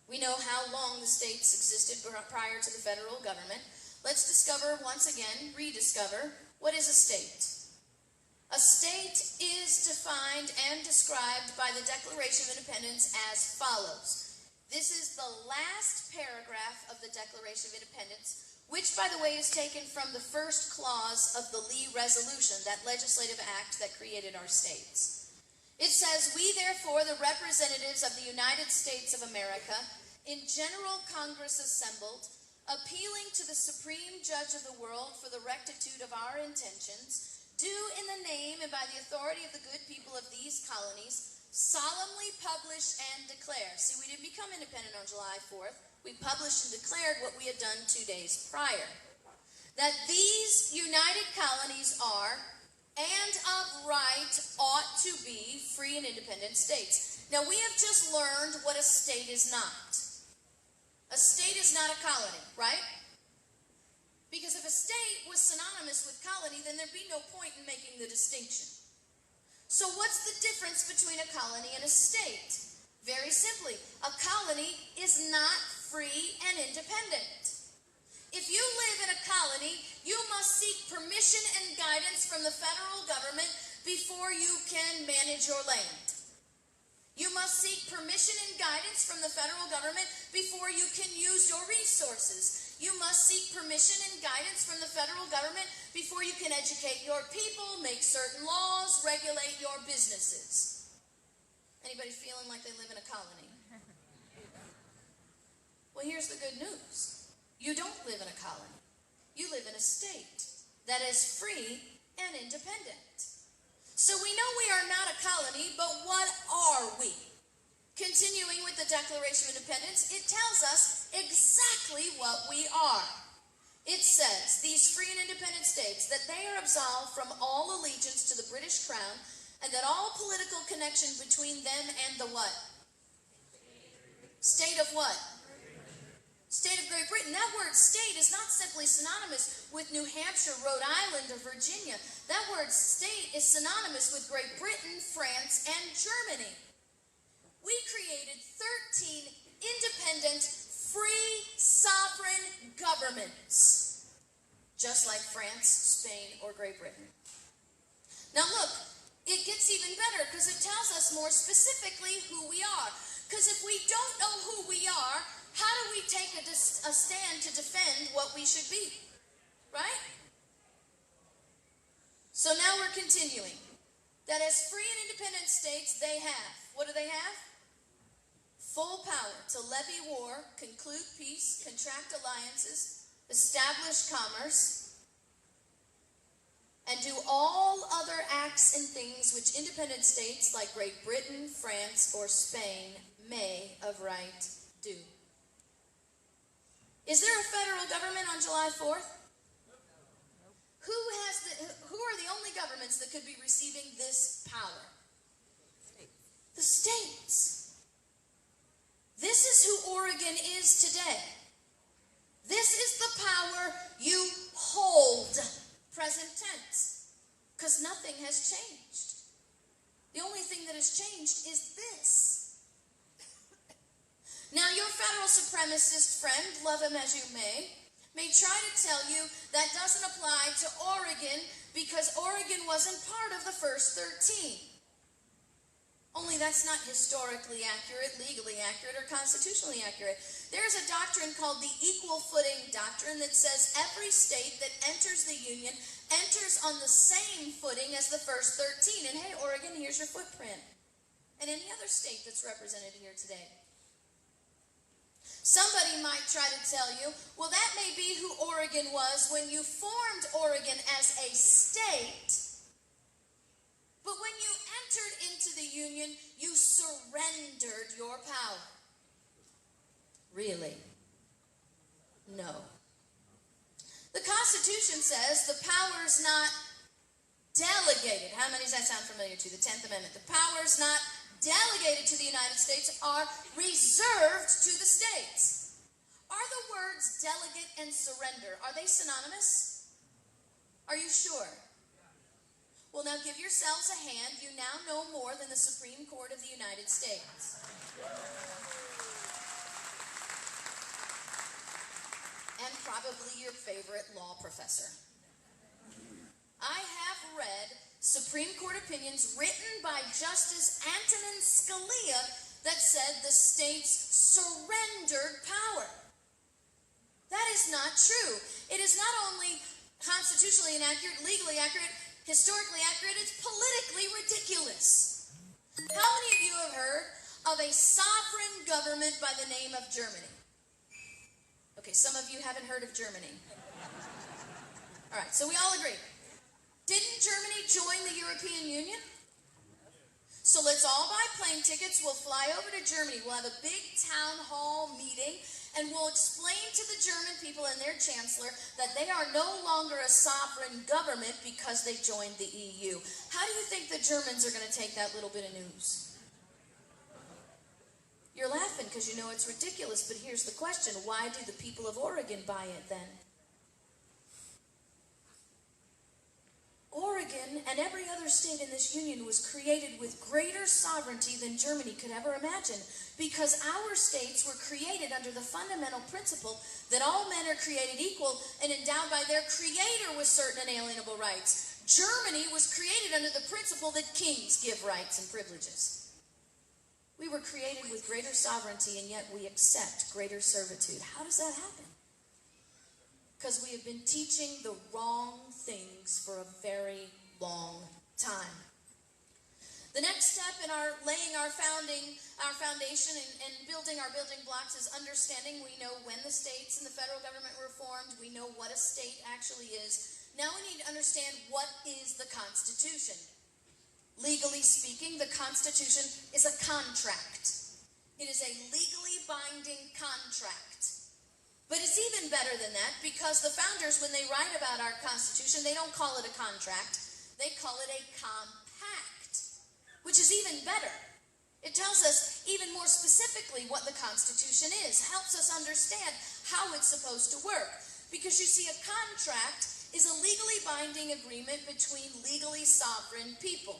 we know how long the states existed prior to the federal government. Let's discover once again, rediscover, what is a state? A state is defined and described by the Declaration of Independence as follows. This is the last paragraph of the Declaration of Independence, which, by the way, is taken from the first clause of the Lee Resolution, that legislative act that created our states. It says, "We, therefore, the representatives of the United States of America, in General Congress assembled, appealing to the Supreme Judge of the world for the rectitude of our intentions, do in the name and by the authority of the good people of these colonies, solemnly publish and declare." See, we didn't become independent on July 4th. We published and declared what we had done 2 days prior. That these united colonies are, and of right, ought to be free and independent states. Now, we have just learned what a state is not. A state is not a colony, right? Because if a state was synonymous with colony, then there'd be no point in making the distinction. So what's the difference between a colony and a state? Very simply, a colony is not free and independent. If you live in a colony, you must seek permission and guidance from the federal government before you can manage your land. You must seek permission and guidance from the federal government before you can use your resources. You must seek permission and guidance from the federal government before you can educate your people, make certain laws, regulate your businesses. Anybody feeling like they live in a colony? Well, here's the good news. You don't live in a colony. You live in a state that is free and independent. So we know we are not a colony, but what are we? Continuing with the Declaration of Independence, it tells us exactly what we are. It says, these free and independent states, that they are absolved from all allegiance to the British Crown, and that all political connection between them and the what? State of what? State of Great Britain. That word state is not simply synonymous with New Hampshire, Rhode Island, or Virginia. That word state is synonymous with Great Britain, France, and Germany. We created 13 independent, free, sovereign governments, just like France, Spain, or Great Britain. Now look, it gets even better because it tells us more specifically who we are. Because if we don't know who we are, how do we take a stand to defend what we should be? Right? So now we're continuing. That as free and independent states, they have, what do they have? Full power to levy war, conclude peace, contract alliances, establish commerce, and do all other acts and things which independent states like Great Britain, France, or Spain may of right do. Is there a federal government on July 4th? Who are the only governments that could be receiving this power? The states. This is who Oregon is today. This is the power you hold, present tense, because nothing has changed. The only thing that has changed is this. Now, your federal supremacist friend, love him as you may try to tell you that doesn't apply to Oregon because Oregon wasn't part of the first 13. Only that's not historically accurate, legally accurate, or constitutionally accurate. There's a doctrine called the equal footing doctrine that says every state that enters the Union enters on the same footing as the first 13. And hey, Oregon, here's your footprint. And any other state that's represented here today. Somebody might try to tell you, well, that may be who Oregon was when you formed Oregon as a state. But when you entered into the Union, you surrendered your power. Really? No. The Constitution says the power's not delegated. How many does that sound familiar to? The 10th Amendment. The power's not delegated to the United States, are reserved to the states. Are the words delegate and surrender, are they synonymous? Are you sure? Well, now give yourselves a hand. You now know more than the Supreme Court of the United States. And probably your favorite law professor. I have read Supreme Court opinions written by Justice Antonin Scalia that said the states surrendered power. That is not true. It is not only constitutionally inaccurate, legally accurate, historically accurate, it's politically ridiculous. How many of you have heard of a sovereign government by the name of Germany? Okay, some of you haven't heard of Germany. All right, so we all agree. Didn't Germany join the European Union? So let's all buy plane tickets. We'll fly over to Germany. We'll have a big town hall meeting, and we'll explain to the German people and their chancellor that they are no longer a sovereign government because they joined the EU. How do you think the Germans are going to take that little bit of news? You're laughing because you know it's ridiculous, but here's the question. Why do the people of Oregon buy it then? Oregon and every other state in this union was created with greater sovereignty than Germany could ever imagine, because our states were created under the fundamental principle that all men are created equal and endowed by their creator with certain inalienable rights. Germany was created under the principle that kings give rights and privileges. We were created with greater sovereignty, and yet we accept greater servitude. How does that happen? Because we have been teaching the wrong things for a very long time. The next step in our laying our foundation and building our building blocks is understanding. We know when the states and the federal government were formed. We know what a state actually is. Now we need to understand what is the Constitution. Legally speaking, the Constitution is a contract. It is a legally binding contract. But it's even better than that, because the founders, when they write about our Constitution, they don't call it a contract. They call it a compact, which is even better. It tells us even more specifically what the Constitution is, helps us understand how it's supposed to work. Because you see, a contract is a legally binding agreement between legally sovereign people.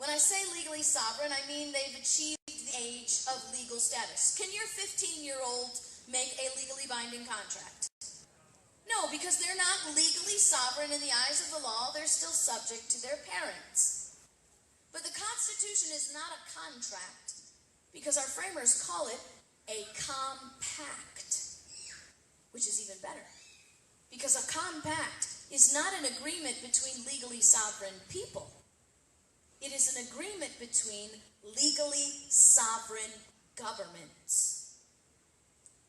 When I say legally sovereign, I mean they've achieved the age of legal status. Can your 15-year-old make a legally binding contract? No, because they're not legally sovereign in the eyes of the law. They're still subject to their parents. But the Constitution is not a contract because our framers call it a compact, which is even better. Because a compact is not an agreement between legally sovereign people. It is an agreement between legally sovereign governments.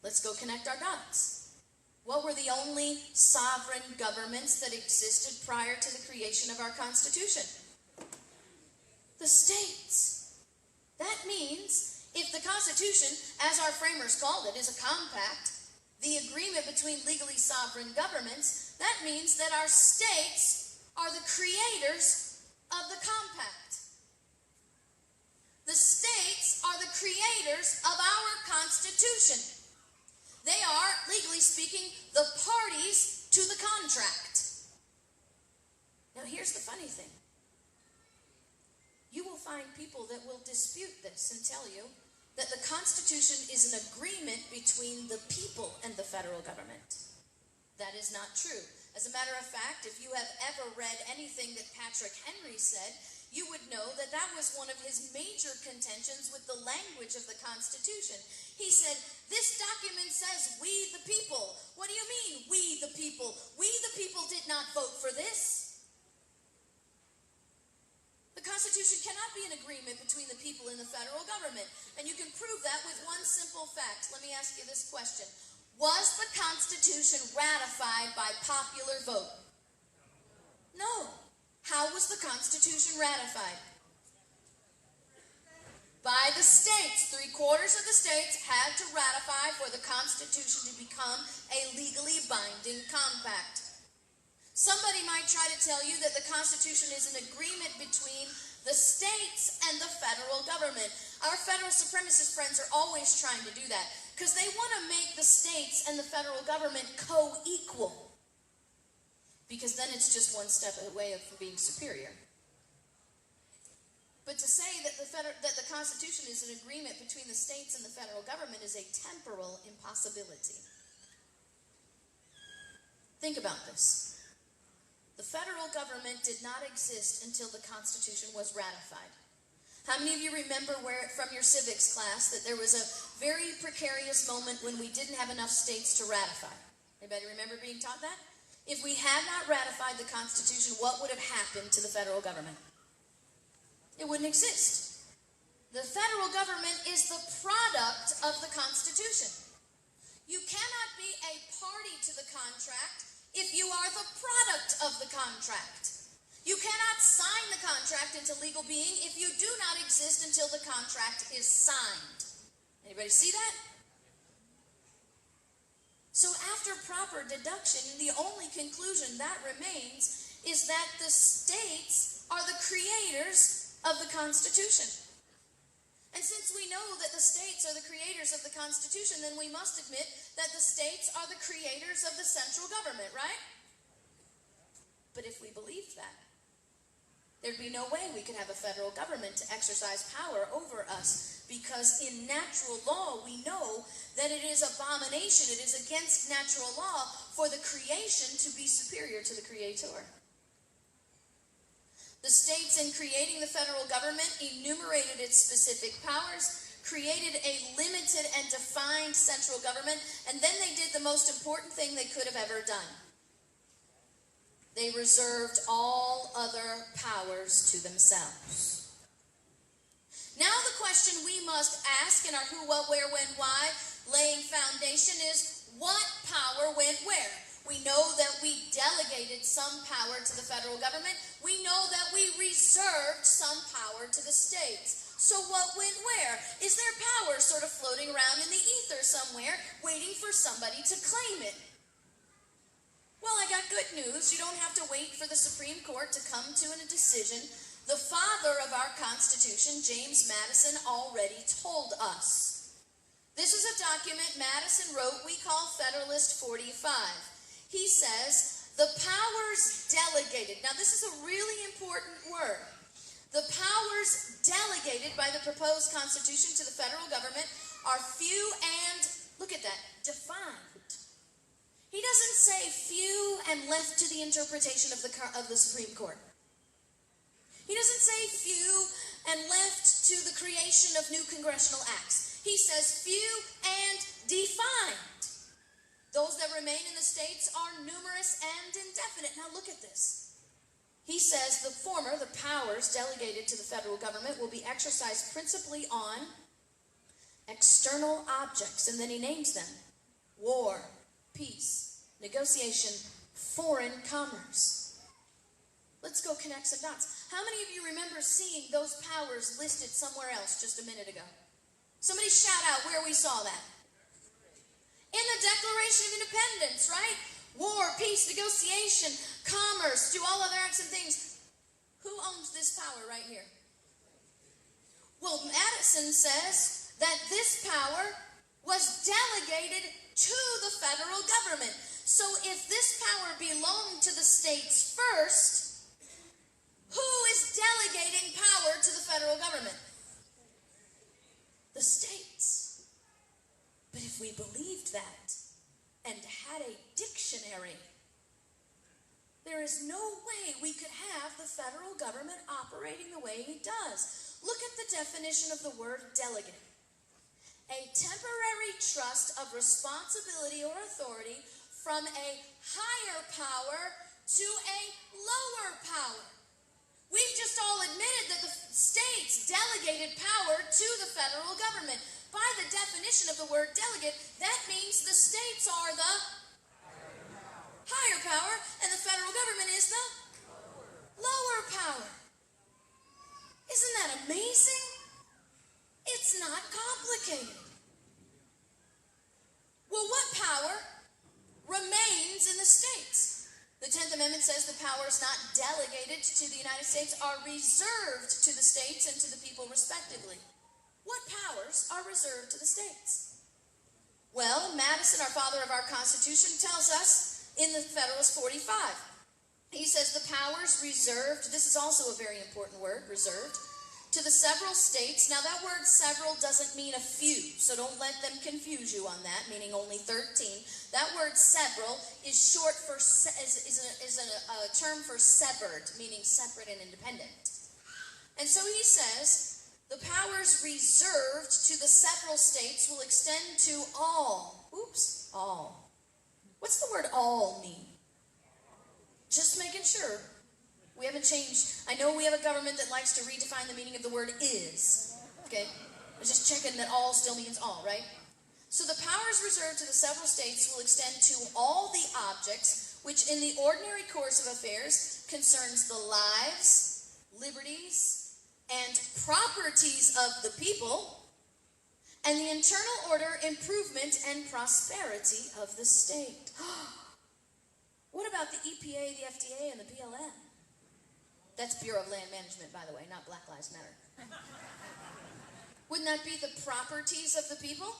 Let's go connect our dots. What were the only sovereign governments that existed prior to the creation of our Constitution? The states. That means if the Constitution, as our framers called it, is a compact, the agreement between legally sovereign governments, that means that our states are the creators of the compact. The states are the creators of our Constitution. They are, legally speaking, the parties to the contract. Now, here's the funny thing. You will find people that will dispute this and tell you that the Constitution is an agreement between the people and the federal government. That is not true. As a matter of fact, if you have ever read anything that Patrick Henry said, you would know that that was one of his major contentions with the language of the Constitution. He said, this document says, we the people. What do you mean, we the people? We the people did not vote for this. The Constitution cannot be an agreement between the people and the federal government. And you can prove that with one simple fact. Let me ask you this question. Was the Constitution ratified by popular vote? No. How was the Constitution ratified? By the states. 3/4 of the states had to ratify for the Constitution to become a legally binding compact. Somebody might try to tell you that the Constitution is an agreement between the states and the federal government. Our federal supremacist friends are always trying to do that because they want to make the states and the federal government co-equal, because then it's just one step away from being superior. But to say that the Constitution is an agreement between the states and the federal government is a temporal impossibility. Think about this. The federal government did not exist until the Constitution was ratified. How many of you remember from your civics class that there was a very precarious moment when we didn't have enough states to ratify? Anybody remember being taught that? If we had not ratified the Constitution, what would have happened to the federal government? It wouldn't exist. The federal government is the product of the Constitution. You cannot be a party to the contract if you are the product of the contract. You cannot sign the contract into legal being if you do not exist until the contract is signed. Anybody see that? So after proper deduction, the only conclusion that remains is that the states are the creators of the Constitution. And since we know that the states are the creators of the Constitution, then we must admit that the states are the creators of the central government, right? But if we believed that, there'd be no way we could have a federal government to exercise power over us, because in natural law we know that it is abomination, it is against natural law for the creation to be superior to the creator. The states, in creating the federal government, enumerated its specific powers, created a limited and defined central government, and then they did the most important thing they could have ever done. They reserved all other powers to themselves. Now the question we must ask in our who, what, where, when, why laying foundation is, what power went where? We know that we delegated some power to the federal government. We know that we reserved some power to the states. So what went where? Is there power sort of floating around in the ether somewhere, waiting for somebody to claim it? Well, I got good news. You don't have to wait for the Supreme Court to come to a decision. The father of our Constitution, James Madison, already told us. This is a document Madison wrote we call Federalist 45. He says, the powers delegated. Now, this is a really important word. The powers delegated by the proposed Constitution to the federal government are few and, look at that, defined. He doesn't say few and left to the interpretation of the Supreme Court. He doesn't say few and left to the creation of new congressional acts. He says few and defined. Those that remain in the states are numerous and indefinite. Now look at this. He says the former, the powers delegated to the federal government, will be exercised principally on external objects, and then he names them: war, peace, negotiation, foreign commerce. Let's go connect some dots. How many of you remember seeing those powers listed somewhere else just a minute ago? Somebody shout out where we saw that. in the Declaration of Independence, right? War, peace, negotiation, commerce, do all other acts and things. Who owns this power right here? Well, Madison says that this power was delegated to the federal government. So if this power belonged to the states first, who is delegating power to the federal government? The states. But if we believed that and had a dictionary, there is no way we could have the federal government operating the way it does. Look at the definition of the word delegate. A temporary trust of responsibility or authority from a higher power to a lower power. We've just all admitted that the states delegated power to the federal government. By the definition of the word delegate, that means the states are the higher power and the federal government is the lower power. Isn't that amazing? It's not complicated. Well, what power remains in the states? The 10th Amendment says the powers not delegated to the United States are reserved to the states and to the people respectively. What powers are reserved to the states? Well, Madison, our father of our Constitution, tells us in the Federalist 45. He says the powers reserved, this is also a very important word, reserved, to the several states. Now that word several doesn't mean a few, so don't let them confuse you on that, meaning only 13. That word several is short for, is a term for severed, meaning separate and independent. And so he says, the powers reserved to the several states will extend to all. Oops, all. What's the word all mean? Just making sure. We haven't changed. I know we have a government that likes to redefine the meaning of the word is. Okay? I'm just checking that all still means all, right? So the powers reserved to the several states will extend to all the objects which in the ordinary course of affairs concerns the lives, liberties, and properties of the people, and the internal order, improvement, and prosperity of the state. What about the EPA, the FDA, and the BLM? That's Bureau of Land Management, by the way, not Black Lives Matter. Wouldn't that be the properties of the people?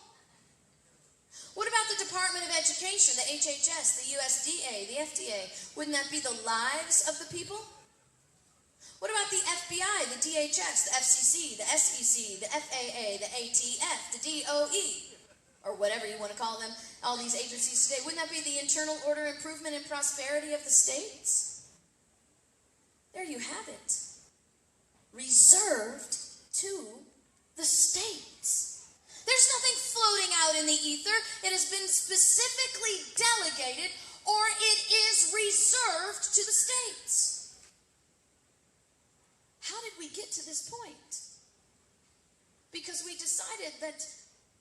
What about the Department of Education, the HHS, the USDA, the FDA? Wouldn't that be the lives of the people? What about the FBI, the DHS, the FCC, the SEC, the FAA, the ATF, the DOE, or whatever you want to call them, all these agencies today? Wouldn't that be the internal order, improvement, and prosperity of the states? There you have it. Reserved to the states. There's nothing floating out in the ether. It has been specifically delegated, or it is reserved to the states. How did we get to this point? Because we decided that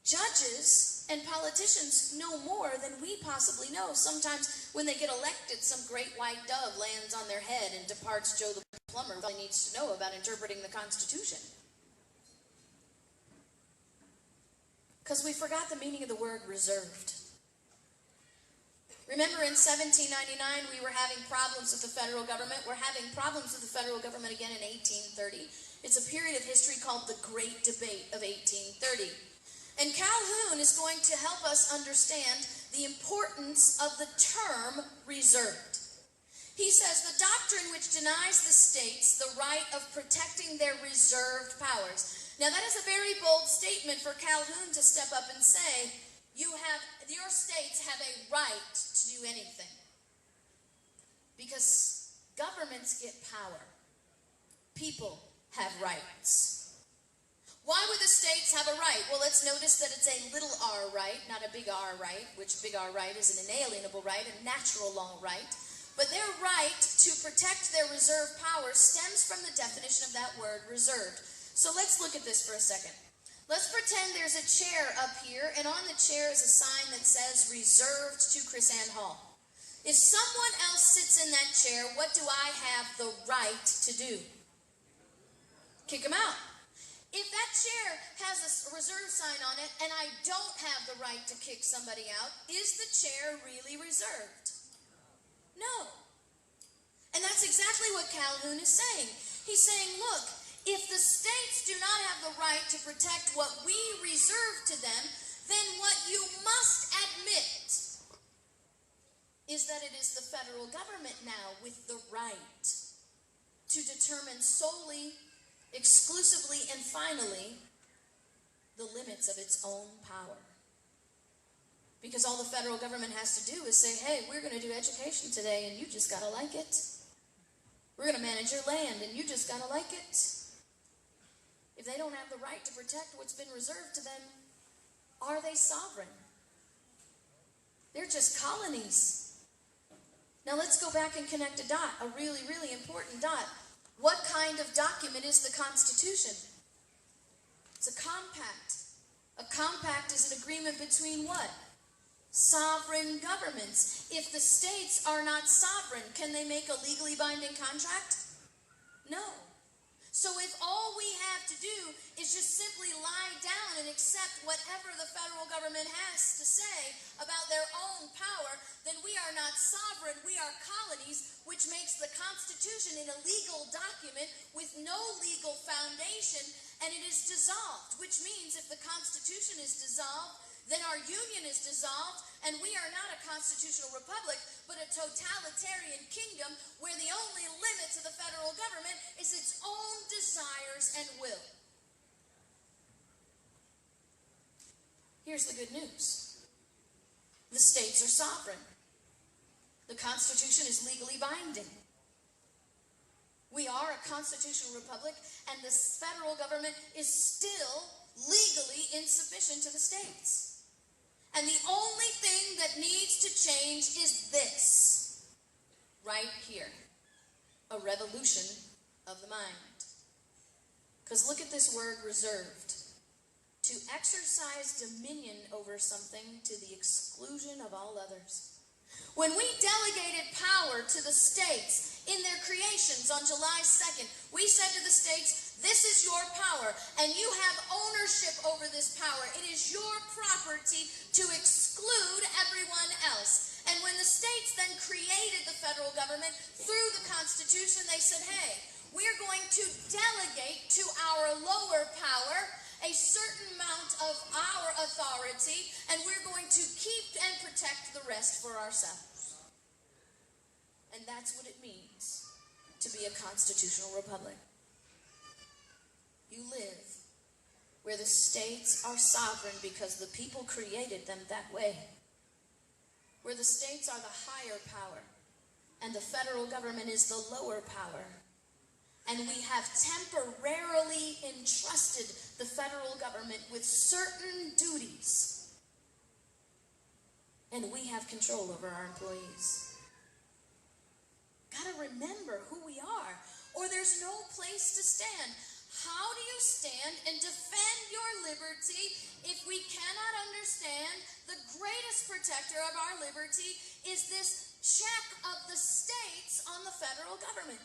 judges and politicians know more than we possibly know. Sometimes when they get elected, some great white dove lands on their head and departs Joe the plumber. All he needs to know about interpreting the Constitution. Because we forgot the meaning of the word reserved. Remember in 1799 we were having problems with the federal government. We're having problems with the federal government again in 1830. It's a period of history called the Great Debate of 1830. And Calhoun is going to help us understand the importance of the term reserved. He says the doctrine which denies the states the right of protecting their reserved powers. Now that is a very bold statement for Calhoun to step up and say, your states have a right to do anything. Because governments get power. People have rights. Why would the states have a right? Well, let's notice that it's a little r right, not a big R right, which big R right is an inalienable right, a natural law right. But their right to protect their reserved powers stems from the definition of that word, reserved. So let's look at this for a second. Let's pretend there's a chair up here, and on the chair is a sign that says, reserved to KrisAnne Hall. If someone else sits in that chair, what do I have the right to do? Kick them out. If that chair has a reserve sign on it and I don't have the right to kick somebody out, is the chair really reserved? No. And that's exactly what Calhoun is saying. He's saying, look, if the states do not have the right to protect what we reserve to them, then what you must admit is that it is the federal government now with the right to determine solely, exclusively, and finally the limits of its own power. Because all the federal government has to do is say, hey, we're going to do education today and you just got to like it. We're going to manage your land and you just got to like it. If they don't have the right to protect what's been reserved to them, are they sovereign? They're just colonies. Now let's go back and connect a dot, a really, really important dot. What kind of document is the Constitution? It's a compact. A compact is an agreement between what? Sovereign governments. If the states are not sovereign, can they make a legally binding contract? No. So if all we have to do is just simply lie down and accept whatever the federal government has to say about their own power, then we are not sovereign, we are colonies, which makes the Constitution an illegal document with no legal foundation, and it is dissolved, which means if the Constitution is dissolved, then our union is dissolved, and we are not a constitutional republic, but a totalitarian kingdom where the only limit to the federal government is its own desires and will. Here's the good news. The states are sovereign. The Constitution is legally binding. We are a constitutional republic, and the federal government is still legally insufficient to the states. And the only thing that needs to change is this, right here, a revolution of the mind. Because look at this word, reserved. To exercise dominion over something to the exclusion of all others. When we delegated power to the states in their creations on July 2nd, we said to the states, this is your power, and you have ownership over this power. It is your property to exclude everyone else. And when the states then created the federal government through the Constitution, they said, hey, we're going to delegate to our lower power a certain amount of our authority, and we're going to keep and protect the rest for ourselves. And that's what it means to be a constitutional republic. You live where the states are sovereign because the people created them that way. Where the states are the higher power and the federal government is the lower power. And we have temporarily entrusted the federal government with certain duties. And we have control over our employees. Gotta remember who we are, or there's no place to stand. How do you stand and defend your liberty if we cannot understand the greatest protector of our liberty is this check of the states on the federal government?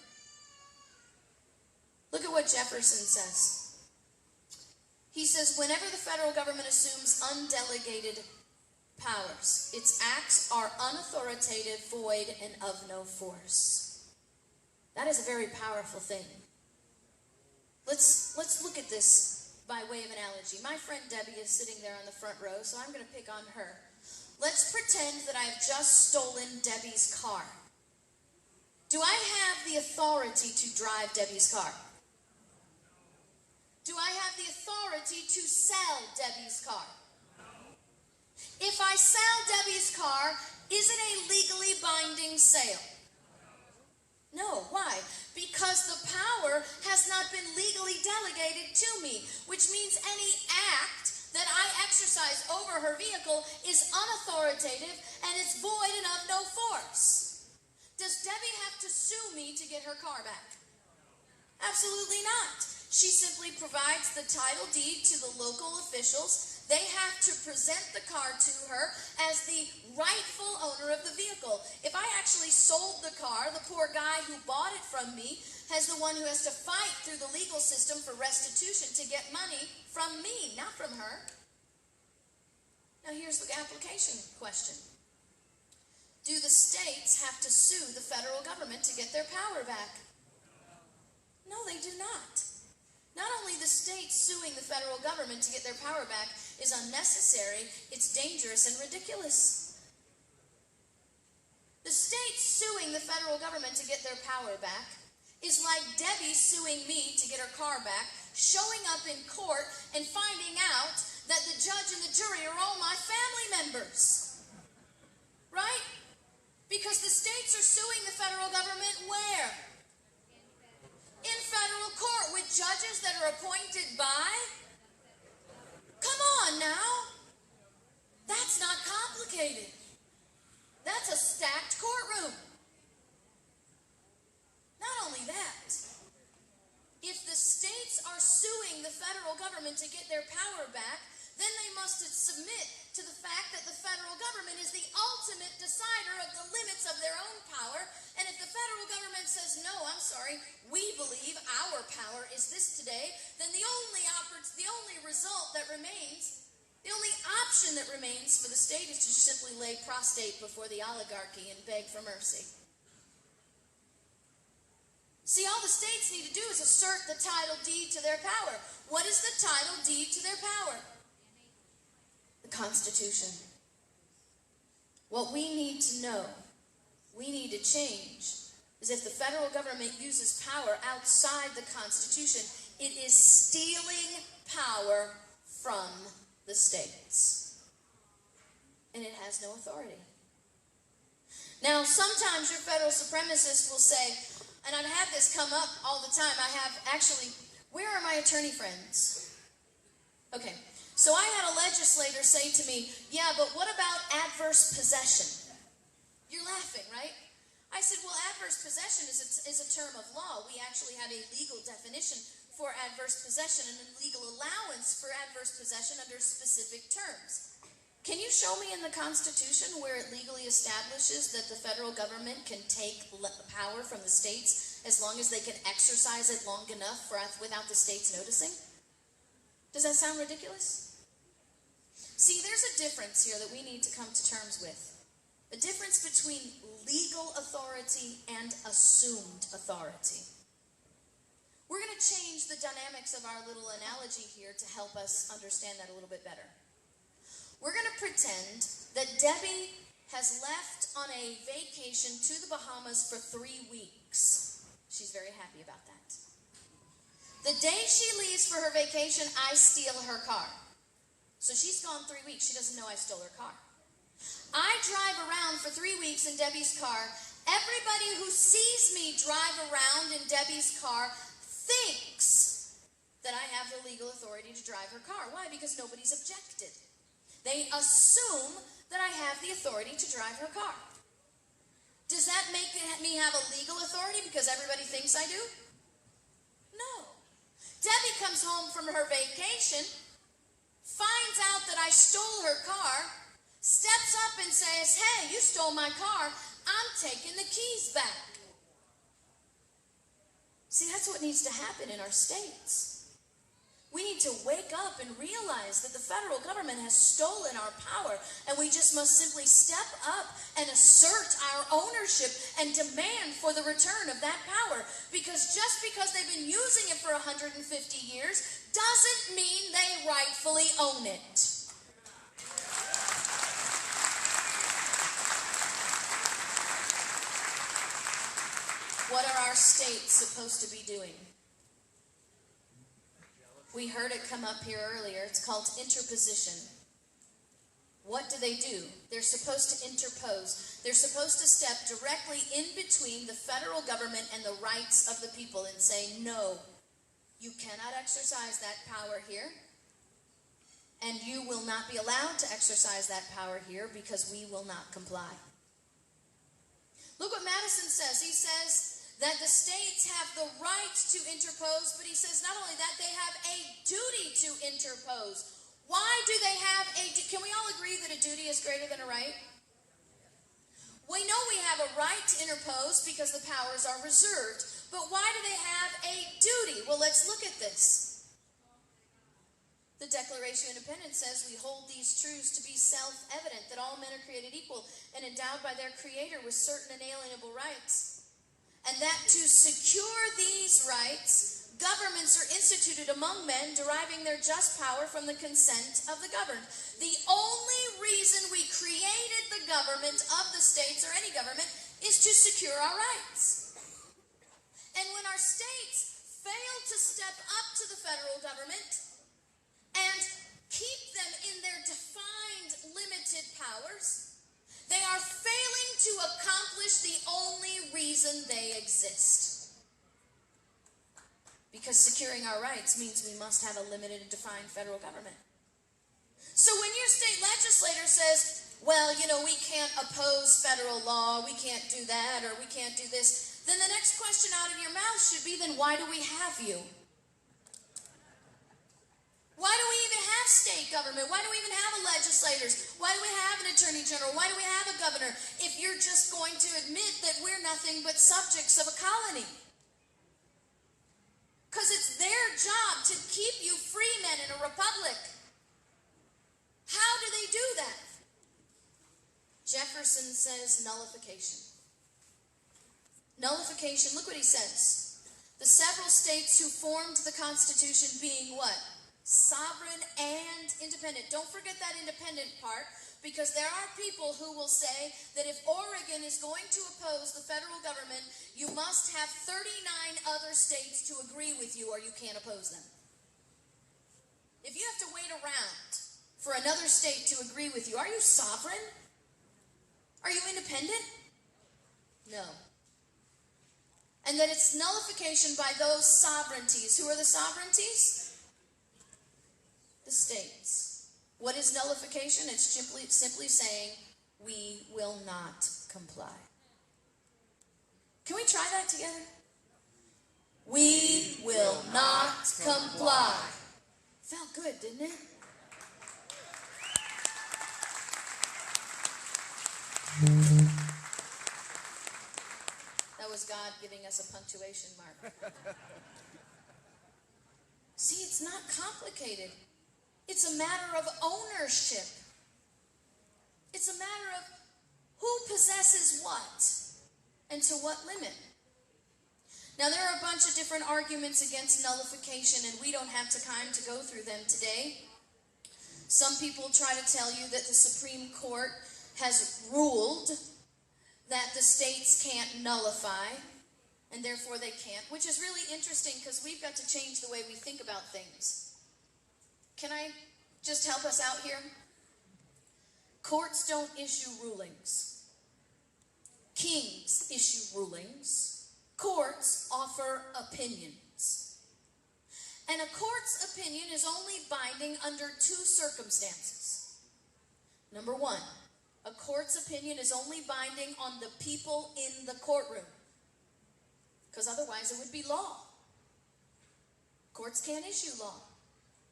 Look at what Jefferson says. He says, whenever the federal government assumes undelegated powers, its acts are unauthoritative, void, and of no force. That is a very powerful thing. Let's look at this by way of analogy. My friend Debbie is sitting there on the front row, so I'm going to pick on her. Let's pretend that I've just stolen Debbie's car. Do I have the authority to drive Debbie's car? Do I have the authority to sell Debbie's car? If I sell Debbie's car, is it a legally binding sale? No. Why? Because the power has not been legally delegated to me, which means any act that I exercise over her vehicle is unauthoritative and it's void and of no force. Does Debbie have to sue me to get her car back? Absolutely not. She simply provides the title deed to the local officials. They have to present the car to her as the rightful owner of the vehicle. If I actually sold the car, the poor guy who bought it from me as the one who has to fight through the legal system for restitution to get money from me, not from her. Now here's the application question. Do the states have to sue the federal government to get their power back? No, they do not. Not only the states suing the federal government to get their power back is unnecessary, it's dangerous and ridiculous. The states suing the federal government to get their power back is like Debbie suing me to get her car back, showing up in court and finding out that the judge and the jury are all my family members. Right? Because the states are suing the federal government where? In federal court with judges that are appointed by? Come on now. That's not complicated. That's a stacked courtroom. Not only that, if the states are suing the federal government to get their power back, then they must submit to the fact that the federal government is the ultimate decider of the limits of their own power. And if the federal government says, no, I'm sorry, we believe our power is this today, then the only result that remains, the only option that remains for the state is to simply lay prostrate before the oligarchy and beg for mercy. See, all the states need to do is assert the title deed to their power. What is the title deed to their power? The Constitution. What we need to know, we need to change, is if the federal government uses power outside the Constitution, it is stealing power from the states. And it has no authority. Now, sometimes your federal supremacists will say, and I've had this come up all the time, where are my attorney friends? Okay. So I had a legislator say to me, yeah, but what about adverse possession? You're laughing, right? I said, well, adverse possession is a term of law. We actually have a legal definition for adverse possession and a legal allowance for adverse possession under specific terms. Can you show me in the Constitution where it legally establishes that the federal government can take power from the states as long as they can exercise it long enough without the states noticing? Does that sound ridiculous? See, there's a difference here that we need to come to terms with. A difference between legal authority and assumed authority. We're going to change the dynamics of our little analogy here to help us understand that a little bit better. We're going to pretend that Debbie has left on a vacation to the Bahamas for 3 weeks. She's very happy about that. The day she leaves for her vacation, I steal her car. So she's gone 3 weeks. She doesn't know I stole her car. I drive around for 3 weeks in Debbie's car. Everybody who sees me drive around in Debbie's car thinks that I have the legal authority to drive her car. Why? Because nobody's objected. They assume that I have the authority to drive her car. Does that make me have a legal authority because everybody thinks I do? No. Debbie comes home from her vacation, finds out that I stole her car, steps up and says, hey, you stole my car, I'm taking the keys back. See, that's what needs to happen in our states. We need to wake up and realize that the federal government has stolen our power, and we just must simply step up and assert our ownership and demand for the return of that power. Because just because they've been using it for 150 years doesn't mean they rightfully own it. What are our states supposed to be doing? We heard it come up here earlier. It's called interposition. What do? They're supposed to interpose. They're supposed to step directly in between the federal government and the rights of the people and say, no, you cannot exercise that power here, and you will not be allowed to exercise that power here because we will not comply. Look what Madison says. He says that the states have the right to interpose, but he says not only that, they have a duty to interpose. Why do they have can we all agree that a duty is greater than a right? We know we have a right to interpose because the powers are reserved. But why do they have a duty? Well, let's look at this. The Declaration of Independence says we hold these truths to be self-evident, that all men are created equal and endowed by their Creator with certain inalienable rights, and that to secure these rights, governments are instituted among men, deriving their just power from the consent of the governed. The only reason we created the government of the states, or any government, is to secure our rights. And when our states fail to step up to the federal government and keep them in their defined, limited powers, they are failing to accomplish the only reason they exist. Because securing our rights means we must have a limited and defined federal government. So when your state legislator says, well, you know, we can't oppose federal law, we can't do that, or we can't do this, then the next question out of your mouth should be, then why do we have you? Why do we even have state government? Why do we even have legislators? Why do we have an attorney general? Why do we have a governor if you're just going to admit that we're nothing but subjects of a colony? Because it's their job to keep you free men in a republic. How do they do that? Jefferson says nullification. Nullification, look what he says. The several states who formed the Constitution being what? Sovereign and independent. Don't forget that independent part, because there are people who will say that if Oregon is going to oppose the federal government, you must have 39 other states to agree with you or you can't oppose them. If you have to wait around for another state to agree with you, are you sovereign? Are you independent? No. And that it's nullification by those sovereignties. Who are the sovereignties? The states. What is nullification? It's simply saying, we will not comply. Can we try that together? We will not comply. Felt good, didn't it? That was God giving us a punctuation mark. See, it's not complicated. It's a matter of ownership. It's a matter of who possesses what and to what limit. Now, there are a bunch of different arguments against nullification, and we don't have time to go through them today. Some people try to tell you that the Supreme Court has ruled that the states can't nullify, and therefore they can't, which is really interesting because we've got to change the way we think about things. Can I just help us out here? Courts don't issue rulings. Kings issue rulings. Courts offer opinions. And a court's opinion is only binding under two circumstances. Number one, a court's opinion is only binding on the people in the courtroom, because otherwise it would be law. Courts can't issue law.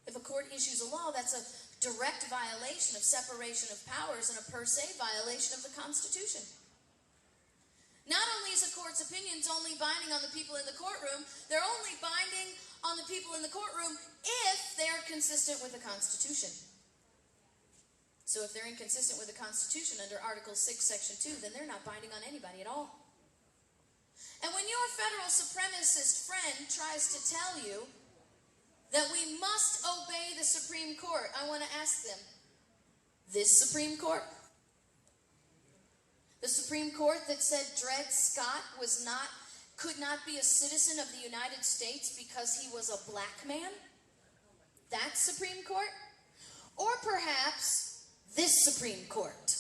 If a court issues a law, that's a direct violation of separation of powers and a per se violation of the Constitution. Not only is a court's opinions only binding on the people in the courtroom, they're only binding on the people in the courtroom if they're consistent with the Constitution. So if they're inconsistent with the Constitution under Article 6, Section 2, then they're not binding on anybody at all. And when your federal supremacist friend tries to tell you that we must obey the Supreme Court, I want to ask them, this Supreme Court? The Supreme Court that said Dred Scott could not be a citizen of the United States because he was a black man? That Supreme Court? Or perhaps this Supreme Court?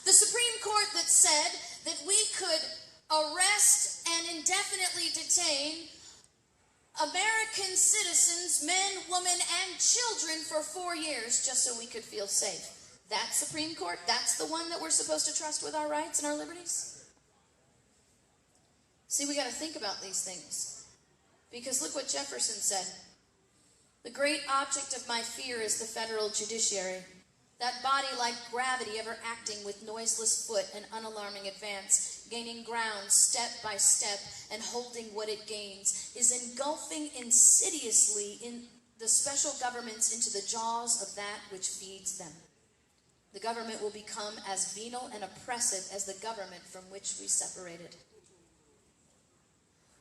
The Supreme Court that said that we could arrest and indefinitely detain American citizens, men, women, and children for 4 years just so we could feel safe. That Supreme Court, that's the one that we're supposed to trust with our rights and our liberties? See, we got to think about these things. Because look what Jefferson said. The great object of my fear is the federal judiciary, That body, like gravity, ever acting with noiseless foot and unalarming advance, gaining ground step by step and holding what it gains, is engulfing insidiously in the special governments into the jaws of that which feeds them. The government will become as venal and oppressive as the government from which we separated.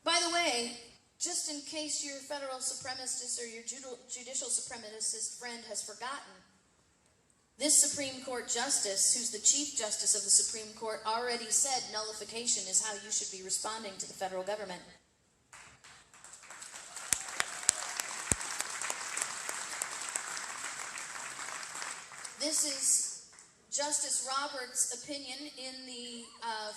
By the way, just in case your federal supremacist or your judicial supremacist friend has forgotten, this Supreme Court justice, who's the Chief Justice of the Supreme Court, already said nullification is how you should be responding to the federal government. This is Justice Roberts' opinion in the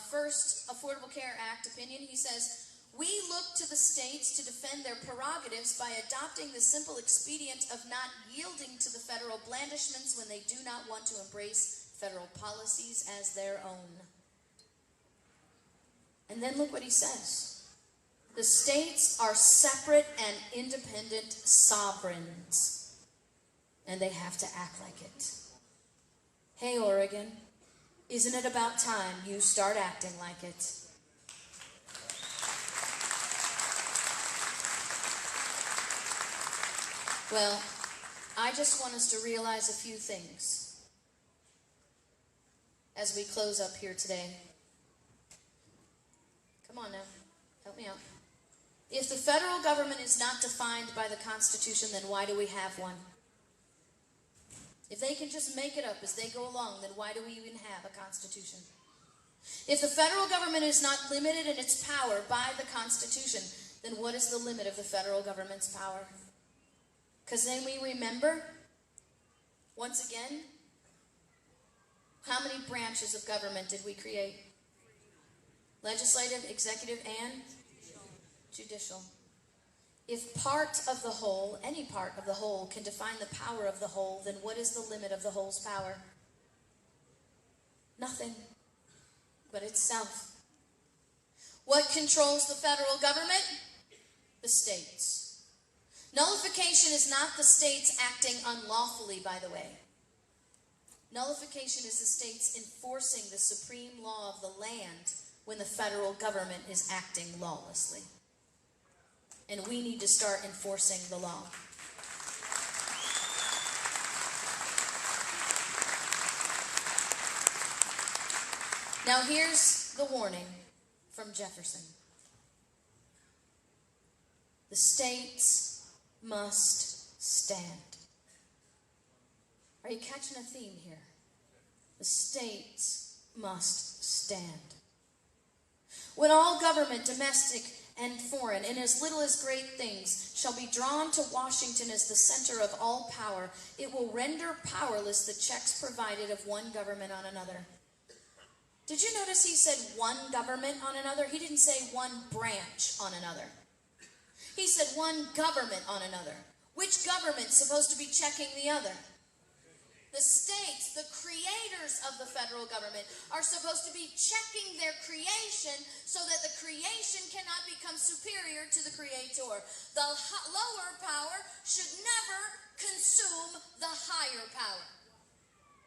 first Affordable Care Act opinion. He says, "We look to the states to defend their prerogatives by adopting the simple expedient of not yielding to the federal blandishments when they do not want to embrace federal policies as their own." And then look what he says. The states are separate and independent sovereigns, and they have to act like it. Hey, Oregon, isn't it about time you start acting like it? Well, I just want us to realize a few things as we close up here today. Come on now, help me out. If the federal government is not defined by the Constitution, then why do we have one? If they can just make it up as they go along, then why do we even have a Constitution? If the federal government is not limited in its power by the Constitution, then what is the limit of the federal government's power? Because then we remember, once again, how many branches of government did we create? Legislative, executive, and judicial. If part of the whole, any part of the whole, can define the power of the whole, then what is the limit of the whole's power? Nothing but itself. What controls the federal government? The states. Nullification is not the states acting unlawfully, by the way. Nullification is the states enforcing the supreme law of the land when the federal government is acting lawlessly. And we need to start enforcing the law. Now here's the warning from Jefferson. The states must stand. Are you catching a theme here? The states must stand. When all government, domestic and foreign, in as little as great things, shall be drawn to Washington as the center of all power, it will render powerless the checks provided of one government on another. Did you notice he said one government on another? He didn't say one branch on another. He said one government on another. Which government's supposed to be checking the other? The states, the creators of the federal government, are supposed to be checking their creation so that the creation cannot become superior to the creator. The lower power should never consume the higher power.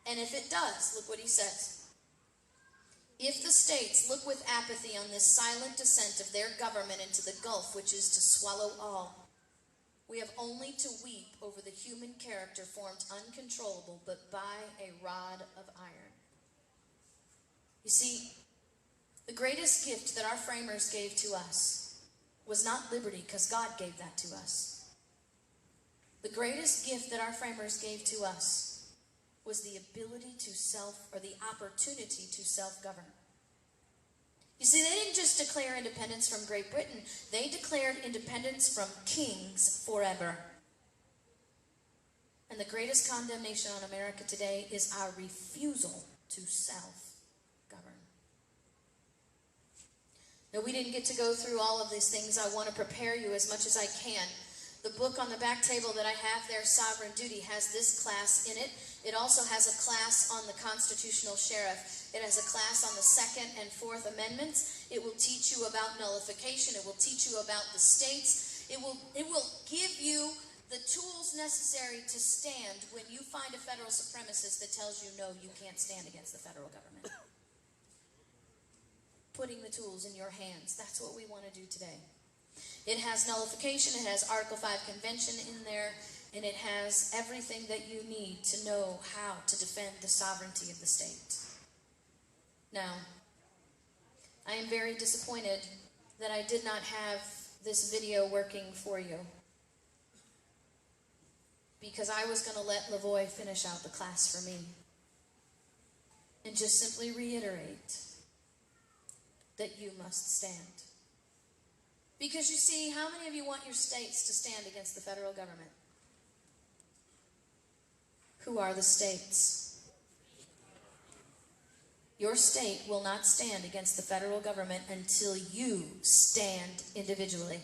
And if it does, look what he says. If the states look with apathy on this silent descent of their government into the gulf which is to swallow all, we have only to weep over the human character formed uncontrollable but by a rod of iron. You see, the greatest gift that our framers gave to us was not liberty, because God gave that to us. The greatest gift that our framers gave to us was the ability to the opportunity to self-govern. You see, they didn't just declare independence from Great Britain. They declared independence from kings forever. And the greatest condemnation on America today is our refusal to self-govern. Now, we didn't get to go through all of these things. I want to prepare you as much as I can. The book on the back table that I have there, Sovereign Duty, has this class in it. It also has a class on the constitutional sheriff. It has a class on the Second and Fourth Amendments. It will teach you about nullification. It will teach you about the states. It will give you the tools necessary to stand when you find a federal supremacist that tells you no, you can't stand against the federal government. Putting the tools in your hands. That's what we want to do today. It has nullification, it has Article 5 Convention in there, and it has everything that you need to know how to defend the sovereignty of the state. Now, I am very disappointed that I did not have this video working for you, because I was going to let LaVoy finish out the class for me and just simply reiterate that you must stand. Because you see, how many of you want your states to stand against the federal government? Who are the states? Your state will not stand against the federal government until you stand individually.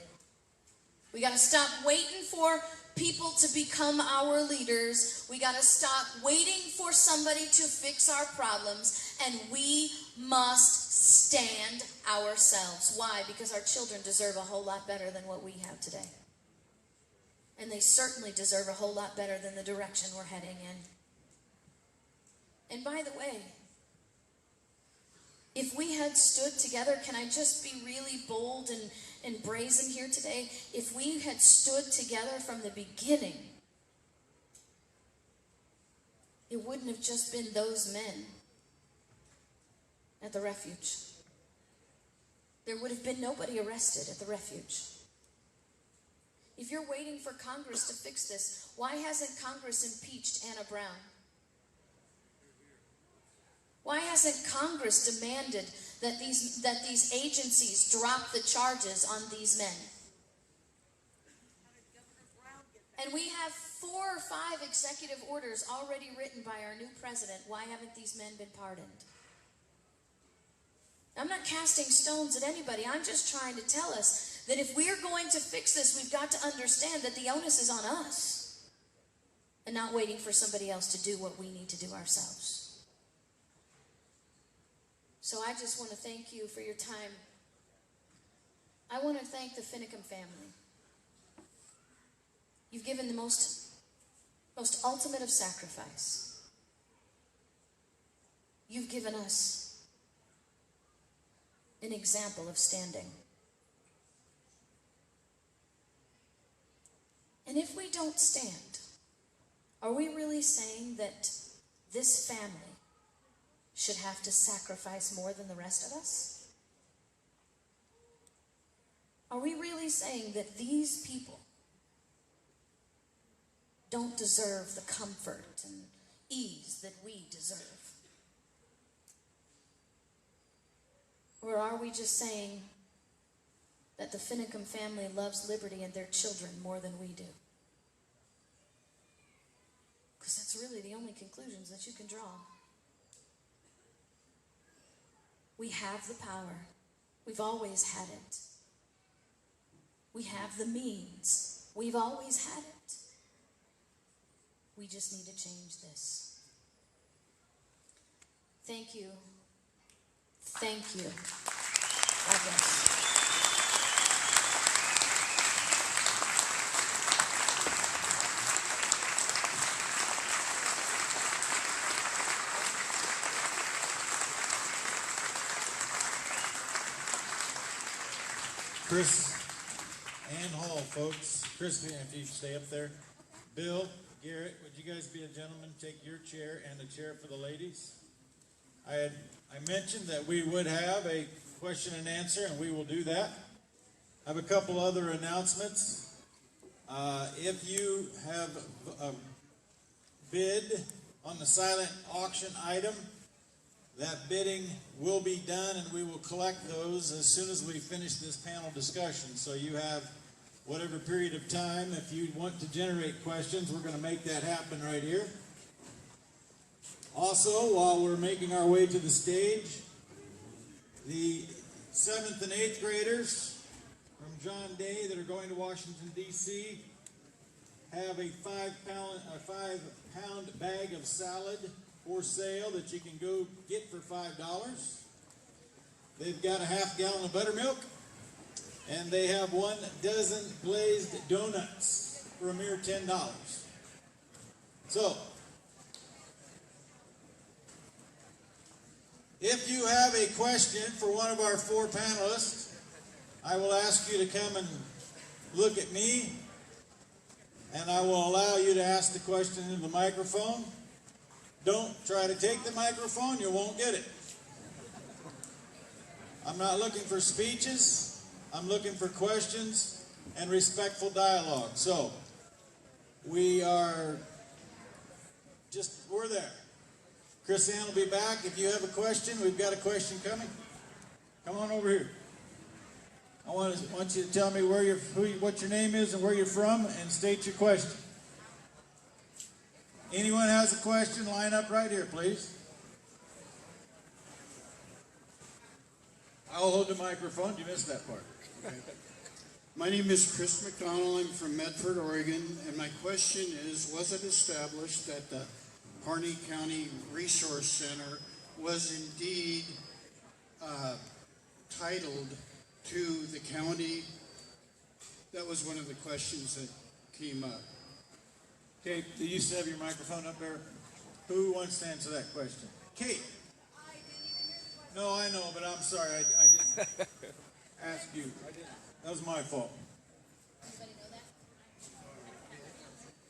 We got to stop waiting for people to become our leaders. We got to stop waiting for somebody to fix our problems, and we must stand ourselves. Why? Because our children deserve a whole lot better than what we have today. And they certainly deserve a whole lot better than the direction we're heading in. And by the way, if we had stood together, can I just be really bold and brazen here today? If we had stood together from the beginning, it wouldn't have just been those men at the refuge. There would have been nobody arrested at the refuge. If you're waiting for Congress to fix this, why hasn't Congress impeached Anna Brown? Why hasn't Congress demanded that these agencies drop the charges on these men? And we have 4 or 5 executive orders already written by our new president. Why haven't these men been pardoned? I'm not casting stones at anybody. I'm just trying to tell us that if we're going to fix this, we've got to understand that the onus is on us and not waiting for somebody else to do what we need to do ourselves. So I just want to thank you for your time. I want to thank the Finicum family. You've given the most ultimate of sacrifice. You've given us an example of standing. And if we don't stand, are we really saying that this family should have to sacrifice more than the rest of us? Are we really saying that these people don't deserve the comfort and ease that we deserve? Or are we just saying that the Finicum family loves liberty and their children more than we do? Because that's really the only conclusions that you can draw. We have the power. We've always had it. We have the means. We've always had it. We just need to change this. Thank you. Thank you. God bless. KrisAnne Hall, folks. Chris, if you stay up there. Bill, Garrett, would you guys be a gentleman? Take your chair and a chair for the ladies. I mentioned that we would have a question and answer, and we will do that. I have a couple other announcements. If you have a bid on the silent auction item, that bidding will be done, and we will collect those as soon as we finish this panel discussion. So you have whatever period of time. If you want to generate questions, we're going to make that happen right here. Also, while we're making our way to the stage, the 7th and 8th graders from John Day that are going to Washington, D.C. have a 5-pound bag of salad for sale that you can go get for $5. They've got a half-gallon of buttermilk, and they have 1 dozen glazed donuts. for a mere $10. So, if you have a question for one of our 4 panelists, I will ask you to come and look at me, and I will allow you to ask the question in the microphone. Don't try to take the microphone, you won't get it. I'm not looking for speeches, I'm looking for questions and respectful dialogue. So, we're there. KrisAnne will be back. If you have a question, we've got a question coming. Come on over here. I want you to tell me what your name is and where you're from, and state your question. Anyone has a question, line up right here, please. I'll hold the microphone. You missed that part. Okay. My name is Chris McDonald. I'm from Medford, Oregon, and my question is, was it established that the Harney County Resource Center was indeed titled to the county? That was one of the questions that came up. Okay, do you still have your microphone up there? Who wants to answer that question? Kate. I didn't even hear the question. No, I know, but I'm sorry. I didn't ask you. That was my fault. Anybody know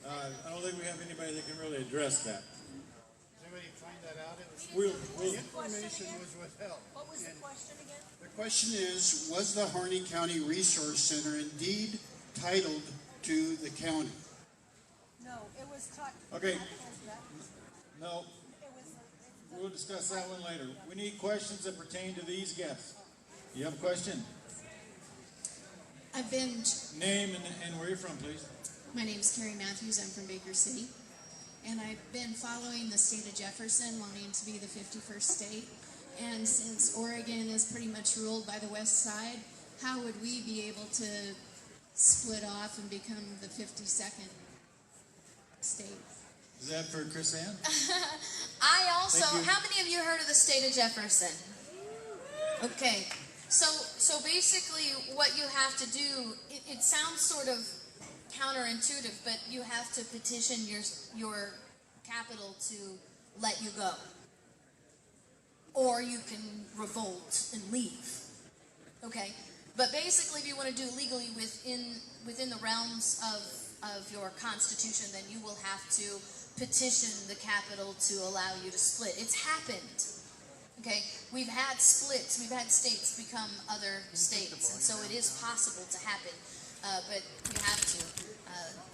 that? I don't think we have anybody that can really address that. Did anybody find that out? We'll, The information was withheld. What was the question again? The question is, was the Harney County Resource Center indeed titled to the county? No, it was talked. Okay. No, we'll discuss that one later. We need questions that pertain to these guests. You have a question? I've been. Name and where you're from, please. My name's Carrie Matthews. I'm from Baker City. And I've been following the state of Jefferson, wanting to be the 51st state. And since Oregon is pretty much ruled by the west side, how would we be able to split off and become the 52nd state? Is that for KrisAnne? I also, how many of you heard of the state of Jefferson? Okay, so basically what you have to do, it sounds sort of counterintuitive, but you have to petition your capital to let you go. Or you can revolt and leave. Okay? But basically, if you want to do it legally within the realms of your constitution, then you will have to petition the capital to allow you to split. It's happened. Okay? We've had splits. We've had states become other states. And so it is possible to happen. But you have to.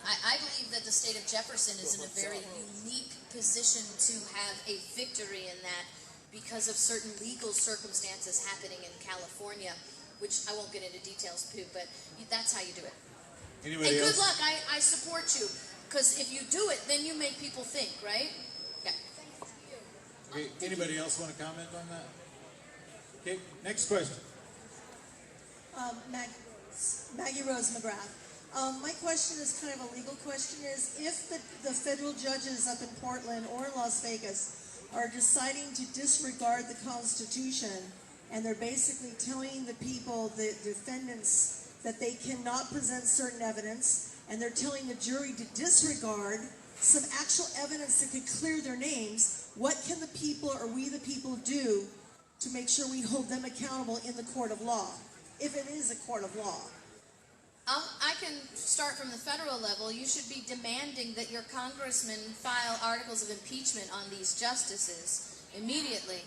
I believe that the state of Jefferson is in a very unique position to have a victory in that because of certain legal circumstances happening in California, which I won't get into details, but that's how you do it. Anybody and else? good luck. I support you, because if you do it, then you make people think, right? Yeah. Okay, anybody else want to comment on that? Okay, next question. Maggie Rose McGrath. My question is kind of a legal question. Is if the federal judges up in Portland or in Las Vegas are deciding to disregard the Constitution, and they're basically telling the people, the defendants, that they cannot present certain evidence, and they're telling the jury to disregard some actual evidence that could clear their names, what can the people, or we the people, do to make sure we hold them accountable in the court of law, if it is a court of law? I can start from the federal level. You should be demanding that your congressmen file articles of impeachment on these justices immediately.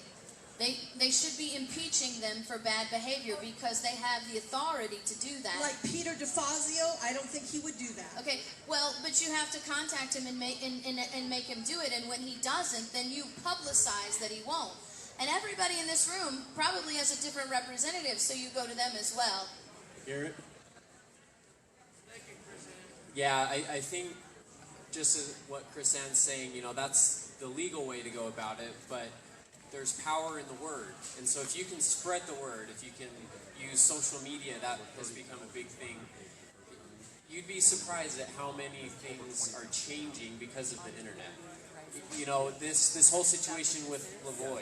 They should be impeaching them for bad behavior because they have the authority to do that. Like Peter DeFazio, I don't think he would do that. Okay, well, but you have to contact him and make him do it, and when he doesn't, then you publicize that he won't. And everybody in this room probably has a different representative, so you go to them as well. Garrett? Yeah, I think just as what KrisAnne's saying, that's the legal way to go about it, but there's power in the word. And so if you can spread the word, if you can use social media, that has become a big thing. You'd be surprised at how many things are changing because of the internet. This whole situation with LaVoy,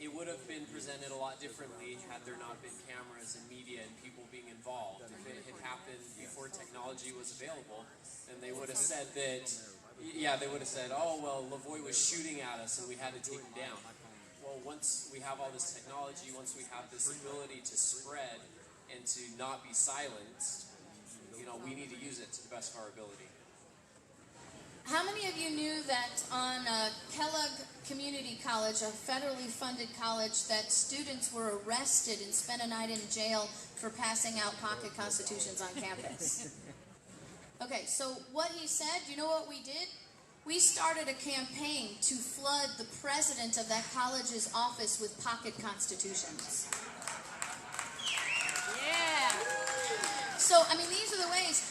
it would have been presented a lot differently had there not been cameras and media and people being involved. If it had happened before technology was available, then they would have said that, yeah, they would have said, oh, well, LaVoy was shooting at us and we had to take him down. Well, once we have all this technology, once we have this ability to spread and to not be silenced, you know, we need to use it to the best of our ability. How many of you knew that on Kellogg Community College, a federally funded college, that students were arrested and spent a night in jail for passing out pocket constitutions on campus? Okay, so what he said, you know what we did? We started a campaign to flood the president of that college's office with pocket constitutions. Yeah. So, I mean, these are the ways.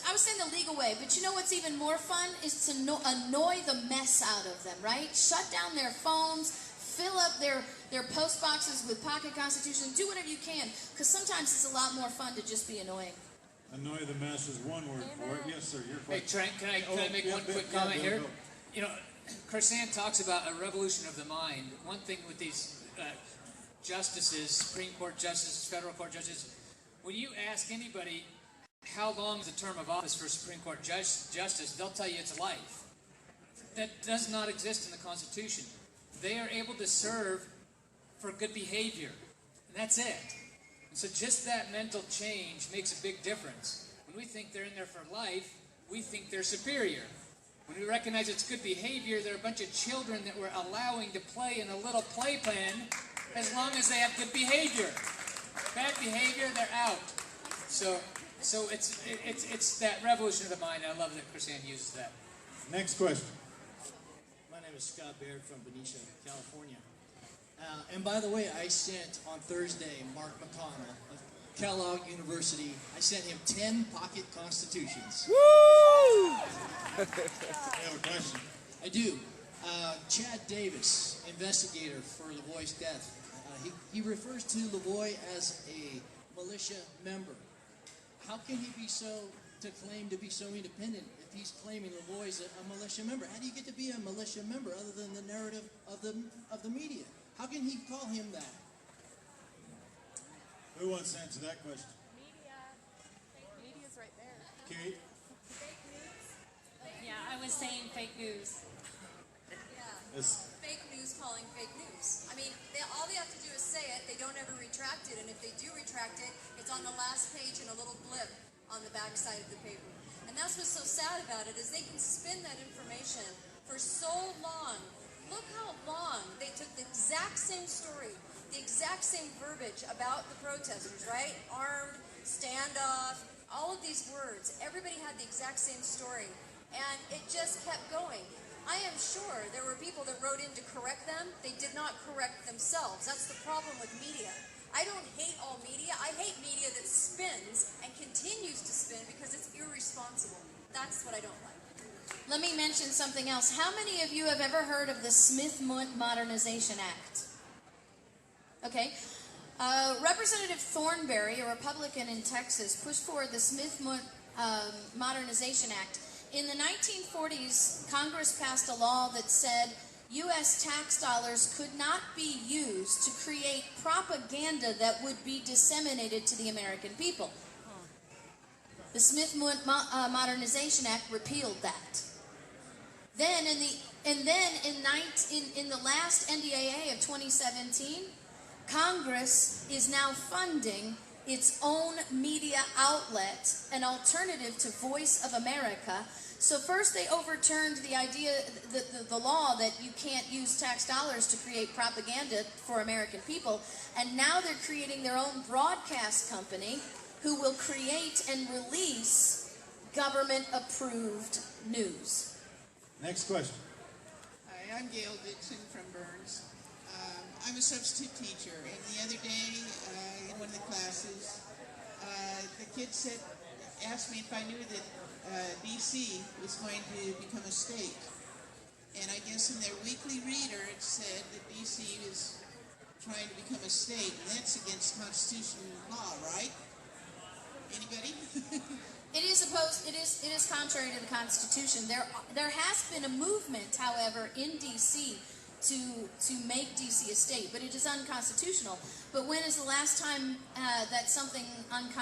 I was saying the legal way, but you know what's even more fun is to annoy the mess out of them, right? Shut down their phones, fill up their post boxes with pocket constitutions, do whatever you can, because sometimes it's a lot more fun to just be annoying. Annoy the mess is one word for it. Yes, sir. You're Hey, Trent, can I make one quick comment here? You know, KrisAnne talks about a revolution of the mind. One thing with these justices, Supreme Court justices, federal court judges, when you ask anybody how long is the term of office for a Supreme Court justice, they'll tell you it's life. That does not exist in the Constitution. They are able to serve for good behavior, and that's it. And so just that mental change makes a big difference. When we think they're in there for life, we think they're superior. When we recognize it's good behavior, they're a bunch of children that we're allowing to play in a little playpen as long as they have good behavior. Bad behavior, they're out. So it's that revolution of the mind. I love that KrisAnne uses that. Next question. My name is Scott Baird from Benicia, California. And by the way, I sent on Thursday Mark McConnell of Kellogg University, I sent him 10 pocket constitutions. Woo! You have a question? I do. Chad Davis, investigator for LaVoy's death, he refers to LaVoy as a militia member. How can he be claim to be so independent if he's claiming LaVoy's a militia member? How do you get to be a militia member other than the narrative of the media? How can he call him that? Who wants to answer that question? Media. Media's right there. Kate? Fake news. Yeah, I was saying fake news. Yeah. Fake news calling fake news. I mean, all they have to do is say it. They don't ever retract it. And if they do retract it, it's on the last page in a little blip on the back side of the paper. And that's what's so sad about it, is they can spin that information for so long. Look how long they took the exact same story, the exact same verbiage about the protesters, right? Armed, standoff, all of these words. Everybody had the exact same story. And it just kept going. I am sure there were people that wrote in to correct them. They did not correct themselves. That's the problem with media. I don't hate all media. I hate media that spins and continues to spin because it's irresponsible. That's what I don't like. Let me mention something else. How many of you have ever heard of the Smith-Mundt Modernization Act? Okay. Representative Thornberry, a Republican in Texas, pushed forward the Smith-Mundt Modernization Act. In the 1940s, Congress passed a law that said U.S. tax dollars could not be used to create propaganda that would be disseminated to the American people. The Smith-Mundt Modernization Act repealed that. Then in the last NDAA of 2017, Congress is now funding its own media outlet, an alternative to Voice of America. So first they overturned the idea, the law that you can't use tax dollars to create propaganda for American people, and now they're creating their own broadcast company who will create and release government-approved news. Next question. Hi, I'm Gail Dixon from Burns. I'm a substitute teacher, and the other day in one of the classes, the kid asked me if I knew that D.C. was going to become a state. And I guess in their weekly reader it said that D.C. is trying to become a state, and that's against constitutional law, right? Anybody? It is contrary to the Constitution. There has been a movement, however, in D.C. to make DC a state, but it is unconstitutional. But when is the last time that something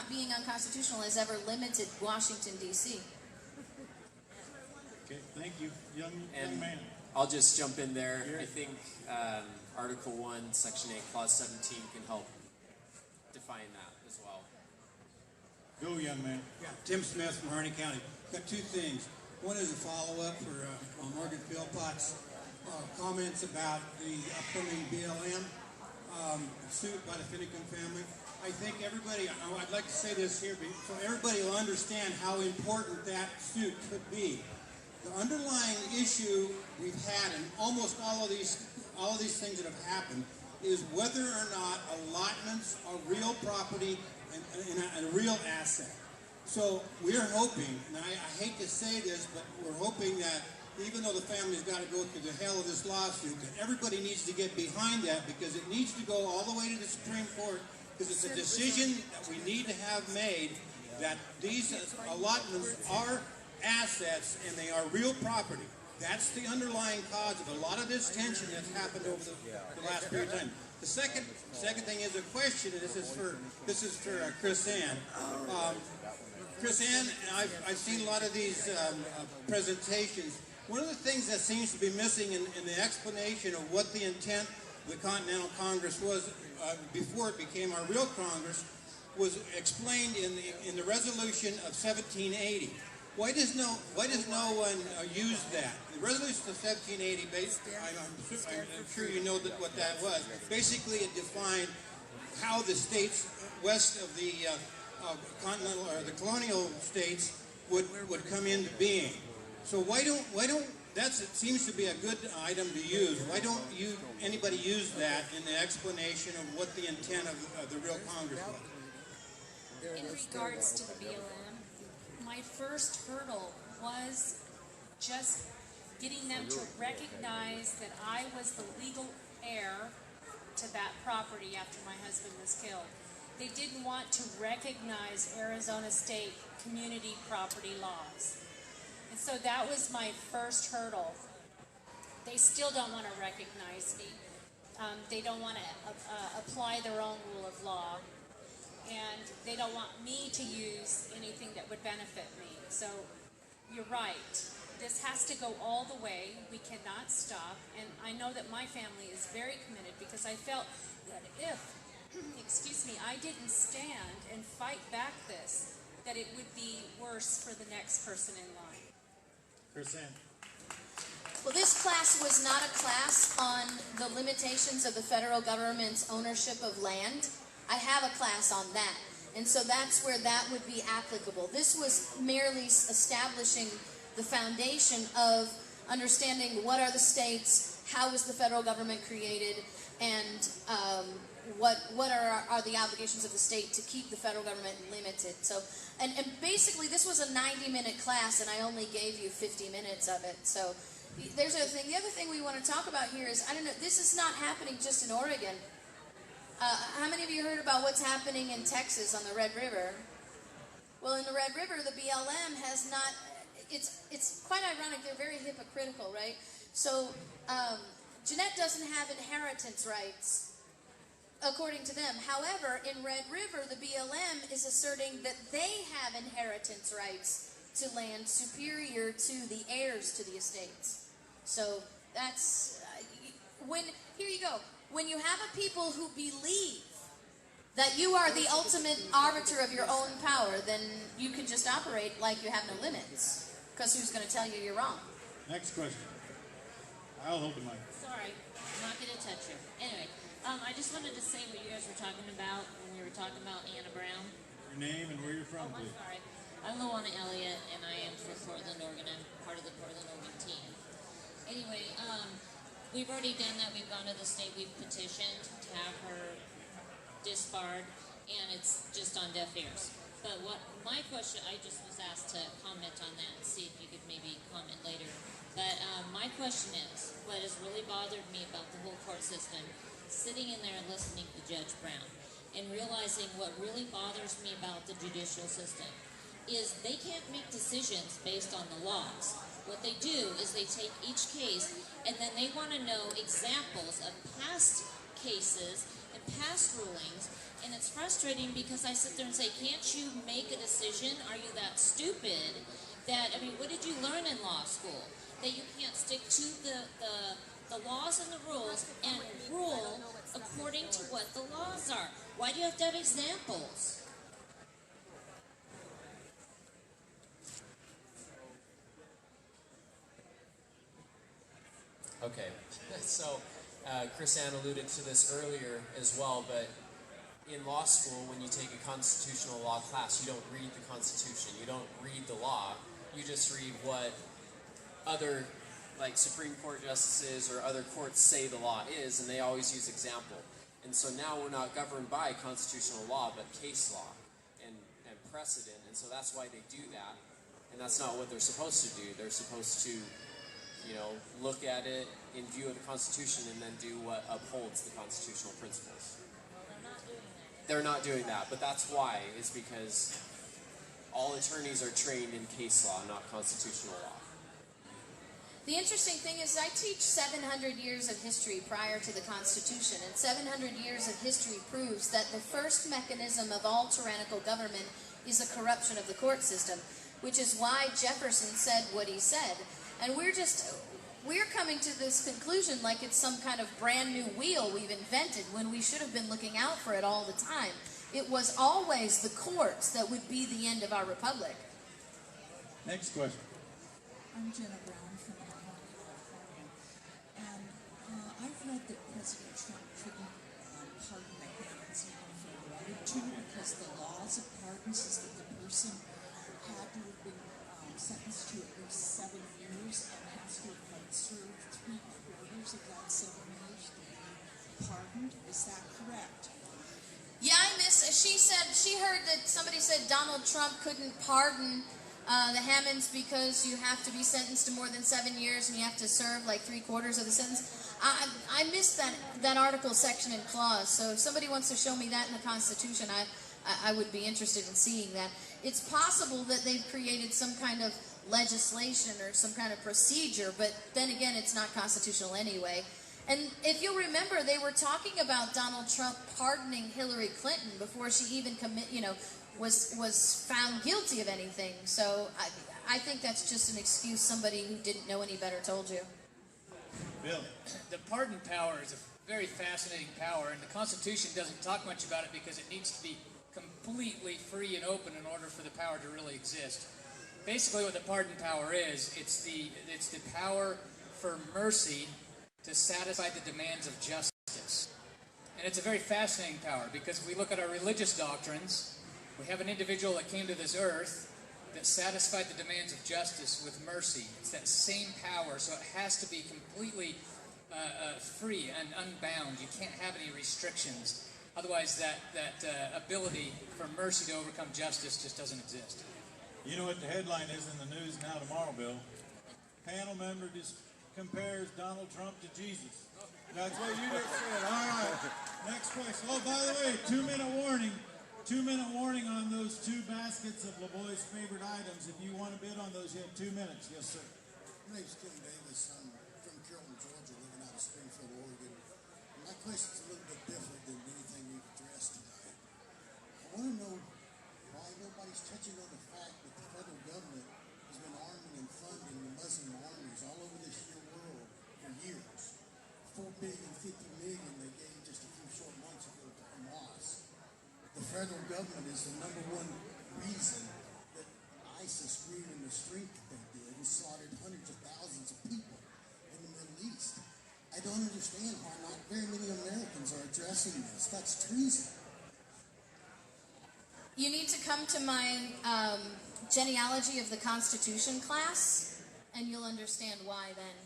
being unconstitutional has ever limited Washington, D.C.? Okay, thank you, young man. I'll just jump in there. I think Article 1, Section 8, Clause 17 can help define that as well. Go, young man. Yeah, Tim Smith from Harney County. Got two things. One is a follow-up for Morgan Philpott's comments about the upcoming BLM suit by the Finicum family. I think everybody, I'd like to say this here so everybody will understand how important that suit could be. The underlying issue we've had in almost all of these things that have happened is whether or not allotments are real property and a real asset. So we're hoping, and I hate to say this, but we're hoping that even though the family's got to go through the hell of this lawsuit, that everybody needs to get behind that because it needs to go all the way to the Supreme Court because it's a decision that we need to have made that these allotments are assets and they are real property. That's the underlying cause of a lot of this tension that's happened over the last period of time. The second thing is a question, and this is for KrisAnne. KrisAnne, I've seen a lot of these presentations. One of the things that seems to be missing in the explanation of what the intent of the Continental Congress was before it became our real Congress was explained in the resolution of 1780. Why does no one use that? The resolution of 1780, I'm sure you know what that was. Basically, it defined how the states west of the continental or the colonial states would come into being. So why don't it seems to be a good item to use. Why don't anybody use that in the explanation of what the intent of the real Congress was? In regards to the BLM, my first hurdle was just getting them to recognize that I was the legal heir to that property after my husband was killed. They didn't want to recognize Arizona state community property laws. And so that was my first hurdle. They still don't want to recognize me. They don't want to apply their own rule of law. And they don't want me to use anything that would benefit me. So you're right. This has to go all the way. We cannot stop. And I know that my family is very committed because I felt that if, excuse me, I didn't stand and fight back this, that it would be worse for the next person in line. KrisAnne. Well, this class was not a class on the limitations of the federal government's ownership of land. I have a class on that. And so that's where that would be applicable. This was merely establishing the foundation of understanding what are the states, how was the federal government created, and what are the obligations of the state to keep the federal government limited. So, and basically this was a 90-minute class, and I only gave you 50 minutes of it. So there's the other thing. The other thing we want to talk about here is, I don't know, this is not happening just in Oregon. How many of you heard about what's happening in Texas on the Red River? Well, in the Red River, the BLM has not, it's quite ironic, they're very hypocritical, right? So, Jeanette doesn't have inheritance rights, according to them. However, in Red River, the BLM is asserting that they have inheritance rights to land superior to the heirs to the estates. So, that's, here you go. When you have a people who believe that you are the ultimate arbiter of your own power, then you can just operate like you have no limits. Because who's going to tell you you're wrong? Next question. I'll hold the mic. Sorry, I'm not going to touch you. Anyway, I just wanted to say what you guys were talking about when you were talking about Anna Brown. Your name and where you're from, please. Sorry. I'm Luana Elliott, and I am from Portland, Oregon. I'm part of the Portland, Oregon team. Anyway, we've already done that. We've gone to the state. We've petitioned to have her disbarred, and it's just on deaf ears. But what my question, I just was asked to comment on that and see if you could maybe comment later. But my question is, what has really bothered me about the whole court system, sitting in there and listening to Judge Brown, and realizing what really bothers me about the judicial system is they can't make decisions based on the laws. what they do is they take each case and then they want to know examples of past cases and past rulings. And it's frustrating because I sit there and say, can't you make a decision? Are you that stupid? That, I mean, what did you learn in law school? That you can't stick to the laws and the rules and rule according to what the laws are. Why do you have to have examples? Okay, so KrisAnne alluded to this earlier as well, but in law school, when you take a constitutional law class, you don't read the Constitution, you don't read the law, you just read what other like Supreme Court justices or other courts say the law is, and they always use example. And so now we're not governed by constitutional law, but case law and precedent, and so that's why they do that. And that's not what they're supposed to do. They're supposed to, you know, look at it in view of the Constitution and then do what upholds the constitutional principles. They're not doing that, but that's why. It's because all attorneys are trained in case law, not constitutional law. The interesting thing is I teach 700 years of history prior to the Constitution, and 700 years of history proves that the first mechanism of all tyrannical government is the corruption of the court system, which is why Jefferson said what he said. And we're coming to this conclusion like it's some kind of brand new wheel we've invented when we should have been looking out for it all the time. It was always the courts that would be the end of our republic. Next question. I'm Jenna Brown from California, and I've read that President Trump couldn't pardon the Hammonds even if he wanted to, because the laws of pardons is that the person had to have been sentenced to at least 7 years and has to have served 3/4 of that 7 years to be pardoned. Is that correct? Yeah, she said, she heard that somebody said Donald Trump couldn't pardon the Hammonds because you have to be sentenced to more than 7 years and you have to serve like 3/4 of the sentence. I missed that article, section, and clause, so if somebody wants to show me that in the Constitution, I would be interested in seeing that. It's possible that they've created some kind of legislation or some kind of procedure, but then again, it's not constitutional anyway. And if you'll remember, they were talking about Donald Trump pardoning Hillary Clinton before she even was found guilty of anything. So I think that's just an excuse somebody who didn't know any better told you. Bill. The pardon power is a very fascinating power, and the Constitution doesn't talk much about it because it needs to be completely free and open in order for the power to really exist. Basically what the pardon power is, it's the power for mercy to satisfy the demands of justice. And it's a very fascinating power because if we look at our religious doctrines, we have an individual that came to this earth that satisfied the demands of justice with mercy. It's that same power, so it has to be completely free and unbound. You can't have any restrictions. Otherwise, that ability for mercy to overcome justice just doesn't exist. You know what the headline is in the news now tomorrow, Bill? Panel member just compares Donald Trump to Jesus. That's what you just said. All right. Next question. Oh, by the way, 2-minute warning. 2-minute warning on those 2 baskets of LaVoy's favorite items. If you want to bid on those, you have 2 minutes. Yes, sir. My name's Tim Davis. I'm from Carrollton, Georgia, living out of Springfield, Oregon. My question's a little bit different than anything we've addressed tonight. I want to know why nobody's touching on the fact that the federal government has been arming and funding the Muslim armies all over this here world for years. $4 billion, $50 million they gave just a few short months ago to Hamas. The federal government is the #1 reason that ISIS grew in the strength that they did and slaughtered hundreds of thousands of people in the Middle East. I don't understand why not very many Americans are addressing this. That's treason. You need to come to my genealogy of the Constitution class, and you'll understand why then.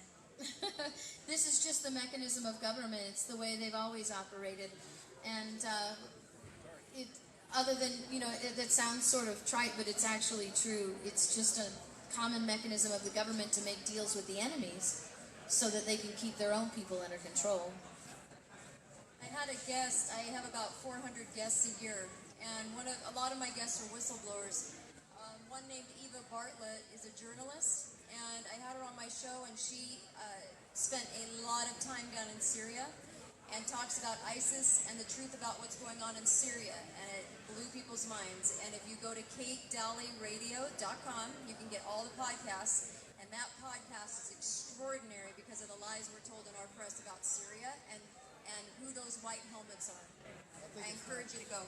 This is just the mechanism of government. It's the way they've always operated. And other than, that sounds sort of trite, but it's actually true. It's just a common mechanism of the government to make deals with the enemies so that they can keep their own people under control. I had a guest. I have about 400 guests a year, and a lot of my guests are whistleblowers. One named Eva Bartlett is a journalist, and I I had her on my show, and she spent a lot of time down in Syria and talks about ISIS and the truth about what's going on in Syria, and it blew people's minds. And if you go to KateDalleyRadio.com, you can get all the podcasts, and that podcast is extraordinary because of the lies we're told in our press about Syria and who those white helmets are. I encourage you to go.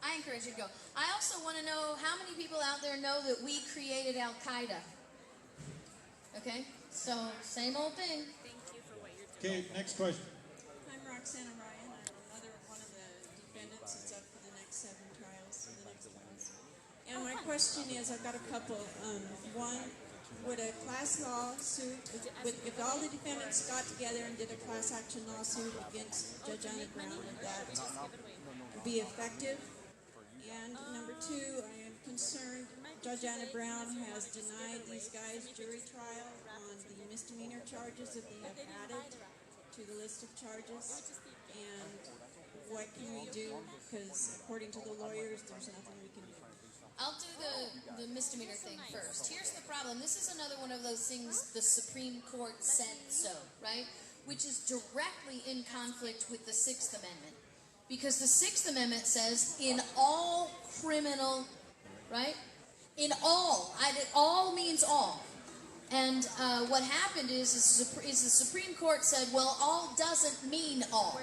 I encourage you to go. I also want to know how many people out there know that we created Al-Qaeda. Okay? So, same old thing. Thank you for what you're doing. Okay, next question. I'm Roxana Ryan. I'm another one of the defendants that's up for the next 7 trials, the next trials. And my question is, I've got a couple. One, would a class lawsuit, if all the defendants got together and did a class action lawsuit against Judge Anna Brown, would that be effective? And number 2, I am concerned Judge Anna Brown has denied these guys jury trial on the misdemeanor charges that they have added to the list of charges. And what can we do? Because according to the lawyers, there's nothing we can do. I'll do the misdemeanor thing first. Here's the problem. This is another one of those things the Supreme Court said so, right? Which is directly in conflict with the 6th Amendment. Because the 6th Amendment says in all criminal, right? In all. All means all. And what happened is the Supreme Court said, well, all doesn't mean all.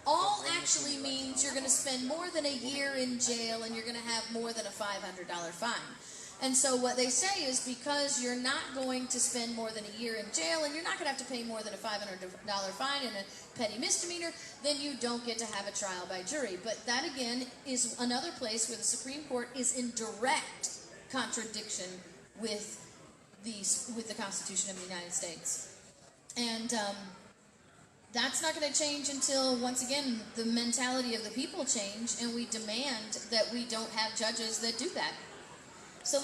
All actually means you're going to spend more than a year in jail and you're going to have more than a $500 fine. And so what they say is because you're not going to spend more than a year in jail and you're not going to have to pay more than a $500 fine and a petty misdemeanor, then you don't get to have a trial by jury. But that, again, is another place where the Supreme Court is in direct contradiction with the Constitution of the United States. And that's not going to change until, once again, the mentality of the people change and we demand that we don't have judges that do that. So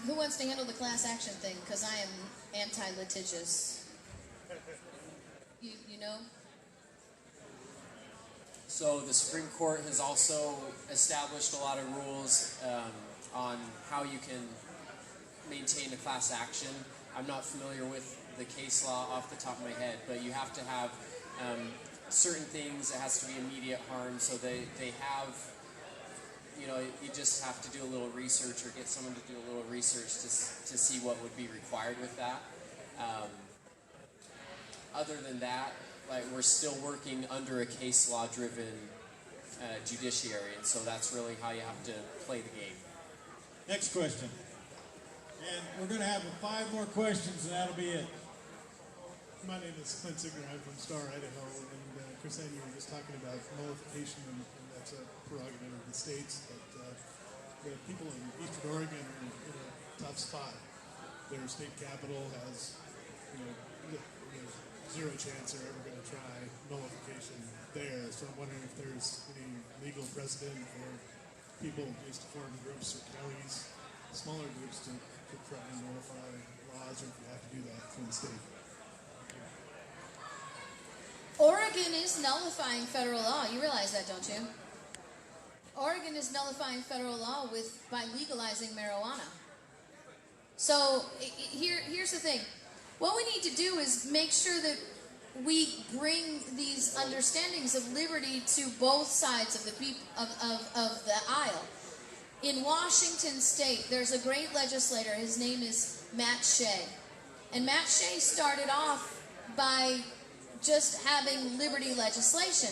who wants to handle the class action thing? Because I am anti-litigious. You know? So the Supreme Court has also established a lot of rules on how you can maintain a class action. I'm not familiar with the case law off the top of my head, but you have to have certain things. It has to be immediate harm, so they have, you know, you just have to do a little research or get someone to do a little research to see what would be required with that. Other than that, like, we're still working under a case law driven judiciary, and so that's really how you have to play the game. Next question. And we're going to have 5 more questions, and that'll be it. My name is Clint Signer. I'm from Star, Idaho, and KrisAnne, you were just talking about nullification, and that's a prerogative of the states, but the people in Eastern Oregon are in a tough spot. Their state capital has, there's zero chance they're ever going to try nullification there, so I'm wondering if there's any legal precedent for people just to form groups or counties, smaller groups to try and nullify laws, or if you have to do that from the state. Oregon is nullifying federal law. You realize that, don't you? Oregon is nullifying federal law by legalizing marijuana. So here's the thing. What we need to do is make sure that we bring these understandings of liberty to both sides of the of the aisle. In Washington State, there's a great legislator. His name is Matt Shea. And Matt Shea started off by just having liberty legislation.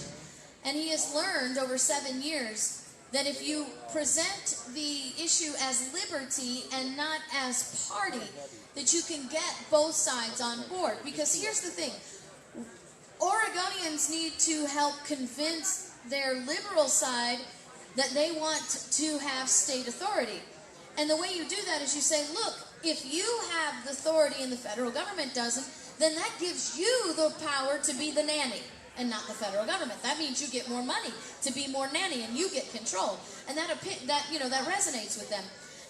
And he has learned over 7 years that if you present the issue as liberty and not as party, that you can get both sides on board. Because here's the thing. Oregonians need to help convince their liberal side that they want to have state authority. And the way you do that is you say, look, if you have the authority and the federal government doesn't, then that gives you the power to be the nanny and not the federal government. That means you get more money to be more nanny and you get control. And that resonates with them.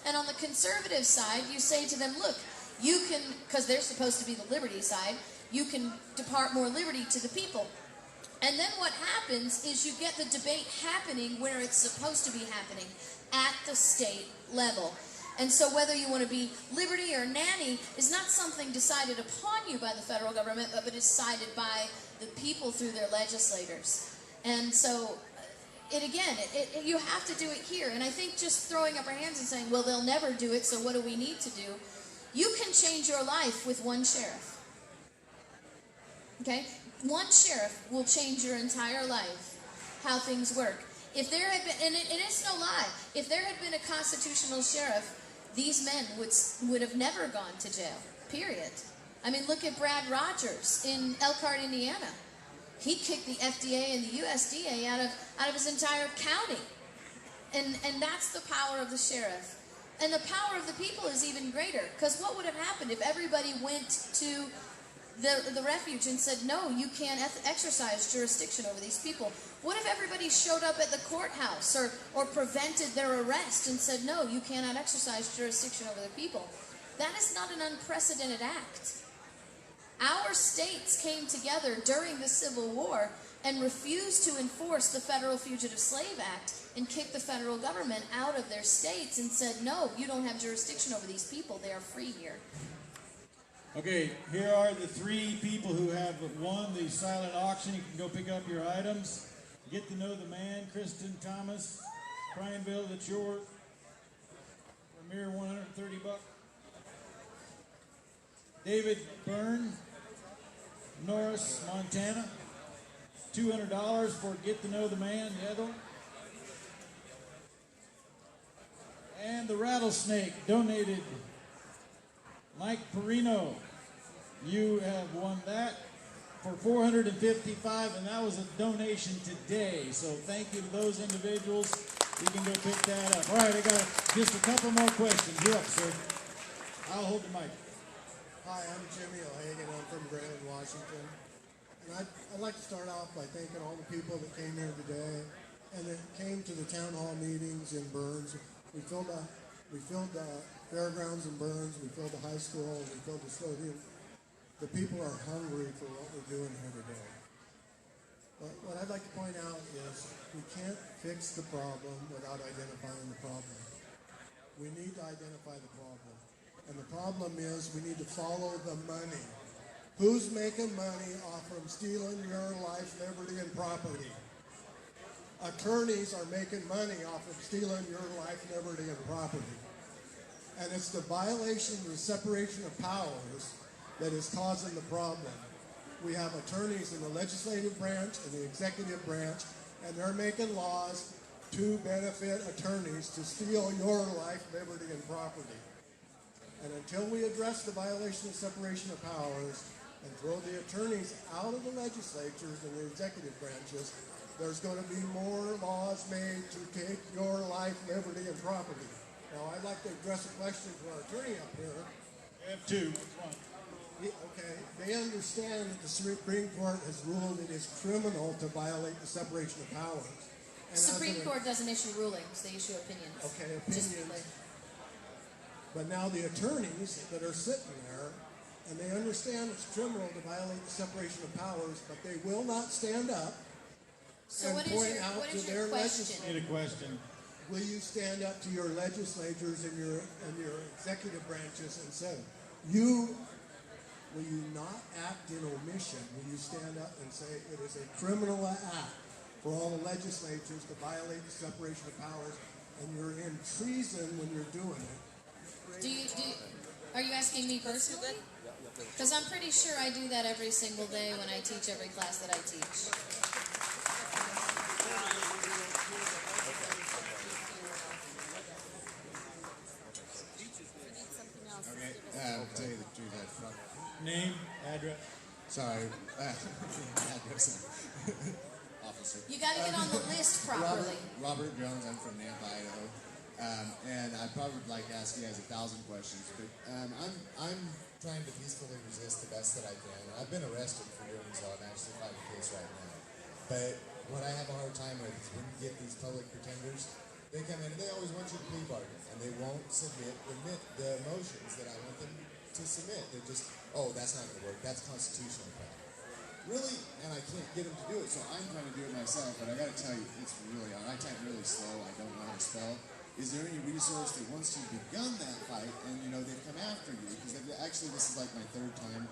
And on the conservative side, you say to them, look, you can, because they're supposed to be the liberty side, you can depart more liberty to the people. And then what happens is you get the debate happening where it's supposed to be happening, at the state level. And so whether you want to be liberty or nanny is not something decided upon you by the federal government, but decided by the people through their legislators. And so, you have to do it here. And I think just throwing up our hands and saying, well, they'll never do it, so what do we need to do? You can change your life with one sheriff. Okay? One sheriff will change your entire life, how things work. If there had been, and it is no lie, if there had been a constitutional sheriff, these men would have never gone to jail, period. I mean, look at Brad Rogers in Elkhart, Indiana. He kicked the FDA and the USDA out of his entire county. And that's the power of the sheriff. And the power of the people is even greater. Because what would have happened if everybody went to the refuge and said, no, you can't exercise jurisdiction over these people? What if everybody showed up at the courthouse or prevented their arrest and said, no, you cannot exercise jurisdiction over the people? That is not an unprecedented act. Our states came together during the Civil War and refused to enforce the Federal Fugitive Slave Act and kicked the federal government out of their states and said, no, you don't have jurisdiction over these people. They are free here. Okay, here are the 3 people who have won the silent auction. You can go pick up your items. Get to know the man, Kristen Thomas, Prineville, that's yours. For a mere $130. David Byrne, Norris, Montana, $200 for Get to Know the Man, the other one. And the Rattlesnake, donated Mike Perino. You have won that for $455, and that was a donation today. So thank you to those individuals. You can go pick that up. All right, I got just a couple more questions. You're up, sir. I'll hold the mic. Hi, I'm Jimmy O'Hagan. I'm from Grand, Washington. And I'd like to start off by thanking all the people that came here today and that came to the town hall meetings in Burns. We filled the fairgrounds in Burns, we filled the high school, we filled the stadium. The people are hungry for what we're doing here today. But what I'd like to point out is we can't fix the problem without identifying the problem. We need to identify the problem. And the problem is we need to follow the money. Who's making money off from stealing your life, liberty, and property? Attorneys are making money off of stealing your life, liberty, and property. And it's the violation of the separation of powers that is causing the problem. We have attorneys in the legislative branch and the executive branch, and they're making laws to benefit attorneys to steal your life, liberty, and property. And until we address the violation of separation of powers and throw the attorneys out of the legislatures and the executive branches, there's going to be more laws made to take your life, liberty, and property. Now, I'd like to address a question to our attorney up here. We have 2. Which one? Okay, they understand that the Supreme Court has ruled it is criminal to violate the separation of powers. And Supreme Court doesn't issue rulings, they issue opinions. Okay, opinions. But now the attorneys that are sitting there, and they understand it's criminal to violate the separation of powers, but they will not stand up and point out to their legislators. Need a question. Will you stand up to your legislators and your executive branches and say, will you not act in omission? Will you stand up and say it is a criminal act for all the legislatures to violate the separation of powers, and you're in treason when you're doing it? Are you asking me personally? Because I'm pretty sure I do that every single day when I teach every class that I teach. Okay, tell you the truth, that fuck. Name, address. Sorry, address. Officer. You got to get on the list properly. Robert Jones, I'm from Nampa, Idaho. And I probably would like to ask you guys 1,000 questions, but I'm trying to peacefully resist the best that I can. I've been arrested for doing so. I'm actually fighting a case right now. But what I have a hard time with is when you get these public pretenders, they come in and they always want you to plea bargain, and they won't admit the motions that I want them to submit. They're just, oh, that's not going to work. That's constitutional crap. Really, and I can't get them to do it, so I'm trying to do it myself, but I got to tell you, it's really hard. I type really slow. I don't know how to spell. is there any resource that once you've begun that fight and, you know, they come after you? Because actually this is like my third time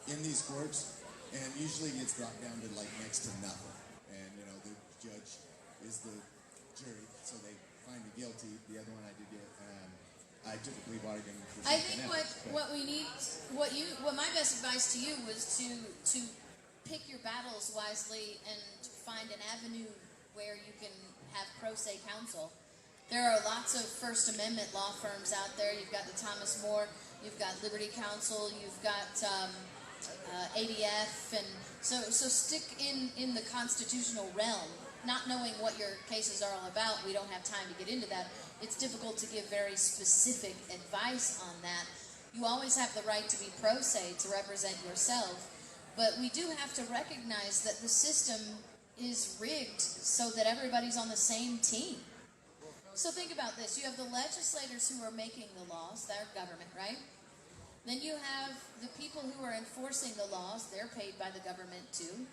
in these courts, and usually gets dropped down to like next to nothing. And, you know, the judge is the jury, so they find me guilty. The other one I did get, I took a plea bargain for I think what we need, what my best advice to you was to pick your battles wisely and find an avenue where you can have pro se counsel. There are lots of First Amendment law firms out there. You've got the Thomas More, you've got Liberty Counsel, you've got ADF, and so stick in the constitutional realm. Not knowing what your cases are all about, we don't have time to get into that. It's difficult to give very specific advice on that. You always have the right to be pro se, to represent yourself, but we do have to recognize that the system is rigged so that everybody's on the same team. So think about this. You have the legislators who are making the laws, they're government, right? Then you have the people who are enforcing the laws, they're paid by the government too.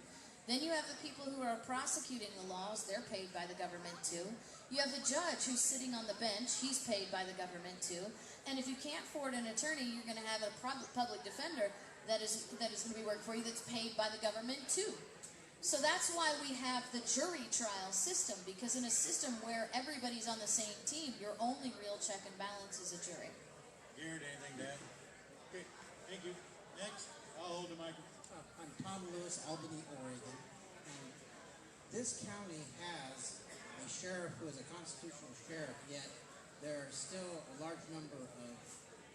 Then you have the people who are prosecuting the laws, they're paid by the government too. You have the judge who's sitting on the bench, he's paid by the government too. And if you can't afford an attorney, you're going to have a public defender that is going to be working for you that's paid by the government too. So that's why we have the jury trial system, because in a system where everybody's on the same team, your only real check and balance is a jury. Garrett, anything to add? Okay, thank you. Next, I'll hold the microphone. I'm Tom Lewis, Albany, Oregon. And this county has a sheriff who is a constitutional sheriff, yet there are still a large number of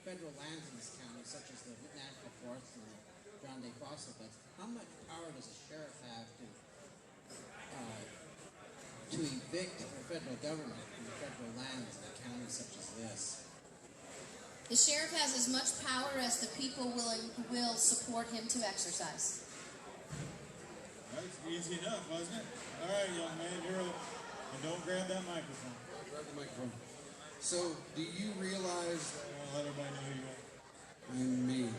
federal lands in this county, such as the National Forests and the John Day fossil beds. How much power does a sheriff have to evict the federal government from the federal lands in a county such as this? The sheriff has as much power as the people will support him to exercise. That's easy enough, wasn't it? All right, young man, you're up. And don't grab that microphone. Grab the microphone. So, do you realize... Let everybody know who you are. I'm me.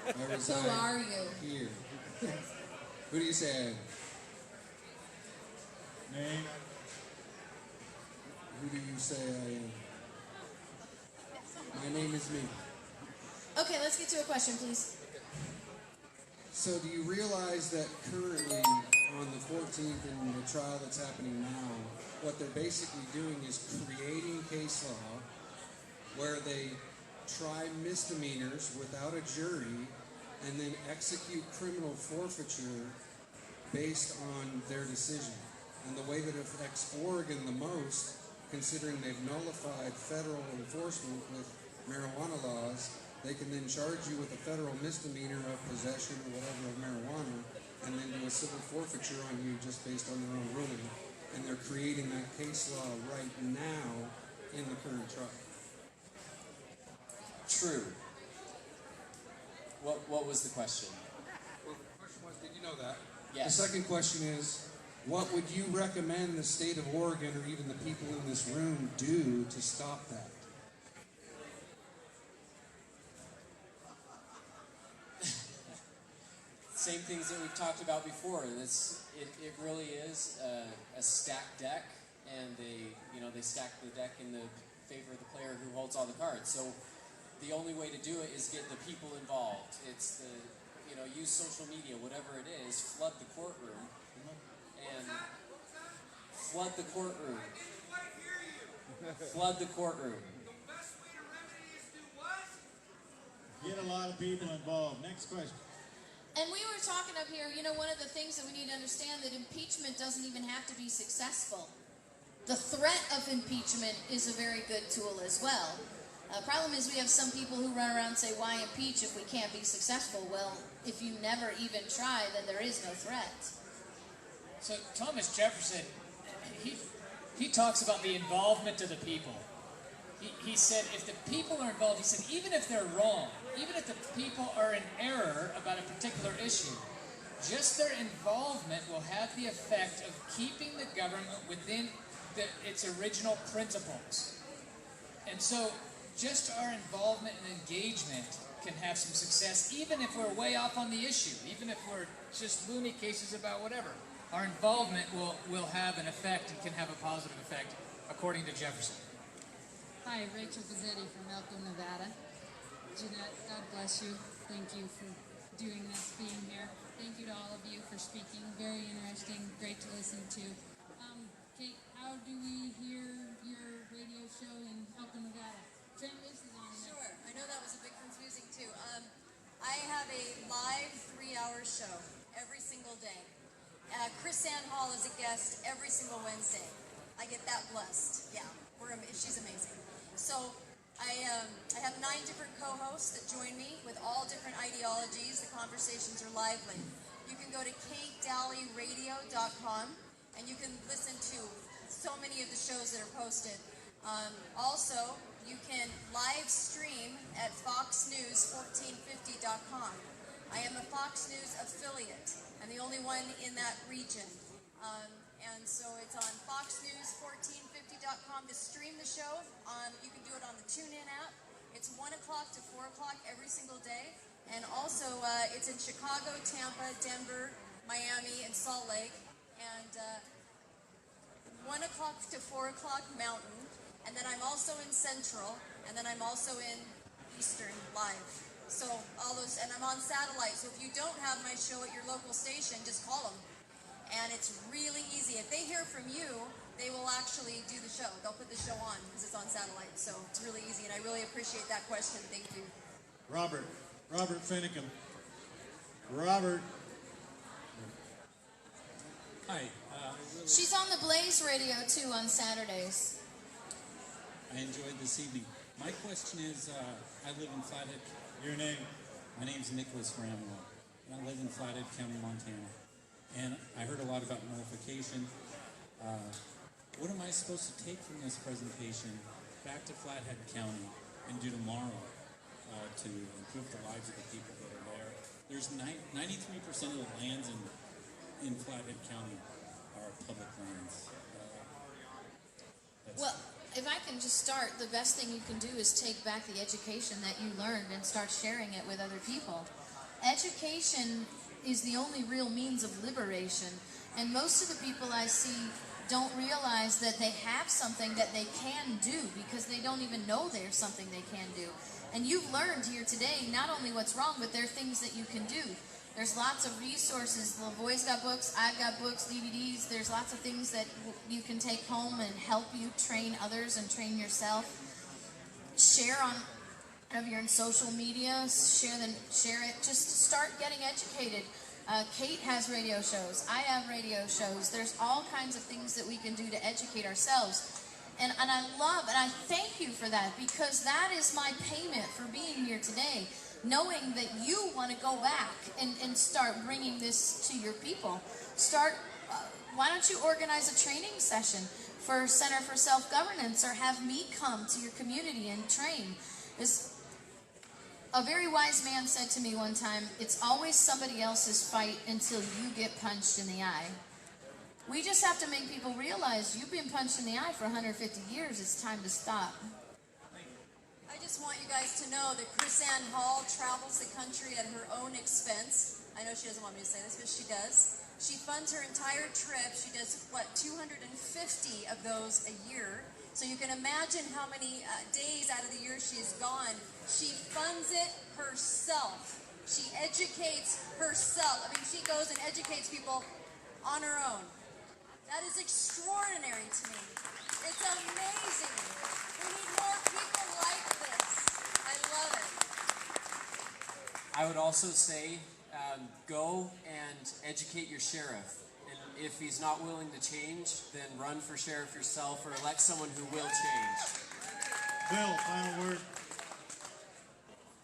I reside Who are you? Here. Who do you say I am? Name. Who do you say I am? My name is me. Okay, let's get to a question, please. So do you realize that currently on the 14th in the trial that's happening now, what they're basically doing is creating case law where they try misdemeanors without a jury and then execute criminal forfeiture based on their decision. And the way that it affects Oregon the most, considering they've nullified federal enforcement with marijuana laws, they can then charge you with a federal misdemeanor of possession or whatever of marijuana, and then do a civil forfeiture on you just based on their own ruling. And they're creating that case law right now in the current trial. True. What was the question? Well, the question was, did you know that? Yes. The second question is, what would you recommend the state of Oregon or even the people in this room do to stop that? Same things that we've talked about before. It really is a stacked deck, and they stack the deck in the favor of the player who holds all the cards. So the only way to do it is get the people involved. It's use social media, whatever it is, flood the courtroom, and flood the courtroom. Flood the courtroom. Get a lot of people involved. Next question. And we were talking up here, one of the things that we need to understand, that impeachment doesn't even have to be successful. The threat of impeachment is a very good tool as well. Problem is we have some people who run around and say, why impeach if we can't be successful? Well, if you never even try, then there is no threat. So Thomas Jefferson, he talks about the involvement of the people. He said if the people are involved, he said even if they're wrong, even if the people are in error about a particular issue, just their involvement will have the effect of keeping the government within its original principles. And so just our involvement and engagement can have some success, even if we're way off on the issue, even if we're just loony cases about whatever. Our involvement will have an effect and can have a positive effect. according to Jefferson. Hi, Rachel Gazzetti from Elko, Nevada. Jeanette, God bless you. Thank you for doing this, being here. Thank you to all of you for speaking. Very interesting, great to listen to. Kate, how do we hear your radio show in Elko, Nevada? Travis is on there. Sure. I know that was a bit confusing too. I have a live 3-hour show every single day. KrisAnne Hall is a guest every single Wednesday. I get that blessed. Yeah, she's amazing. So I have 9 different co-hosts that join me with all different ideologies. The conversations are lively. You can go to katedalleyradio.com and you can listen to so many of the shows that are posted. Also, you can live stream at foxnews1450.com. I am a Fox News affiliate. I'm the only one in that region. And so it's on foxnews1450.com to stream the show. You can do it on the TuneIn app. It's 1 o'clock to 4 o'clock every single day. And also, it's in Chicago, Tampa, Denver, Miami, and Salt Lake. And 1 o'clock to 4 o'clock Mountain. And then I'm also in Central. And then I'm also in Eastern live. So all those, and I'm on satellite. So if you don't have my show at your local station, just call them. And it's really easy. If they hear from you, they will actually do the show. They'll put the show on because it's on satellite. So it's really easy, and I really appreciate that question. Thank you. Robert Finicum. Robert. Hi. She's on the Blaze Radio too on Saturdays. I enjoyed this evening. My question is, I live in Flathead. Your name? My name's Nicholas Ramwell, and I live in Flathead County, Montana. And I heard a lot about nullification. What am I supposed to take from this presentation back to Flathead County and do tomorrow to improve the lives of the people that are there? There's 93% of the lands in Flathead County are public lands. Well, if I can just start, the best thing you can do is take back the education that you learned and start sharing it with other people. Education is the only real means of liberation, and most of the people I see don't realize that they have something that they can do because they don't even know there's something they can do. And you've learned here today not only what's wrong, but there are things that you can do. There's lots of resources. LaVoy's got books, I've got books, DVDs. There's lots of things that you can take home and help you train others and train yourself. Share on, if you're in social media, share it. Just start getting educated. Kate has radio shows. I have radio shows. There's all kinds of things that we can do to educate ourselves. And I love, and I thank you for that, because that is my payment for being here today. Knowing that you want to go back and start bringing this to your people. Why don't you organize a training session for Center for Self-Governance, or have me come to your community and train? A very wise man said to me one time, it's always somebody else's fight until you get punched in the eye. We just have to make people realize you've been punched in the eye for 150 years. It's time to stop. I just want you guys to know that KrisAnne Hall travels the country at her own expense. I know she doesn't want me to say this, but she does. She funds her entire trip. She does, 250 of those a year. So you can imagine how many days out of the year she is gone. She funds it herself. She educates herself. I mean, she goes and educates people on her own. That is extraordinary to me. It's amazing. We need more people like this. I love it. I would also say, go and educate your sheriff. And if he's not willing to change, then run for sheriff yourself or elect someone who will change. Bill, final word.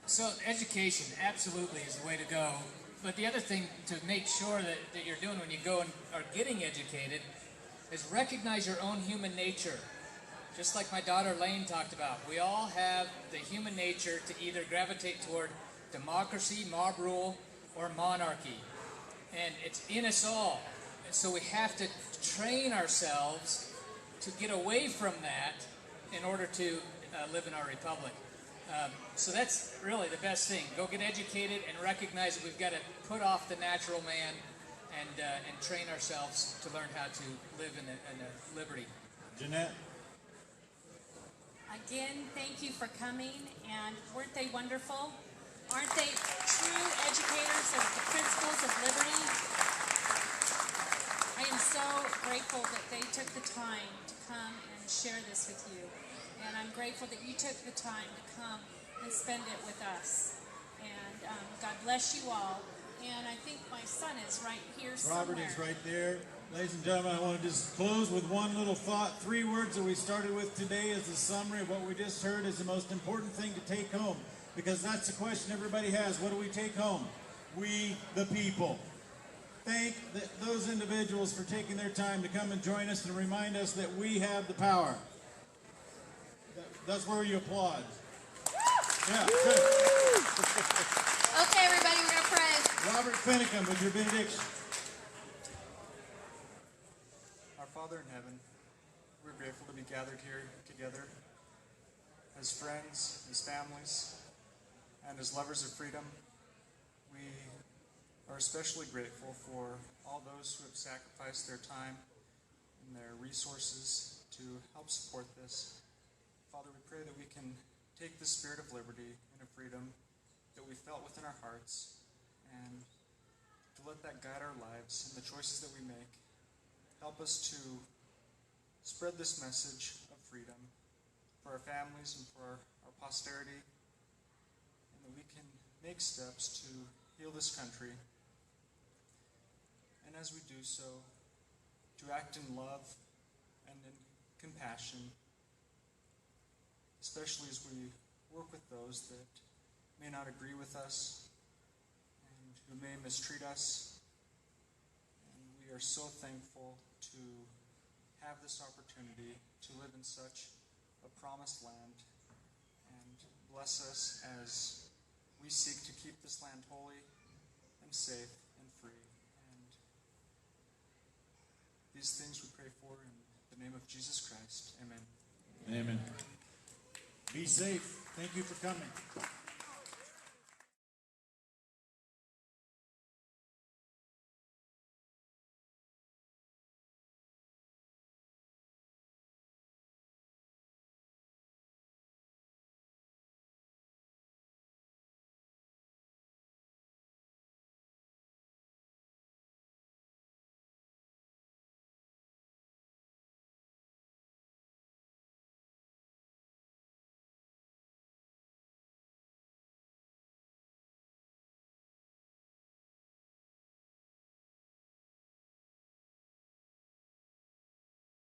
So education absolutely is the way to go. But the other thing to make sure that you're doing when you go and are getting educated is recognize your own human nature. Just like my daughter Lane talked about, we all have the human nature to either gravitate toward democracy, mob rule, or monarchy. And it's in us all. And so we have to train ourselves to get away from that in order to live in our republic. So that's really the best thing. Go get educated and recognize that we've got to put off the natural man and train ourselves to learn how to live in a liberty. Jeanette? Again, thank you for coming, and weren't they wonderful? Aren't they true educators of the principles of liberty? I am so grateful that they took the time to come and share this with you. And I'm grateful that you took the time to come and spend it with us. And God bless you all. And I think my son is right here somewhere. Robert is right there. Ladies and gentlemen, I want to just close with one little thought. 3 words that we started with today as a summary of what we just heard is the most important thing to take home. Because that's the question everybody has. What do we take home? We, the people. Thank those individuals for taking their time to come and join us and remind us that we have the power. That's where you applaud. Yeah, good. Okay, everybody, we're going to pray. Robert Finicum with your benediction. Our Father in heaven, we're grateful to be gathered here together as friends, as families, and as lovers of freedom. We are especially grateful for all those who have sacrificed their time and their resources to help support this. Father, we pray that we can take the spirit of liberty and of freedom that we felt within our hearts and to let that guide our lives and the choices that we make. Help us to spread this message of freedom for our families and for our posterity, and that we can make steps to heal this country. And as we do so, to act in love and in compassion, especially as we work with those that may not agree with us and who may mistreat us. And we are so thankful to have this opportunity to live in such a promised land, and bless us as we seek to keep this land holy and safe and free. And these things we pray for in the name of Jesus Christ. Amen. Amen. Be safe. Thank you for coming.